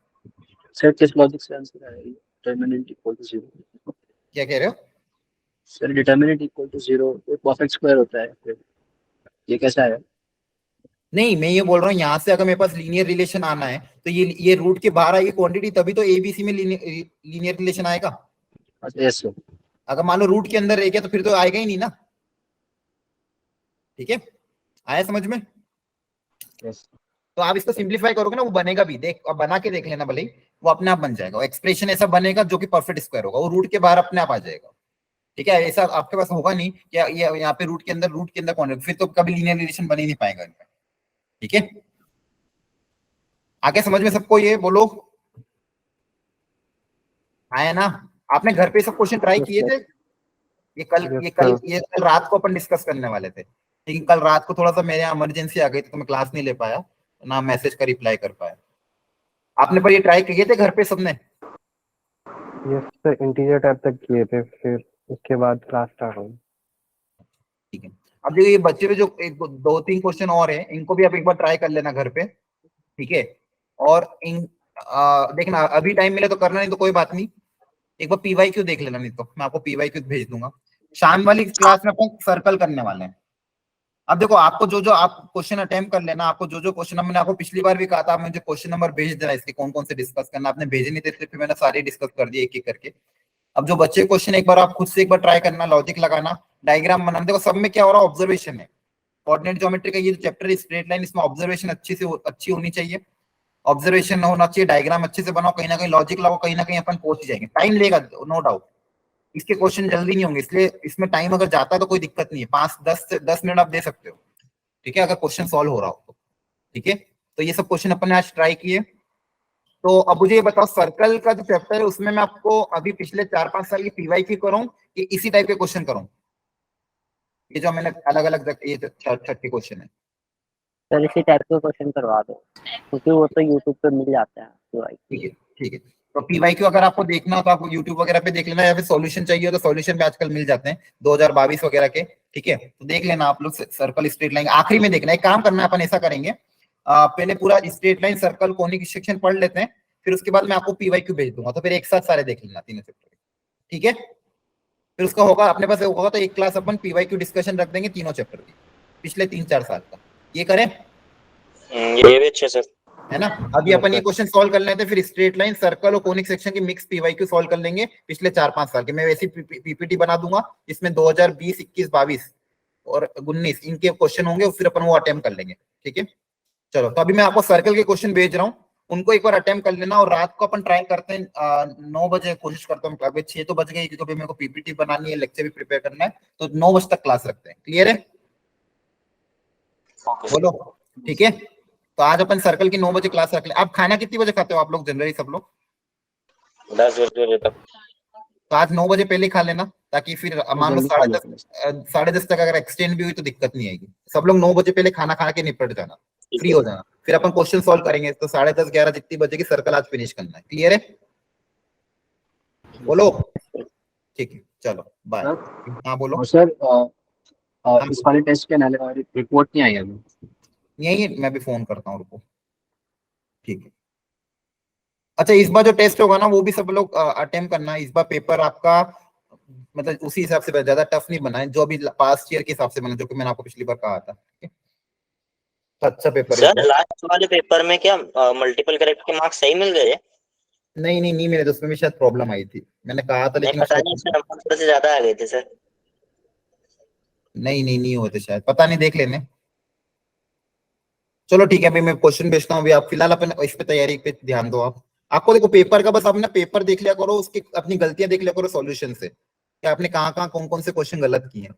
E: सर किस लॉजिक से आंसर आया? Determinant equal to 0।
A: क्या कह रहे हो?
E: सर डिटरमिनेंट इक्वल टू 0 एक परफेक्ट स्क्वायर होता है फिर। ये कैसा है?
A: नहीं, मैं ये बोल रहा हूँ यहाँ से अगर मेरे पास लीनियर रिलेशन आना है तो ये रूट के बाहर आएगी क्वांटिटी, तभी तो एबीसी में लीनियर रिलेशन आएगा।
E: अच्छा यस सर।
A: अगर मान लो रूट के अंदर रह गया तो फिर तो आएगा ही नहीं ना। ठीक है, आया समझ में?
E: यस।
A: तो आप इसको सिंप्लीफाई करोगे ना, वो बनेगा भी, देख अब बना के देख लेना, भले ही वो अपने आप बन जाएगा। एक्सप्रेशन ऐसा बनेगा जो कि परफेक्ट स्क्वायर होगा, वो रूट के बाहर अपने आप आ जाएगा। ठीक है, ऐसा आपके पास होगा नहीं कि ये यहाँ पे रूट के अंदर क्वांटिटी, फिर तो कभी लीनियर रिलेशन बन ही नहीं पाएगा इनका। ठीक है, आगे समझ में सबको? ये बोलो, आया ना? आपने घर पे सब क्वेश्चन ट्राई किए थे? ये कल रात को अपन डिस्कस करने वाले थे, लेकिन कल रात को थोड़ा सा मेरे यहाँ इमरजेंसी आ गई तो मैं क्लास नहीं ले पाया, ना मैसेज का रिप्लाई कर पाया। आपने पर ये ट्राई किए थे घर पे सबने?
F: यस सर, इंटीजर टाइप तक किए थे, फिर उसके बाद क्लास स्टार्ट हुई।
A: ठीक है, अब देखिए ये बच्चे में जो 2-3 क्वेश्चन और है, इनको भी आप एक बार ट्राई कर लेना घर पे। ठीक है, और देखना अभी टाइम मिले तो करना, नहीं तो कोई बात नहीं, एक बार पीवाईक्यू देख लेना, नहीं तो मैं आपको पीवाईक्यू भेज दूंगा। शाम वाली क्लास में अपन सर्कल करने वाले हैं। अब देखो, आपको जो आप क्वेश्चन अटेम्प्ट कर लेना, आपको जो क्वेश्चन मैंने आपको पिछली बार भी कहा था, आप मुझे क्वेश्चन नंबर भेज देना, इसके कौन कौन से डिस्कस करना, आपने भेजे नहीं थे, फिर मैंने सारे डिस्कस कर दिए एक एक करके। अब जो बच्चे क्वेश्चन एक बार आप खुद से एक बार ट्राई करना, लॉजिक लगाना, डायग्राम बनाना। देखो सब में क्या हो रहा है, ऑब्जर्वेशन है। कोऑर्डिनेट ज्योमेट्री का ये जो चैप्टर स्ट्रेट लाइन, इसमें ऑब्जर्वेशन अच्छी होनी चाहिए, ऑब्जर्वेशन होना चाहिए, डायग्राम अच्छे से बनाओ, कहीं ना कहीं लॉजिक लगाओ, कहीं ना कहीं अपन पहुंच जाएंगे। टाइम लेगा नो डाउट, इसके क्वेश्चन जल्दी नहीं होंगे, इसलिए इसमें टाइम अगर जाता है तो कोई दिक्कत नहीं है, 5-10 मिनट आप दे सकते हो। ठीक है, अगर क्वेश्चन सॉल्व हो रहा हो तो। ठीक है, तो ये सब क्वेश्चन अपन ने आज ट्राई किए। तो अब मुझे ये बताओ, सर्कल का जो चैप्टर है उसमें मैं आपको अभी पिछले 4-5 साल की पीवाईक्यू करूं कि इसी टाइप के क्वेश्चन करूं? ये जो मैंने अलग अलग ये 30 क्वेश्चन है,
B: सर इसी टाइप के क्वेश्चन करवा दो, क्योंकि वो तो यूट्यूब पे मिल जाते हैं।
A: ठीक है ठीक है। तो पीवाईक्यू अगर आपको देखना हो तो आप यूट्यूब वगैरह पे देख लेना, या फिर सॉल्यूशन चाहिए तो सॉल्यूशन पे आजकल मिल जाते हैं 2022 वगैरह के। ठीक है, तो देख लेना आप लोग, सर्कल स्ट्रेट लाइन आखिरी में देखना। एक काम करना है, अपन ऐसा करेंगे, पहले पूरा straight line circle conic section पढ़ लेते हैं, फिर उसके बाद मैं आपको पीवाईक्यू भेज दूंगा, तो फिर एक साथ सारे देख लेना तीनों चैप्टर। ठीक है, फिर उसका होगा अपने पास होगा तो एक क्लास अपन पीवाईक्यू डिस्कशन रख देंगे तीनों चैप्टर की, पिछले 3-4 साल का। ये करें?
C: ये भी अच्छा सर,
A: है ना? अभी अपन ये क्वेश्चन सॉल्व कर लेते हैं, फिर स्ट्रेट लाइन, सर्कल और कोनिक सेक्शन की मिक्स पीवाईक्यू सॉल्व कर लेंगे पिछले 4-5 साल के। मैं वैसी पीपीटी बना दूंगा, इसमें 2020, 21, 22 और 19 इनके क्वेश्चन होंगे, फिर अपन वो अटेम्प्ट कर लेंगे। ठीक है, चलो, तो अभी मैं आपको सर्कल के क्वेश्चन भेज रहा हूँ, उनको एक बार अटेम्प्ट कर लेना, और रात को अपन ट्राई करते हैं 9 बजे, कोशिश करता हूँ। अभी 6 तो बज गए, क्योंकि मेरे को पीपीटी बनानी है, लेक्चर भी प्रिपेयर करना है, तो 9 बजे तक क्लास रखते हैं। क्लियर है? बोलो। ठीक है, तो आज अपन सर्कल की 9 बजे क्लास रख ले। आप खाना कितनी बजे खाते हो आप लोग जनरली सब लोग?
C: 10 बजे तक।
A: तो आज 9 बजे पहले खा लेना, ताकि फिर मान लो 10:30 तक अगर एक्सटेंड भी हुई तो दिक्कत नहीं आएगी। सब लोग 9 बजे पहले खाना खा के निपट जाना, फ्री हो जाना, फिर अपन क्वेश्चन सॉल्व करेंगे। तो 10:30, 11 जितनी बजेगी सर्कल आज फिनिश करना है। क्लियर है? बोलो। ठीक है, चलो बाय। हाँ बोलो।
E: सर इस वाले टेस्ट के रिपोर्ट नहीं आई अभी?
A: यही मैं भी फोन करता हूँ, रुको। ठीक है, अच्छा, इस बार जो टेस्ट होगा ना वो भी सब लोग अटेम्प्ट करना। इस बार पेपर आपका मतलब उसी हिसाब से ज्यादा टफ नहीं बना है, जो अभी पास्ट ईयर के हिसाब से बना, जो कि मैंने आपको पिछली बार कहा था। तो अच्छा पेपर है।
C: सर लास्ट वाले पेपर में क्या मल्टीपल करेक्ट के मार्क्स सही मिल गए?
A: नहीं मेरे दोस्त में भी शायद प्रॉब्लम आई थी, मैंने कहा था, लेकिन
C: पता नहीं, सर नंबर थोड़े से ज्यादा आ गए थे सर।
A: नहीं हुए थे शायद, पता नहीं, देख लेने। चलो ठीक है, अभी मैं क्वेश्चन भेजता हूँ। अभी आप फिलहाल अपन इस पे तैयारी पे ध्यान दो। आपको देखो पेपर का बस अपना पेपर देख लिया करो, उसकी अपनी गलतियां देख लिया करो सॉल्यूशन से, कि आपने कहाँ कौन कौन से क्वेश्चन गलत किए हैं।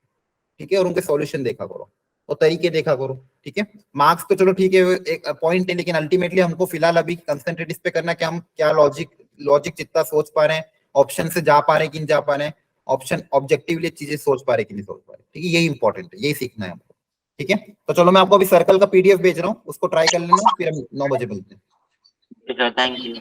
A: ठीक है, और उनके सॉल्यूशन देखा करो और तरीके देखा करो। ठीक है, मार्क्स तो चलो ठीक है, एक पॉइंट है, लेकिन अल्टीमेटली हमको फिलहाल अभी कंसंट्रेट इस पे करना है कि हम क्या लॉजिक जितना सोच पा रहे हैं, ऑप्शन से जा पा रहे हैं कि नहीं जा पा रहे हैं, ऑप्शन ऑब्जेक्टिवली चीजें सोच पा रहे हैं कि नहीं सोच पा रहे। ठीक है, यही इंपॉर्टेंट है, यही सीखना है हमको। ठीक है, तो चलो मैं आपको अभी सर्कल का पीडीएफ भेज रहा हूँ, उसको ट्राई कर लेना, फिर हम 9 बजे मिलते हैं।
C: Thank you.